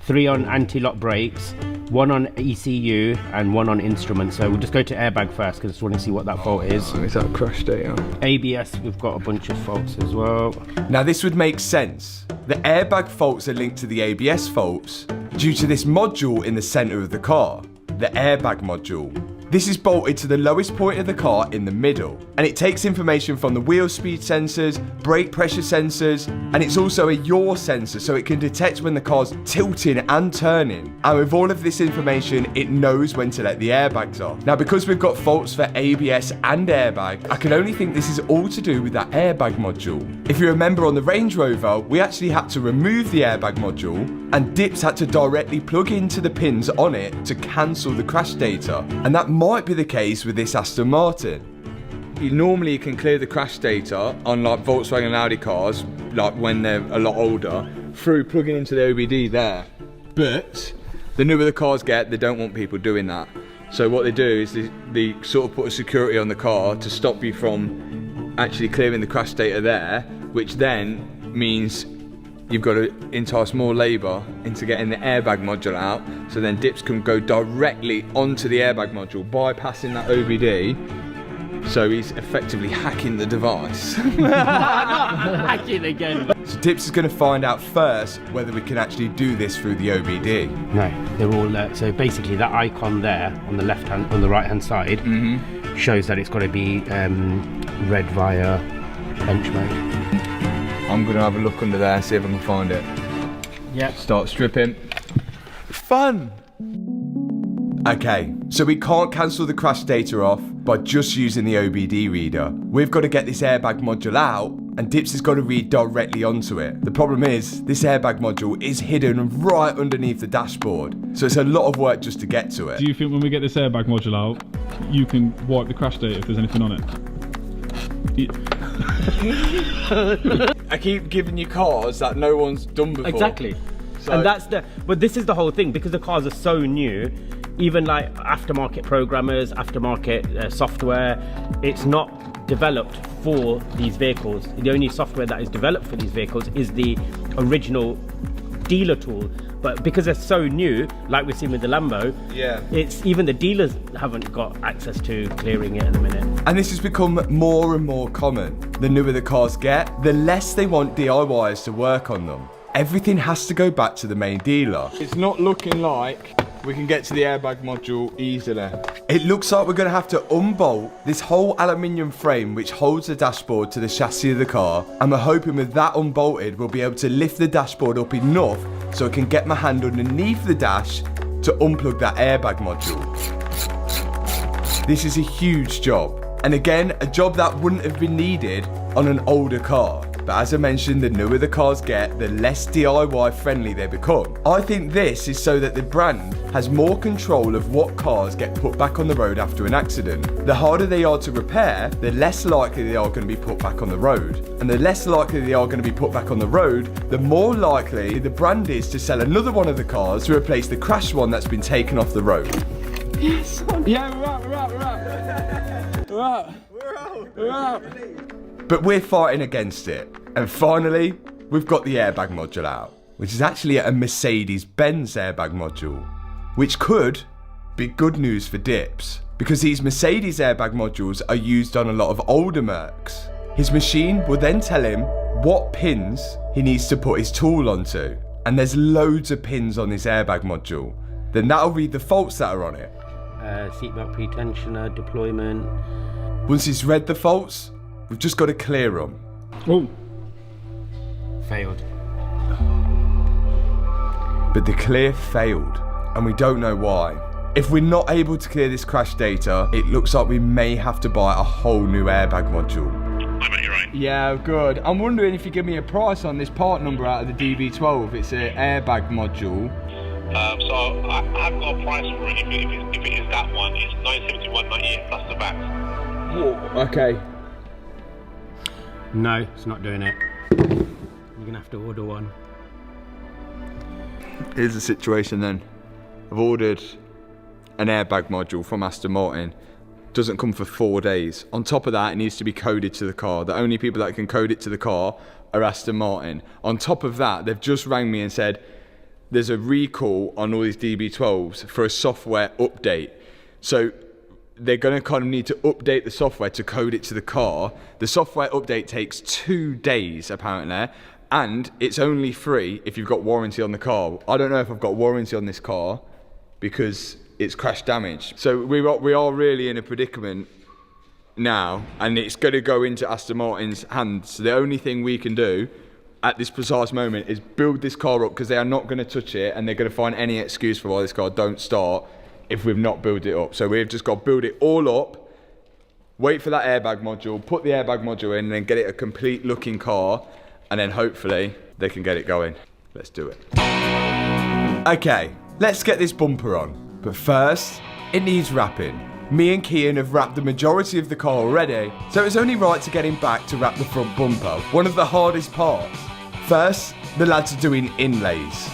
[SPEAKER 10] 3 on anti-lock brakes, 1 on ECU and 1 on instrument. So we'll just go to airbag first because I just want to see what that fault is.
[SPEAKER 5] Is that crash data?
[SPEAKER 10] ABS, we've got a bunch of faults as well.
[SPEAKER 5] Now this would make sense. The airbag faults are linked to the ABS faults due to this module in the centre of the car, the airbag module. This is bolted to the lowest point of the car in the middle, and it takes information from the wheel speed sensors, brake pressure sensors, and it's also a yaw sensor, so it can detect when the car's tilting and turning. And with all of this information, it knows when to let the airbags off. Now, because we've got faults for ABS and airbag, I can only think this is all to do with that airbag module. If you remember on the Range Rover, we actually had to remove the airbag module, and Dips had to directly plug into the pins on it to cancel the crash data. And that might be the case with this Aston Martin. Normally you can clear the crash data on like Volkswagen and Audi cars, like when they're a lot older, through plugging into the OBD there. But the newer the cars get, they don't want people doing that. So what they do is they sort of put a security on the car to stop you from actually clearing the crash data there, which then means you've got to entice more labour into getting the airbag module out, so then Dips can go directly onto the airbag module, bypassing that OBD, so he's effectively hacking the device.
[SPEAKER 10] Hacking again.
[SPEAKER 5] So Dips is going to find out first whether we can actually do this through the OBD.
[SPEAKER 10] No, they're all, so basically that icon there on the left hand, on the right hand side, shows that it's got to be red via bench mode.
[SPEAKER 5] I'm going to have a look under there, see if I can find it.
[SPEAKER 10] Yep.
[SPEAKER 5] Start stripping. Fun! Okay, so we can't cancel the crash data off by just using the OBD reader. We've got to get this airbag module out, and Dips has got to read directly onto it. The problem is, this airbag module is hidden right underneath the dashboard, so it's a lot of work just to get to it.
[SPEAKER 2] Do you think when we get this airbag module out, you can wipe the crash data if there's anything on it?
[SPEAKER 5] I keep giving you cars that no one's done before.
[SPEAKER 10] Exactly.
[SPEAKER 5] So,
[SPEAKER 10] and but this is the whole thing, because the cars are so new, even like aftermarket programmers, aftermarket software, it's not developed for these vehicles. The only software that is developed for these vehicles is the original dealer tool. But because they're so new, like we've seen with the Lambo, it's even the dealers haven't got access to clearing it at the minute.
[SPEAKER 5] And this has become more and more common. The newer the cars get, the less they want DIYers to work on them. Everything has to go back to the main dealer. It's not looking like we can get to the airbag module easily. It looks like we're going to have to unbolt this whole aluminium frame which holds the dashboard to the chassis of the car, and we're hoping with that unbolted we'll be able to lift the dashboard up enough so I can get my hand underneath the dash to unplug that airbag module. This is a huge job, and again, a job that wouldn't have been needed on an older car. But as I mentioned, the newer the cars get, the less DIY friendly they become. I think this is so that the brand has more control of what cars get put back on the road after an accident. The harder they are to repair, the less likely they are going to be put back on the road. And the less likely they are going to be put back on the road, the more likely the brand is to sell another one of the cars to replace the crashed one that's been taken off the road.
[SPEAKER 2] Yes. Yeah, we're out.
[SPEAKER 5] But we're fighting against it. And finally, we've got the airbag module out, which is actually a Mercedes-Benz airbag module, which could be good news for Dips, because these Mercedes airbag modules are used on a lot of older Mercs. His machine will then tell him what pins he needs to put his tool onto, and there's loads of pins on this airbag module. Then that'll read the faults that are on it.
[SPEAKER 10] Seatbelt pretensioner, deployment.
[SPEAKER 5] Once he's read the faults, we've just got to clear them.
[SPEAKER 2] Oh.
[SPEAKER 10] Failed.
[SPEAKER 5] But the clear failed, and we don't know why. If we're not able to clear this crash data, it looks like we may have to buy a whole new airbag module.
[SPEAKER 6] I bet you're right.
[SPEAKER 5] Yeah, good. I'm wondering if you give me a price on this part number out of the DB12. It's an airbag module.
[SPEAKER 6] So I haven't got a price for it. If it is that one, it's $971.98 plus the VAT.
[SPEAKER 5] Whoa. Okay.
[SPEAKER 10] No, it's not doing it. You're gonna have to order one.
[SPEAKER 5] Here's the situation then. I've ordered an airbag module from Aston Martin. Doesn't come for 4 days. On top of that, it needs to be coded to the car. The only people that can code it to the car are Aston Martin. On top of that, they've just rang me and said there's a recall on all these DB12s for a software update. So they're going to kind of need to update the software to code it to the car. The software update takes 2 days apparently, and it's only free if you've got warranty on the car. I don't know if I've got warranty on this car because it's crash damage. So we are really in a predicament now, and it's going to go into Aston Martin's hands. So the only thing we can do at this precise moment is build this car up, because they are not going to touch it, and they're going to find any excuse for why this car don't start if we've not built it up. So we've just got to build it all up, wait for that airbag module, put the airbag module in, and then get it a complete looking car, and then hopefully they can get it going. Let's do it. Okay, let's get this bumper on. But first, it needs wrapping. Me and Kian have wrapped the majority of the car already, so it's only right to get him back to wrap the front bumper, one of the hardest parts. First, the lads are doing inlays.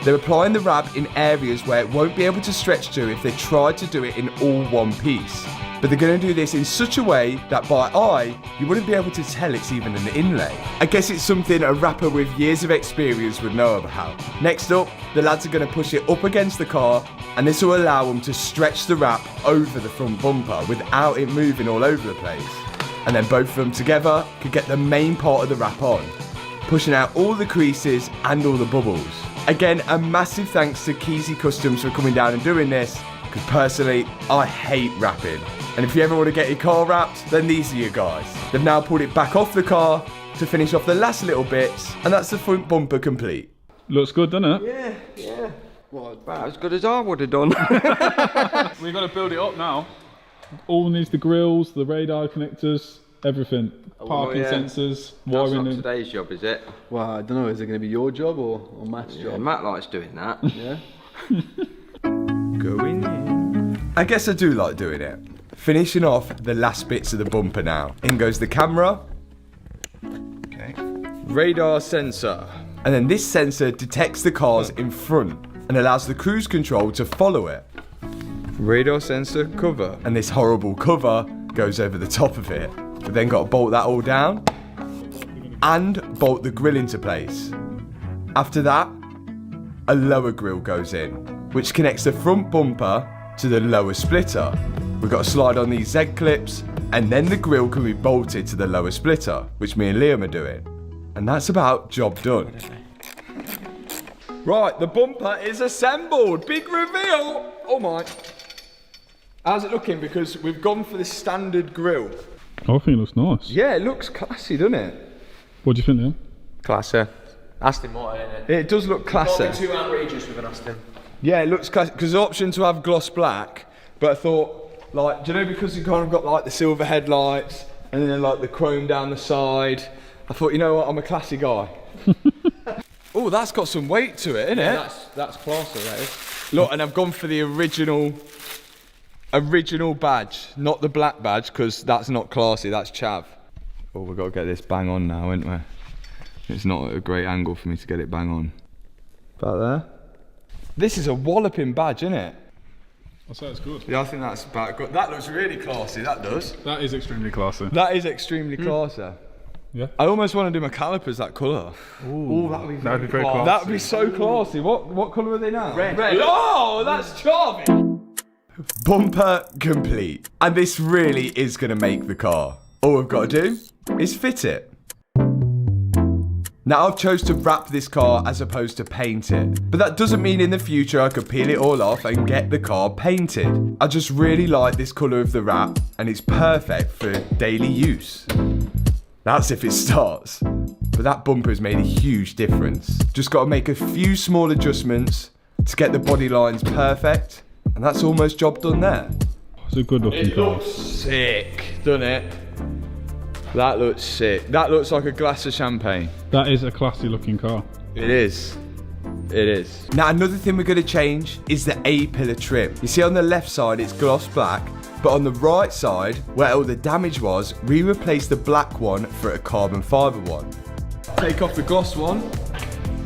[SPEAKER 5] They're applying the wrap in areas where it won't be able to stretch to if they try to do it in all one piece. But they're going to do this in such a way that by eye, you wouldn't be able to tell it's even an inlay. I guess it's something a rapper with years of experience would know about. Next up, the lads are going to push it up against the car, and this will allow them to stretch the wrap over the front bumper without it moving all over the place. And then both of them together could get the main part of the wrap on, pushing out all the creases and all the bubbles. Again, a massive thanks to Keezy Customs for coming down and doing this, because personally, I hate wrapping. And if you ever want to get your car wrapped, then these are your guys. They've now pulled it back off the car to finish off the last little bits, and that's the front bumper complete.
[SPEAKER 2] Looks good, doesn't it?
[SPEAKER 4] Yeah. Well, about as good as I would have done.
[SPEAKER 2] We've got to build it up now. All needs the grills, the radar connectors, everything. Parking sensors,
[SPEAKER 4] That's
[SPEAKER 2] wiring
[SPEAKER 4] not
[SPEAKER 2] in.
[SPEAKER 4] today's job, is it?
[SPEAKER 11] Well, I don't know, is it going to be your job or Matt's job?
[SPEAKER 4] Matt likes doing that.
[SPEAKER 11] Yeah?
[SPEAKER 5] Going in. I guess I do like doing it. Finishing off the last bits of the bumper now. In goes the camera. Okay. Radar sensor. And then this sensor detects the cars in front and allows the cruise control to follow it. Radar sensor cover. And this horrible cover goes over the top of it. We've then got to bolt that all down and bolt the grille into place. After that, a lower grille goes in, which connects the front bumper to the lower splitter. We've got to slide on these Z clips, and then the grille can be bolted to the lower splitter, which me and Liam are doing. And that's about job done. Right, the bumper is assembled. Big reveal. Oh my. How's it looking? Because we've gone for the standard grille.
[SPEAKER 2] I think it looks nice.
[SPEAKER 5] Yeah, it looks classy, doesn't it?
[SPEAKER 2] What do you think, Liam?
[SPEAKER 5] Classy.
[SPEAKER 11] Aston Martin, innit?
[SPEAKER 5] It does look classy.
[SPEAKER 11] Can't be too outrageous with an Aston.
[SPEAKER 5] Yeah, it looks classy, because the option to have gloss black, but I thought, like, do you know, because you kind of got like the silver headlights and then like the chrome down the side, I thought, you know what, I'm a classy guy. Oh, that's got some weight to it, isn't it?
[SPEAKER 11] That's classy, that is.
[SPEAKER 5] Look, and I've gone for the original badge, not the black badge, because that's not classy, that's chav. Oh, we've got to get this bang on now, ain't we? It's not a great angle for me to get it bang on. About there. This is a walloping badge, isn't it?
[SPEAKER 2] I'll say it's good.
[SPEAKER 5] Yeah, I think that's about good. That looks really classy, that does.
[SPEAKER 2] That is extremely classy.
[SPEAKER 5] That is extremely classy.
[SPEAKER 2] Yeah.
[SPEAKER 5] I almost want to do my calipers that colour. Ooh, that would be
[SPEAKER 2] That'd be very classy.
[SPEAKER 5] That would be so classy. What colour are they now? Red. Oh, that's charming. Bumper complete. And this really is going to make the car. All we've got to do is fit it. Now I've chose to wrap this car as opposed to paint it, but that doesn't mean in the future I could peel it all off and get the car painted. I just really like this colour of the wrap, and it's perfect for daily use. That's if it starts. But that bumper has made a huge difference. Just got to make a few small adjustments to get the body lines perfect, and And that's almost job done there.
[SPEAKER 2] It's a good looking car.
[SPEAKER 5] Looks sick, doesn't it? That looks sick. That looks like a glass of champagne.
[SPEAKER 2] That is a classy looking car.
[SPEAKER 5] It is. It is. Now another thing we're going to change is the A-pillar trim. You see on the left side it's gloss black, but on the right side, where all the damage was, we replaced the black one for a carbon fibre one. Take off the gloss one,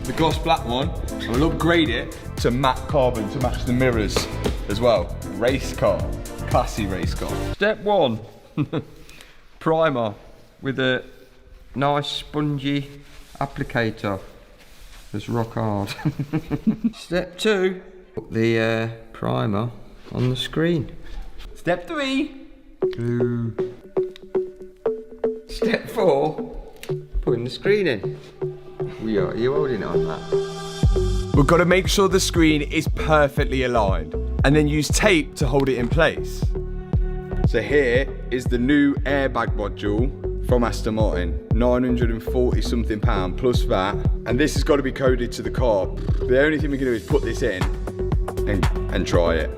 [SPEAKER 5] the gloss black one, and we'll upgrade it to matte carbon to match the mirrors as well. Race car, classy race car.
[SPEAKER 4] Step 1, primer with a nice spongy applicator. It's rock hard. Step 2, put the primer on the screen. Step 3, glue. Step 4, putting the screen in. Are you holding on that?
[SPEAKER 5] We've got to make sure the screen is perfectly aligned and then use tape to hold it in place. So here is the new airbag module from Aston Martin, £940 something plus VAT, and this has got to be coded to the car. The only thing we can do is put this in and try it.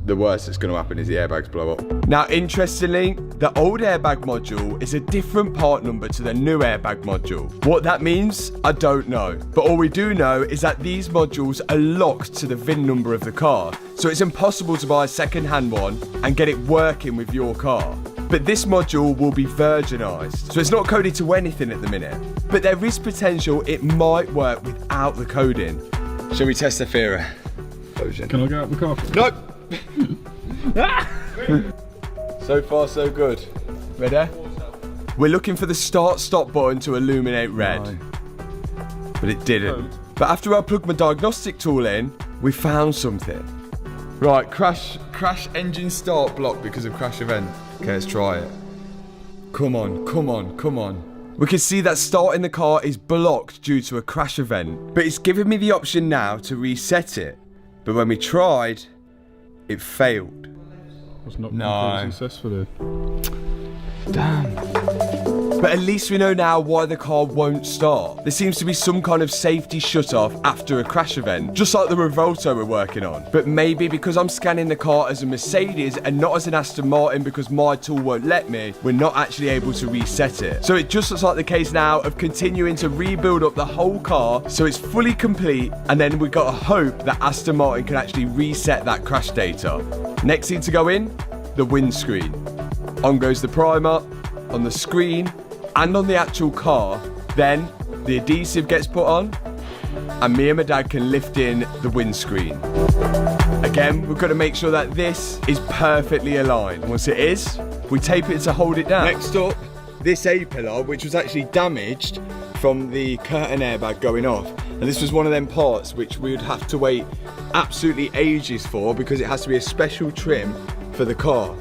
[SPEAKER 5] The worst that's going to happen is the airbags blow up. Now interestingly, the old airbag module is a different part number to the new airbag module. What that means, I don't know. But all we do know is that these modules are locked to the VIN number of the car. So it's impossible to buy a second-hand one and get it working with your car. But this module will be virginized, so it's not coded to anything at the minute. But there is potential it might work without the coding. Shall we test the Fira?
[SPEAKER 2] Can I go out the car?
[SPEAKER 5] Nope. So far so good. Ready? We're looking for the start-stop button to illuminate red. But it didn't. But after I plugged my diagnostic tool in, we found something. Right, crash engine start block because of crash event. Okay, let's try it. Come on, come on, come on. We can see that starting the car is blocked due to a crash event, but it's giving me the option now to reset it. But when we tried, it failed.
[SPEAKER 2] Was not completely successfully.
[SPEAKER 5] Damn. But at least we know now why the car won't start. There seems to be some kind of safety shut-off after a crash event, just like the Revolto we're working on. But maybe because I'm scanning the car as a Mercedes and not as an Aston Martin because my tool won't let me, we're not actually able to reset it. So it just looks like the case now of continuing to rebuild up the whole car so it's fully complete, and then we've got to hope that Aston Martin can actually reset that crash data. Next thing to go in, the windscreen. On goes the primer, on the screen, and on the actual car. Then the adhesive gets put on and me and my dad can lift in the windscreen. Again, we've got to make sure that this is perfectly aligned. Once it is, we tape it to hold it down. Next up, this A-pillar, which was actually damaged from the curtain airbag going off. And this was one of them parts which we would have to wait absolutely ages for because it has to be a special trim for the car.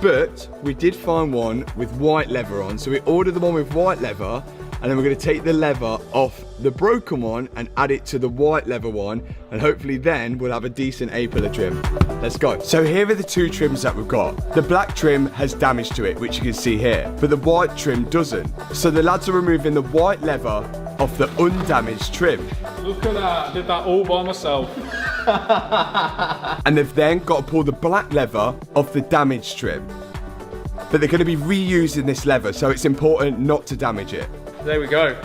[SPEAKER 5] But we did find one with white leather on, so we ordered the one with white leather, and then we're going to take the leather off the broken one and add it to the white leather one, and hopefully then we'll have a decent A-pillar trim. Let's go. So here are the two trims that we've got. The black trim has damage to it, which you can see here, but the white trim doesn't. So the lads are removing the white leather off the undamaged trim.
[SPEAKER 2] Look at that, I did that all by myself.
[SPEAKER 5] And they've then got to pull the black leather off the damaged trim. But they're going to be reusing this leather, so it's important not to damage it.
[SPEAKER 11] There we go.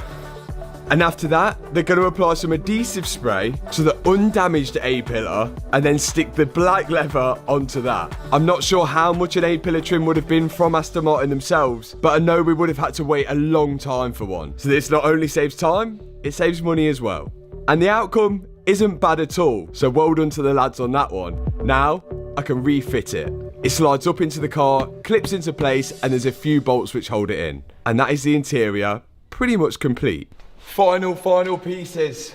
[SPEAKER 5] And after that, they're going to apply some adhesive spray to the undamaged A-pillar and then stick the black leather onto that. I'm not sure how much an A-pillar trim would have been from Aston Martin themselves, but I know we would have had to wait a long time for one. So this not only saves time, it saves money as well. And the outcome isn't bad at all, so well done to the lads on that one. Now, I can refit it. It slides up into the car, clips into place, and there's a few bolts which hold it in. And that is the interior, pretty much complete. Final pieces.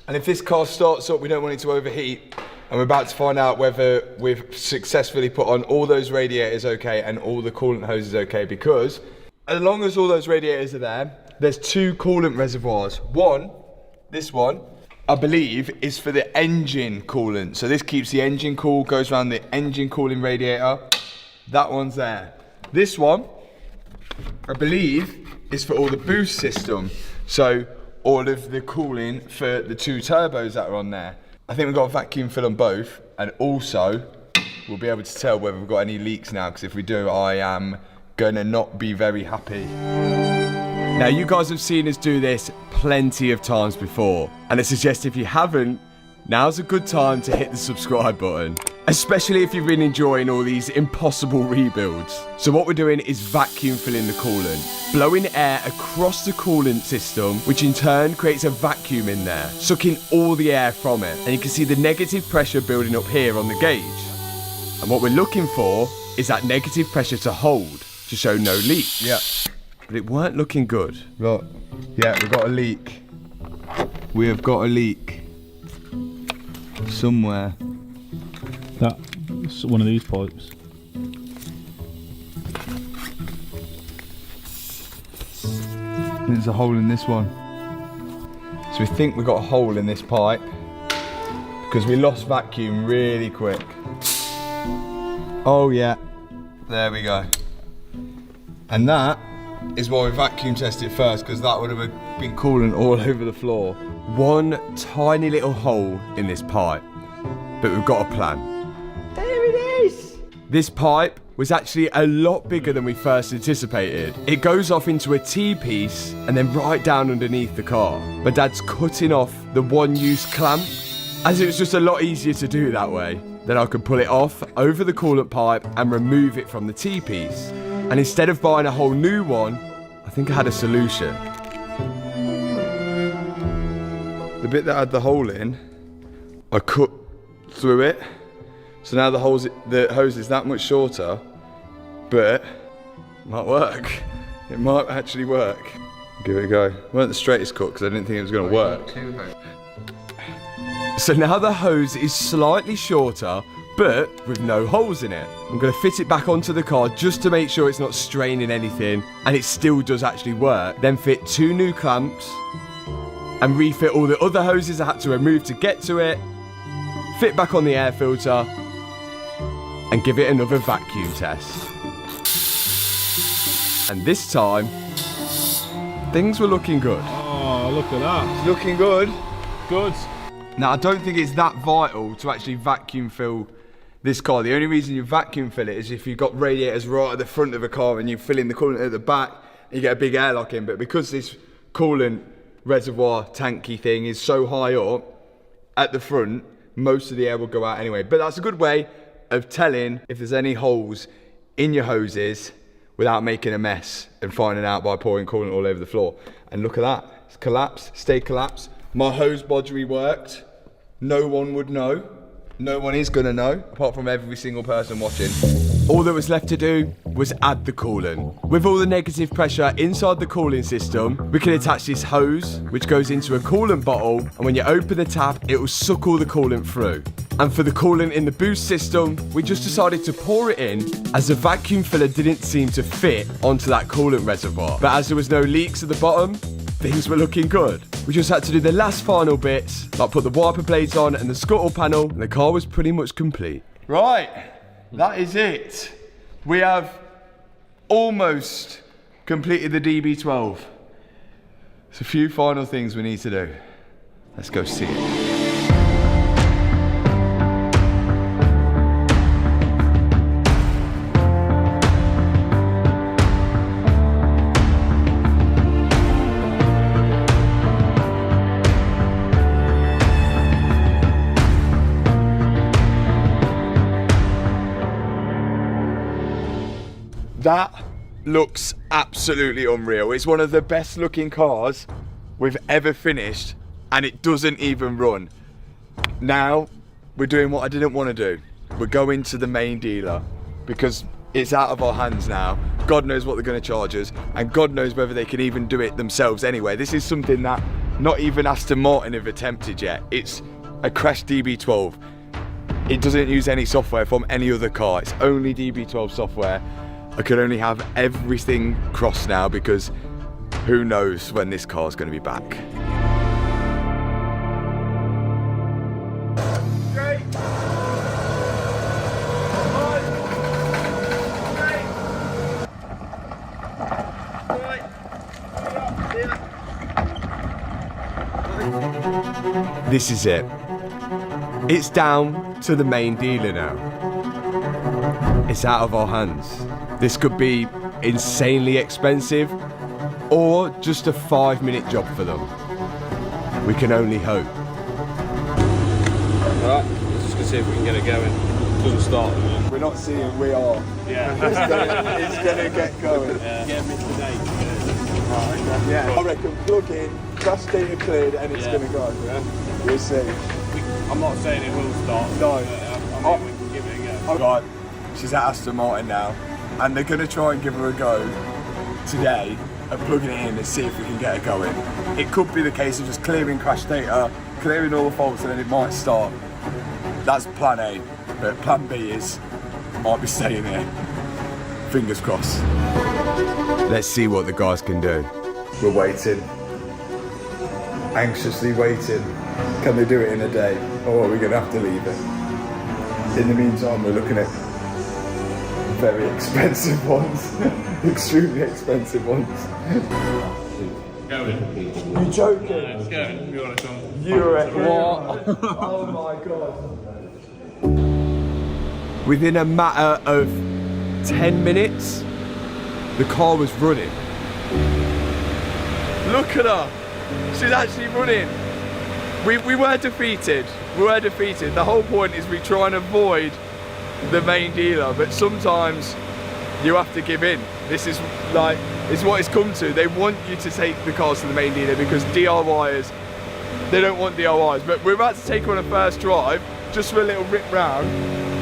[SPEAKER 5] And if this car starts up, we don't want it to overheat. And we're about to find out whether we've successfully put on all those radiators okay and all the coolant hoses okay, because as long as all those radiators are there, there's two coolant reservoirs. One, this one, I believe is for the engine coolant. So this keeps the engine cool, goes around the engine cooling radiator. That one's there. This one, I believe, is for all the boost system. So all of the cooling for the two turbos that are on there. I think we've got a vacuum fill on both, and also we'll be able to tell whether we've got any leaks now, because if we do, I am gonna not be very happy. Now, you guys have seen us do this plenty of times before, and I suggest if you haven't, now's a good time to hit the subscribe button, especially if you've been enjoying all these impossible rebuilds. So what we're doing is vacuum filling the coolant, blowing air across the coolant system, which in turn creates a vacuum in there, sucking all the air from it. And you can see the negative pressure building up here on the gauge. And what we're looking for is that negative pressure to hold, to show no leak. Yeah. But it weren't looking good. Look, yeah, we've got a leak. We have got a leak. Somewhere.
[SPEAKER 2] That's one of these pipes.
[SPEAKER 5] There's a hole in this one. So we think we got a hole in this pipe because we lost vacuum really quick. Oh yeah, there we go. And that is why we vacuum tested first, because that would have been coolant all over the floor. One tiny little hole in this pipe, but we've got a plan.
[SPEAKER 4] There it is!
[SPEAKER 5] This pipe was actually a lot bigger than we first anticipated. It goes off into a T-piece and then right down underneath the car. My dad's cutting off the one-use clamp, as it was just a lot easier to do that way. Then I could pull it off over the coolant pipe and remove it from the T-piece. And instead of buying a whole new one, I think I had a solution. The bit that had the hole in, I cut through it. So now the hose is that much shorter, but it might work. It might actually work. Give it a go. It weren't the straightest cut because I didn't think it was going to work. So now the hose is slightly shorter, but with no holes in it. I'm going to fit it back onto the car just to make sure it's not straining anything, and it still does actually work. Then fit 2 new clamps and refit all the other hoses I had to remove to get to it, fit back on the air filter, and give it another vacuum test. And this time, things were looking good.
[SPEAKER 2] Oh, look at that.
[SPEAKER 5] It's looking good.
[SPEAKER 2] Good.
[SPEAKER 5] Now, I don't think it's that vital to actually vacuum fill this car. The only reason you vacuum fill it is if you've got radiators right at the front of a car and you fill in the coolant at the back, and you get a big airlock in. But because this coolant reservoir tanky thing is so high up at the front, most of the air will go out anyway. But that's a good way of telling if there's any holes in your hoses without making a mess and finding out by pouring coolant all over the floor. And look at that, it's collapsed, stayed collapsed. My hose bodgery worked. No one would know. No one is gonna know, apart from every single person watching. All that was left to do was add the coolant. With all the negative pressure inside the cooling system, we can attach this hose, which goes into a coolant bottle, and when you open the tap, it will suck all the coolant through. And for the coolant in the boost system, we just decided to pour it in, as the vacuum filler didn't seem to fit onto that coolant reservoir. But as there was no leaks at the bottom, things were looking good. We just had to do the last final bits, like put the wiper blades on and the scuttle panel, and the car was pretty much complete. Right, that is it. We have almost completed the DB12. There's a few final things we need to do. Let's go see it. That looks absolutely unreal. It's one of the best looking cars we've ever finished, and it doesn't even run. Now, we're doing what I didn't want to do. We're going to the main dealer because it's out of our hands now. God knows what they're going to charge us, and God knows whether they can even do it themselves anyway. This is something that not even Aston Martin have attempted yet. It's a crashed DB12. It doesn't use any software from any other car. It's only DB12 software. I could only have everything crossed now because who knows when this car's going to be back. This is it. It's down to the main dealer now. It's out of our hands. This could be insanely expensive or just a 5-minute job for them. We can only hope.
[SPEAKER 2] Alright, let's just go see if we can get it going. Doesn't start.
[SPEAKER 5] We're not seeing, we are.
[SPEAKER 2] Yeah.
[SPEAKER 5] It's gonna get going.
[SPEAKER 2] Yeah. Get mid today.
[SPEAKER 5] Yeah. I reckon plug in, crash data cleared, and it's gonna go. Yeah. We'll see.
[SPEAKER 2] I'm not saying it will start.
[SPEAKER 5] No.
[SPEAKER 2] I mean, we can give it a go.
[SPEAKER 5] Right, she's at Aston Martin now, and they're gonna try and give her a go today of plugging it in and see if we can get her going. It could be the case of just clearing crash data, clearing all the faults, and then it might start. That's plan A, but plan B is might be staying here. Fingers crossed. Let's see what the guys can do. We're waiting, anxiously waiting. Can they do it in a day, or are we going to have to leave it? In the meantime, we're looking at very expensive ones, extremely expensive ones.
[SPEAKER 2] Going.
[SPEAKER 5] You're joking?
[SPEAKER 2] It's going. You're honest,
[SPEAKER 5] You're at what? Oh my god. Within a matter of 10 minutes, the car was running. Look at her. She's actually running. We were defeated. We were defeated. The whole point is we try and avoid the main dealer, but sometimes you have to give in. This is like, it's what it's come to. They want you to take the cars to the main dealer because DIYers, they don't want DIYs. But we're about to take her on a first drive, just for a little rip round.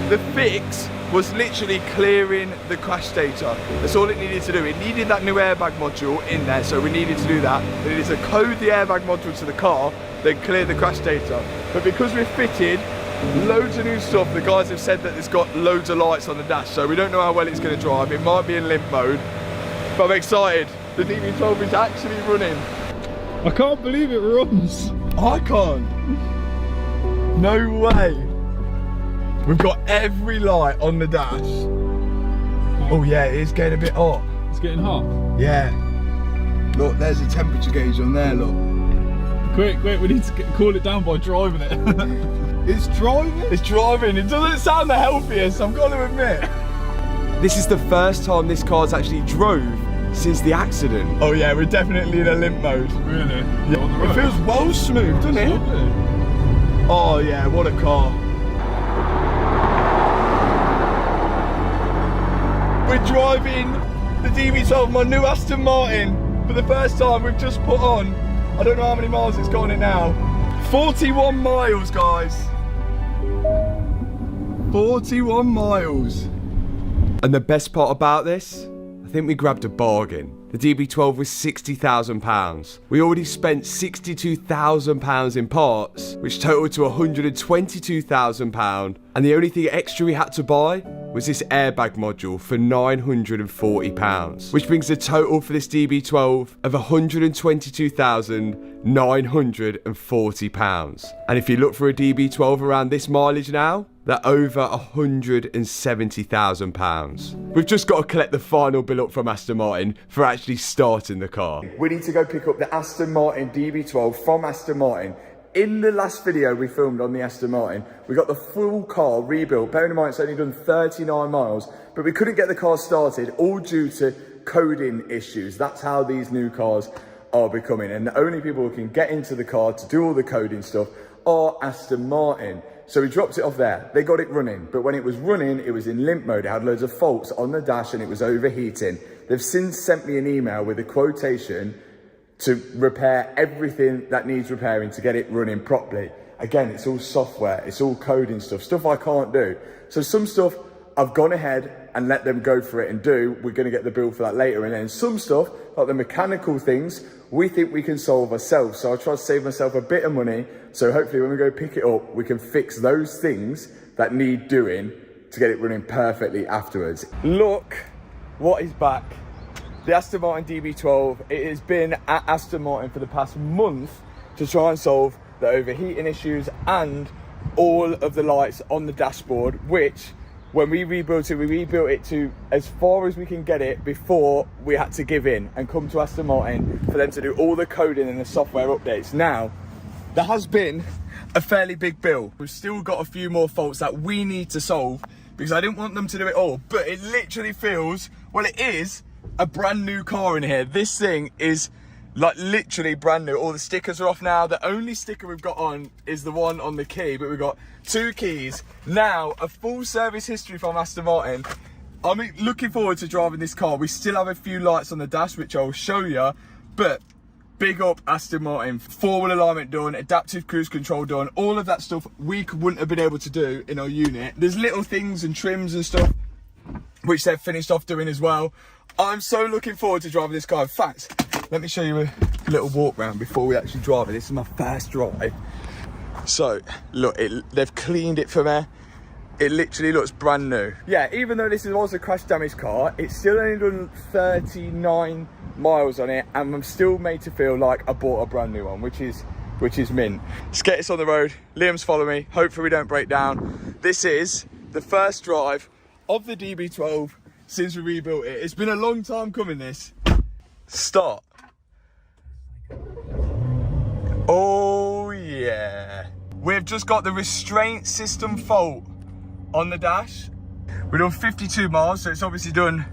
[SPEAKER 5] The fix was literally clearing the crash data. That's all it needed to do. It needed that new airbag module in there, so we needed to do that. We needed to code the airbag module to the car, then clear the crash data. But because we've fitted loads of new stuff, the guys have said that it's got loads of lights on the dash, so we don't know how well it's going to drive. It might be in limp mode, but I'm excited. The DB12 is actually running.
[SPEAKER 2] I can't believe it runs.
[SPEAKER 5] I can't. No way. We've got every light on the dash. Oh yeah, it is getting a bit hot.
[SPEAKER 2] It's getting hot?
[SPEAKER 5] Yeah. Look, there's a temperature gauge on there, look.
[SPEAKER 2] Quick, we need to cool it down by driving it.
[SPEAKER 5] It's driving? It's driving. It doesn't sound the healthiest, I've got to admit. This is the first time this car's actually drove since the accident. Oh yeah, we're definitely in a limp mode.
[SPEAKER 2] Really?
[SPEAKER 5] Yeah. It feels well smooth, doesn't it?
[SPEAKER 2] Lovely.
[SPEAKER 5] Oh yeah, what a car. We're driving the DB12, my new Aston Martin, for the first time. We've just put on, I don't know how many miles it's got on it now. 41 miles, guys. 41 miles. And the best part about this, I think we grabbed a bargain. The DB12 was £60,000. We already spent £62,000 in parts, which totaled to £122,000. And the only thing extra we had to buy was this airbag module for £940, which brings the total for this DB12 of £122,940. And if you look for a DB12 around this mileage now, they're over £170,000. We've just got to collect the final bill up from Aston Martin for actually starting the car. We need to go pick up the Aston Martin DB12 from Aston Martin. In the last video we filmed on the Aston Martin, we got the full car rebuilt. Bearing in mind it's only done 39 miles, but we couldn't get the car started, all due to coding issues. That's how these new cars are becoming. And the only people who can get into the car to do all the coding stuff are Aston Martin. So we dropped it off there. They got it running, but when it was running, it was in limp mode. It had loads of faults on the dash and it was overheating. They've since sent me an email with a quotation to repair everything that needs repairing to get it running properly. Again, it's all software, it's all coding stuff I can't do. So some stuff I've gone ahead and let them go for it and do. We're gonna get the bill for that later. And then some stuff, like the mechanical things, we think we can solve ourselves. So I try to save myself a bit of money. So hopefully when we go pick it up, we can fix those things that need doing to get it running perfectly afterwards. Look what is back. The Aston Martin DB12. It has been at Aston Martin for the past month to try and solve the overheating issues and all of the lights on the dashboard, which when we rebuilt it to as far as we can get it before we had to give in and come to Aston Martin for them to do all the coding and the software updates. Now, there has been a fairly big bill. We've still got a few more faults that we need to solve because I didn't want them to do it all, but it literally feels, well, it is a brand new car in here. This thing is like literally brand new. All the stickers are off now. The only sticker we've got on is the one on the key, but we've got 2 keys. Now, a full service history from Aston Martin. I'm looking forward to driving this car. We still have a few lights on the dash, which I'll show you, but big up Aston Martin. 4-wheel alignment done, adaptive cruise control done, all of that stuff we wouldn't have been able to do in our unit. There's little things and trims and stuff which they've finished off doing as well. I'm so looking forward to driving this car. In fact, let me show you a little walk round before we actually drive it. This is my first drive. So, look, they've cleaned it for me. It literally looks brand new. Yeah, even though this was a crash damaged car, it's still only done 39 miles on it, and I'm still made to feel like I bought a brand new one, which is mint. Let's get this on the road. Liam's following me. Hopefully we don't break down. This is the first drive of the DB12 since we rebuilt it. It's been a long time coming, this. Start. Oh yeah. We've just got the restraint system fault on the dash. We've done 52 miles, so it's obviously done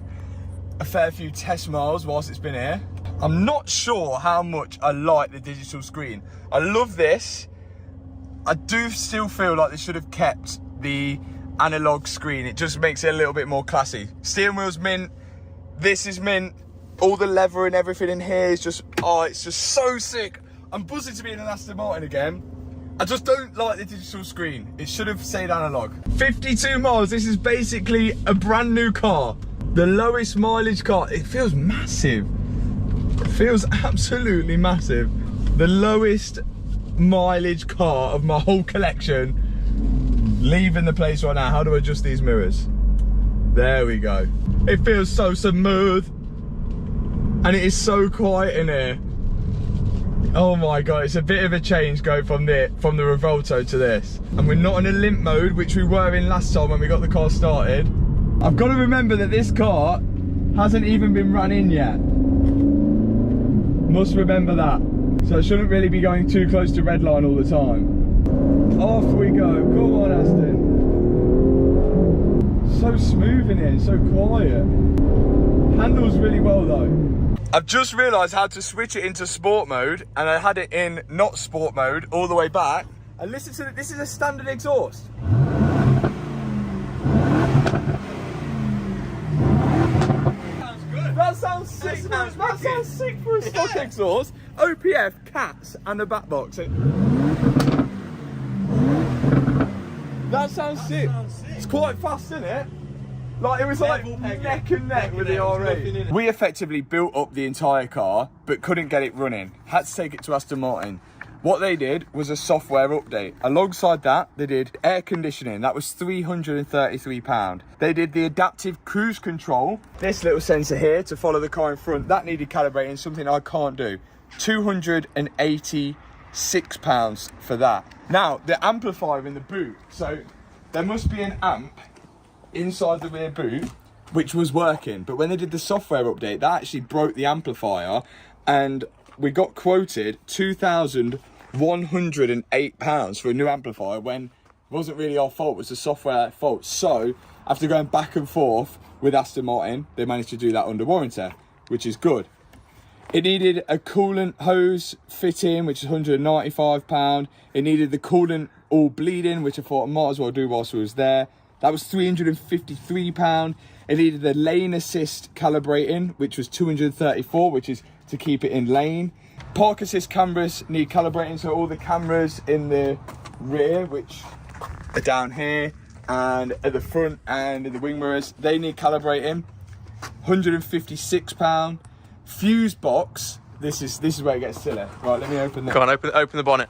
[SPEAKER 5] a fair few test miles whilst it's been here. I'm not sure how much I like the digital screen. I love this. I do still feel like they should have kept the analog screen. It just makes it a little bit more classy. Steering wheel's mint. This is mint. All the leather and everything in here is just, oh, it's just so sick. I'm buzzing to be in an Aston Martin again. I just don't like the digital screen. It should have stayed analog. 52 miles, this is basically a brand new car. The lowest mileage car. It feels massive. It feels absolutely massive. The lowest mileage car of my whole collection. Leaving the place right now. How do I adjust these mirrors? There we go. It feels so smooth. And it is so quiet in here. Oh my god, it's a bit of a change going from the Revolto to this. And we're not in a limp mode, which we were in last time when we got the car started. I've got to remember that this car hasn't even been run in yet. Must remember that. So I shouldn't really be going too close to redline all the time. Off we go. Come on, Aston. So smooth in here, so quiet. Handles really well though. I've just realised how to switch it into sport mode, and I had it in not sport mode all the way back. And listen to this is a standard exhaust. Sounds good. That sounds sick. That sounds sick for a stock exhaust. OPF, cats, and the back box. That sounds sick. It's quite fast, isn't it? Like, it was like neck and neck with the R8. We effectively built up the entire car, but couldn't get it running. Had to take it to Aston Martin. What they did was a software update. Alongside that, they did air conditioning. That was £333. They did the adaptive cruise control. This little sensor here to follow the car in front, that needed calibrating, something I can't do. £286 for that. Now, the amplifier in the boot. So, there must be an amp inside the rear boot which was working, but when they did the software update, that actually broke the amplifier, and we got quoted £2,108 for a new amplifier when it wasn't really our fault, it was the software fault. So after going back and forth with Aston Martin, they managed to do that under warranty, which is good. It needed a coolant hose fitting, which is £195. It needed the coolant all bleeding, which I thought I might as well do whilst I was there. That was £353. It needed the lane assist calibrating, which was £234, which is to keep it in lane. Park assist cameras need calibrating, so all the cameras in the rear, which are down here, and at the front and in the wing mirrors, they need calibrating. £156. Fuse box. This is where it gets silly. Right, let me open that.
[SPEAKER 11] Come on, open the bonnet.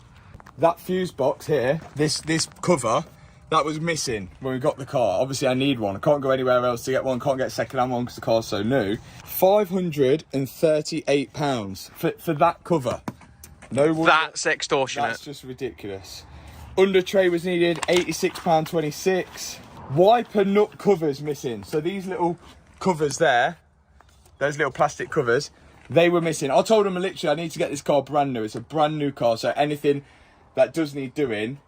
[SPEAKER 5] That fuse box here, this cover, that was missing when we got the car. Obviously I need one. I can't go anywhere else to get one. Can't get a second-hand one because the car's so new. £538 for that cover. No wonder.
[SPEAKER 11] That's extortionate.
[SPEAKER 5] That's just ridiculous. Under tray was needed, £86.26. Wiper nut covers missing. So these little covers there, those little plastic covers, they were missing. I told them literally I need to get this car brand new. It's a brand new car, so anything that does need doing,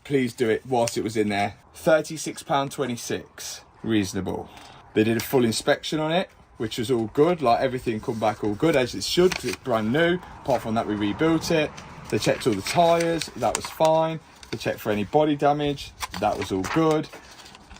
[SPEAKER 5] please do it whilst it was in there. £36.26, reasonable. They did a full inspection on it, which was all good, like everything come back all good as it should, because it's brand new. Apart from that, we rebuilt it. They checked all the tyres, that was fine. They checked for any body damage, that was all good.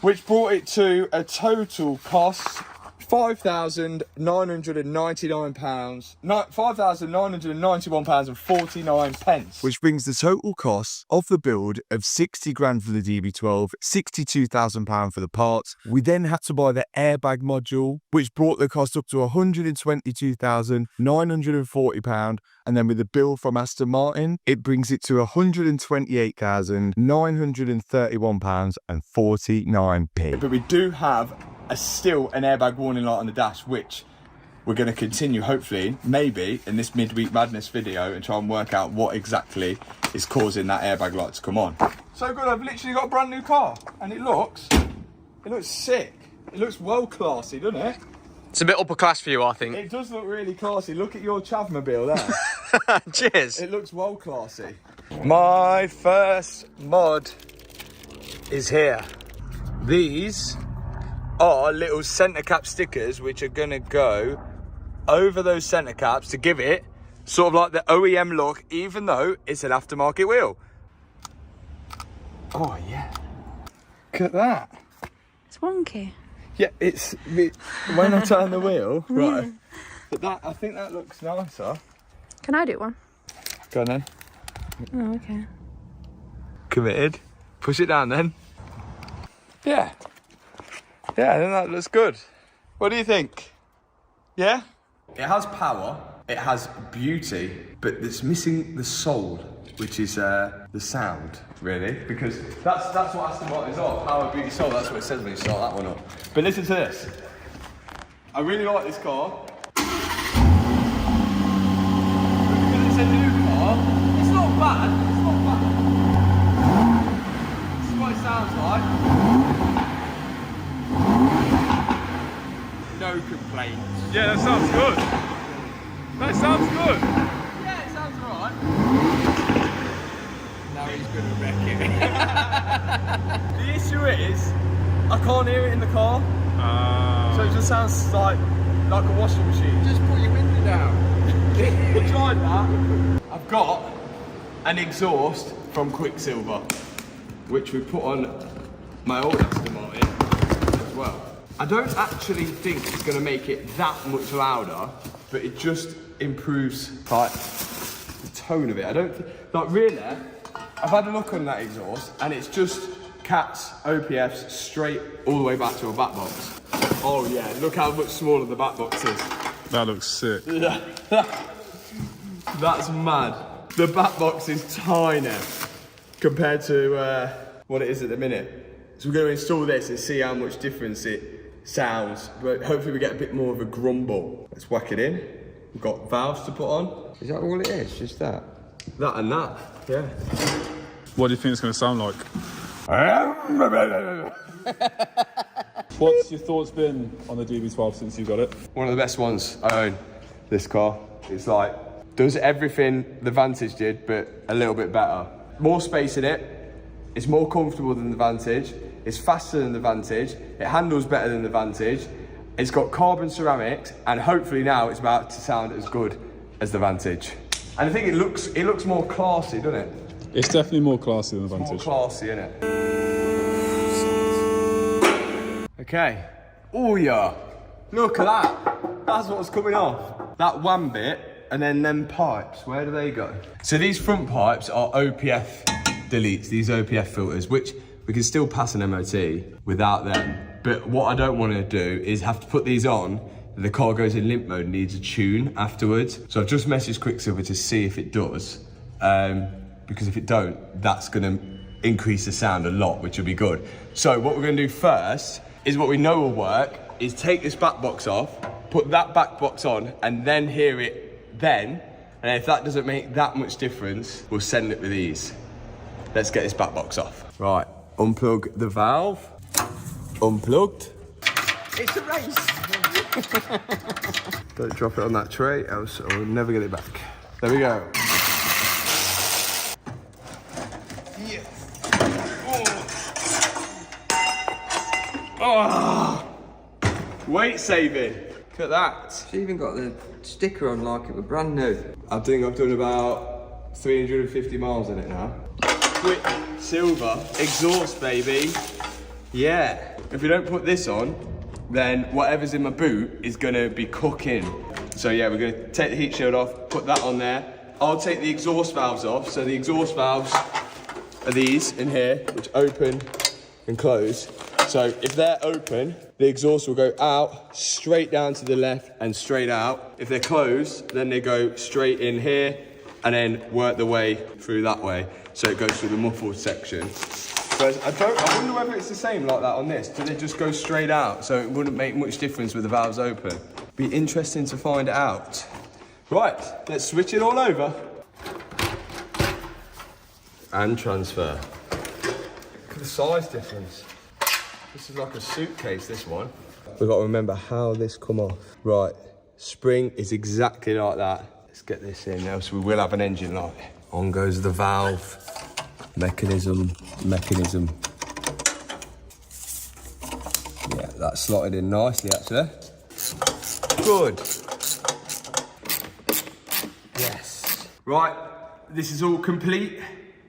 [SPEAKER 5] Which brought it to a total cost £5,991.49, which brings the total cost of the build of 60 grand for the DB12, £62,000 for the parts. We then had to buy the airbag module, which brought the cost up to £122,940, and then with the bill from Aston Martin, it brings it to £128,931.49. But we do have still an airbag warning light on the dash, which we're going to continue, hopefully, maybe in this midweek madness video, and try and work out what exactly is causing that airbag light to come on. So good, I've literally got a brand new car, and it looks sick. It looks well classy, doesn't it?
[SPEAKER 11] It's a bit upper class for you, I think.
[SPEAKER 5] It does look really classy. Look at your Chavmobile there.
[SPEAKER 11] Cheers.
[SPEAKER 5] It looks well classy. My first mod is here. These are little centre cap stickers which are going to go over those centre caps to give it sort of like the OEM look, even though it's an aftermarket wheel. Oh yeah, look at that.
[SPEAKER 3] It's wonky.
[SPEAKER 5] Yeah, it's when I turn the wheel, right, but that, I think that looks nicer.
[SPEAKER 3] Can I do one?
[SPEAKER 5] Go on then.
[SPEAKER 3] Oh, okay.
[SPEAKER 5] Committed. Push it down then. Yeah. Yeah, I think that looks good. What do you think? Yeah? It has power, it has beauty, but it's missing the soul, which is the sound, really, because that's what Aston Martin's are. Power, beauty, soul, that's what it says when you start that one up. But listen to this. I really like this car. But because it's a new car, it's not bad, This is what it sounds like. No complaints.
[SPEAKER 2] Yeah, that sounds good. That sounds good.
[SPEAKER 5] Yeah, it sounds alright. Now he's gonna wreck it. The issue is, I can't hear it in the car. So it just sounds like a washing machine. Just put your window down. We tried that. I've got an exhaust from Quicksilver, which we put on my old Aston Martin as well. I don't actually think it's going to make it that much louder, but it just improves like the tone of it. I don't like really. I've had a look on that exhaust, and it's just cats, OPFs, straight all the way back to a back box. Oh yeah, look how much smaller the back box is.
[SPEAKER 2] That looks sick.
[SPEAKER 5] That's mad. The back box is tiny compared to what it is at the minute. So we're going to install this and see how much difference it sounds, but hopefully we get a bit more of a grumble. Let's whack it in. We've got valves to put on.
[SPEAKER 4] Is that all it is? Just that?
[SPEAKER 5] That and that, yeah.
[SPEAKER 2] What do you think it's going to sound like? What's your thoughts been on the DB12 since you got it?
[SPEAKER 5] One of the best ones I own, this car. It's like, does everything the Vantage did, but a little bit better. More space in it. It's more comfortable than the Vantage. It's faster than the Vantage. It handles better than the Vantage. It's got carbon ceramics, and hopefully now it's about to sound as good as the Vantage. And I think it looks more classy, doesn't it?
[SPEAKER 2] It's definitely more classy than the Vantage.
[SPEAKER 5] More classy, isn't it? Okay. Oh yeah. Look at that. That's what's coming off. That one bit, and then them pipes. Where do they go? So these front pipes are OPF deletes, these OPF filters, which we can still pass an MOT without them. But what I don't want to do is have to put these on, and the car goes in limp mode and needs a tune afterwards. So I've just messaged Quicksilver to see if it does. Because if it don't, that's gonna increase the sound a lot, which will be good. So what we're gonna do first is what we know will work, is take this back box off, put that back box on, and then hear it then. And if that doesn't make that much difference, we'll send it with these. Let's get this back box off. Right, unplug the valve. Unplugged.
[SPEAKER 4] It's a race.
[SPEAKER 5] Don't drop it on that tray, else we'll never get it back. There we go. Oh. Weight saving. Look at that.
[SPEAKER 4] It's even got the sticker on like it was brand new.
[SPEAKER 5] I think I've done about 350 miles in it now. Quick silver exhaust, baby. Yeah. If we don't put this on, then whatever's in my boot is gonna be cooking. So yeah, we're gonna take the heat shield off, put that on there. I'll take the exhaust valves off. So the exhaust valves are these in here, which open and close. So if they're open, the exhaust will go out, straight down to the left and straight out. If they're closed, then they go straight in here and then work the way through that way. So it goes through the muffled section. But I wonder whether it's the same like that on this. Do they just go straight out? So it wouldn't make much difference with the valves open. Be interesting to find out. Right, let's switch it all over. And transfer. Look at the size difference. This is like a suitcase, this one. We've got to remember how this come off. Right, spring is exactly like that. Let's get this in, else we will have an engine light. On goes the valve, mechanism. Yeah, that's slotted in nicely, actually. Good. Yes. Right, this is all complete.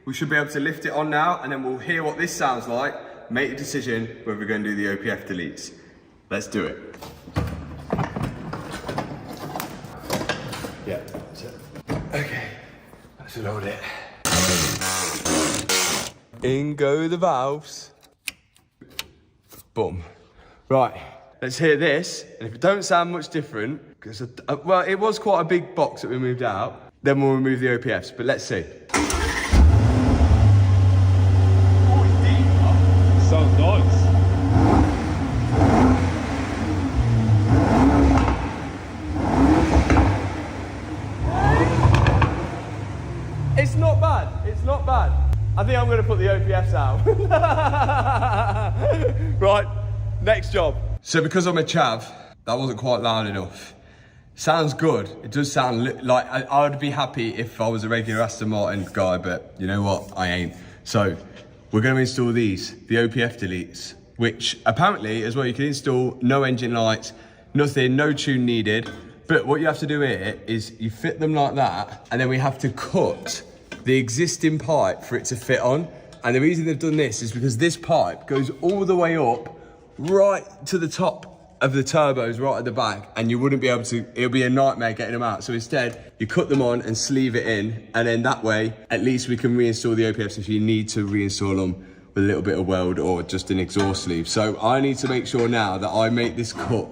[SPEAKER 5] We should be able to lift it on now, and then we'll hear what this sounds like. Make a decision whether we're going to do the OPF deletes. Let's do it. Yeah, that's it. Okay, let's load it. In go the valves. Boom. Right, let's hear this. And if it don't sound much different, because well, it was quite a big box that we moved out, then we'll remove the OPFs, but let's see.
[SPEAKER 2] Sounds nice.
[SPEAKER 5] It's not bad. It's not bad. I think I'm going to put the OPFs out. Right, next job. So because I'm a chav, that wasn't quite loud enough. Sounds good. It does sound like I would be happy if I was a regular Aston Martin guy, but you know what? I ain't. So we're going to install these, the OPF deletes, which apparently as well you can install no engine lights, nothing, no tune needed. But what you have to do here is you fit them like that, and then we have to cut the existing pipe for it to fit on. And the reason they've done this is because this pipe goes all the way up, right to the top of the turbos, right at the back, and you wouldn't be able to, it'll be a nightmare getting them out. So instead, you cut them on and sleeve it in, and then that way, at least we can reinstall the OPFs if you need to reinstall them with a little bit of weld or just an exhaust sleeve. So I need to make sure now that I make this cut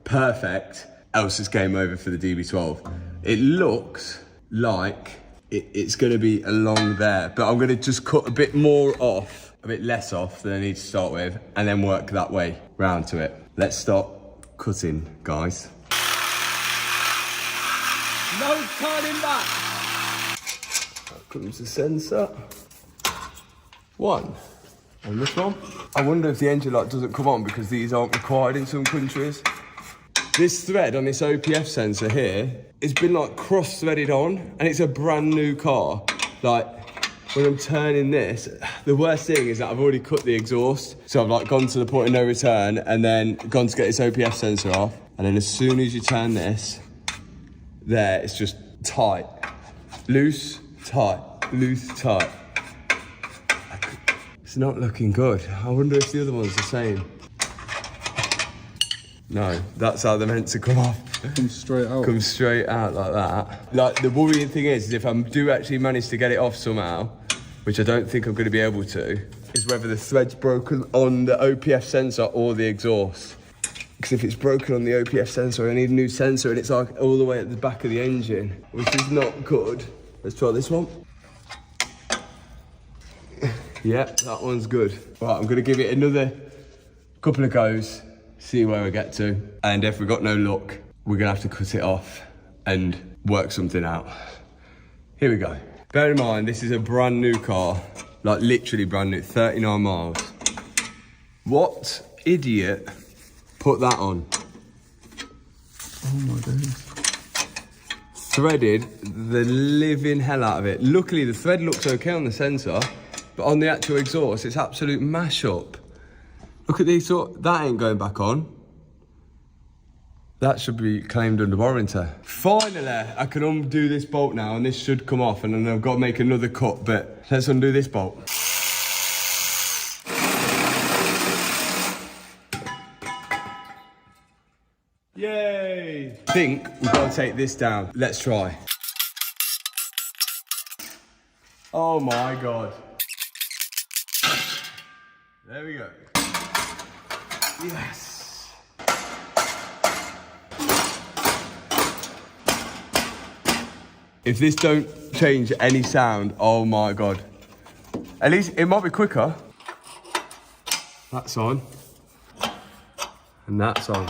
[SPEAKER 5] perfect, else it's game over for the DB12. It looks like it's gonna be along there, but I'm gonna just cut a bit more off, a bit less off than I need to start with, and then work that way round to it. Let's start cutting, guys. No turning back. That comes the sensor. One. And this one. I wonder if the engine light doesn't come on because these aren't required in some countries. This thread on this OPF sensor here, it's been like cross-threaded on, and it's a brand new car. Like, when I'm turning this, the worst thing is that I've already cut the exhaust. So I've like gone to the point of no return and then gone to get this OPF sensor off. And then as soon as you turn this, there, it's just tight. Loose, tight, loose, tight. It's not looking good. I wonder if the other one's the same. No, that's how they're meant to come off.
[SPEAKER 2] Come straight out.
[SPEAKER 5] Come straight out like that. Like, the worrying thing is if I do actually manage to get it off somehow, which I don't think I'm going to be able to, is whether the thread's broken on the OPF sensor or the exhaust. Because if it's broken on the OPF sensor, I need a new sensor, and it's like all the way at the back of the engine, which is not good. Let's try this one. Yeah, that one's good. Right, I'm going to give it another couple of goes, see where we get to. And if we've got no luck, we're going to have to cut it off and work something out. Here we go. Bear in mind, this is a brand new car, like literally brand new, 39 miles. What idiot put that on? Oh my goodness. Threaded the living hell out of it. Luckily, the thread looks okay on the sensor, but on the actual exhaust, it's absolute mash up. Look at these, that ain't going back on. That should be claimed under warranty. Finally, I can undo this bolt now and this should come off, and then I've got to make another cut, but let's undo this bolt. Yay! I think we've got to take this down. Let's try. Oh my God. There we go. Yes. If this don't change any sound, oh my God. At least it might be quicker. That's on. And that's on.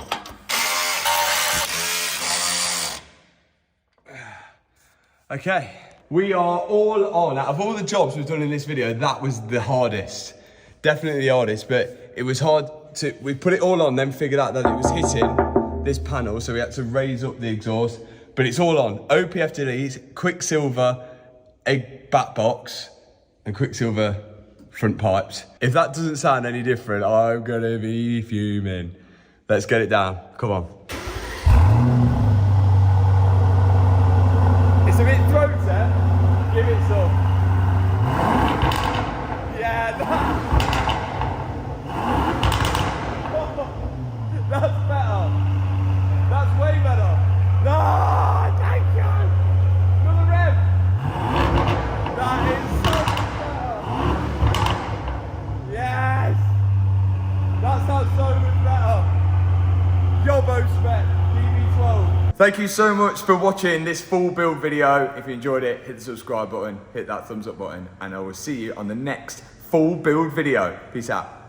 [SPEAKER 5] Okay, we are all on. Out of all the jobs we've done in this video, that was the hardest. Definitely the hardest, but it was hard to, we put it all on, then figured out that it was hitting this panel, so we had to raise up the exhaust, but it's all on. OPF deletes, Quicksilver egg bat box, and Quicksilver front pipes. If that doesn't sound any different, I'm gonna be fuming. Let's get it down, come on. It's a bit throaty, give it some. Yeah, that's better. That's way better. No, thank you. Another rev. That is so much better. Yes. That sounds so much better. Yobbo spec, DB12. Thank you so much for watching this full build video. If you enjoyed it, hit the subscribe button, hit that thumbs up button, and I will see you on the next full build video. Peace out.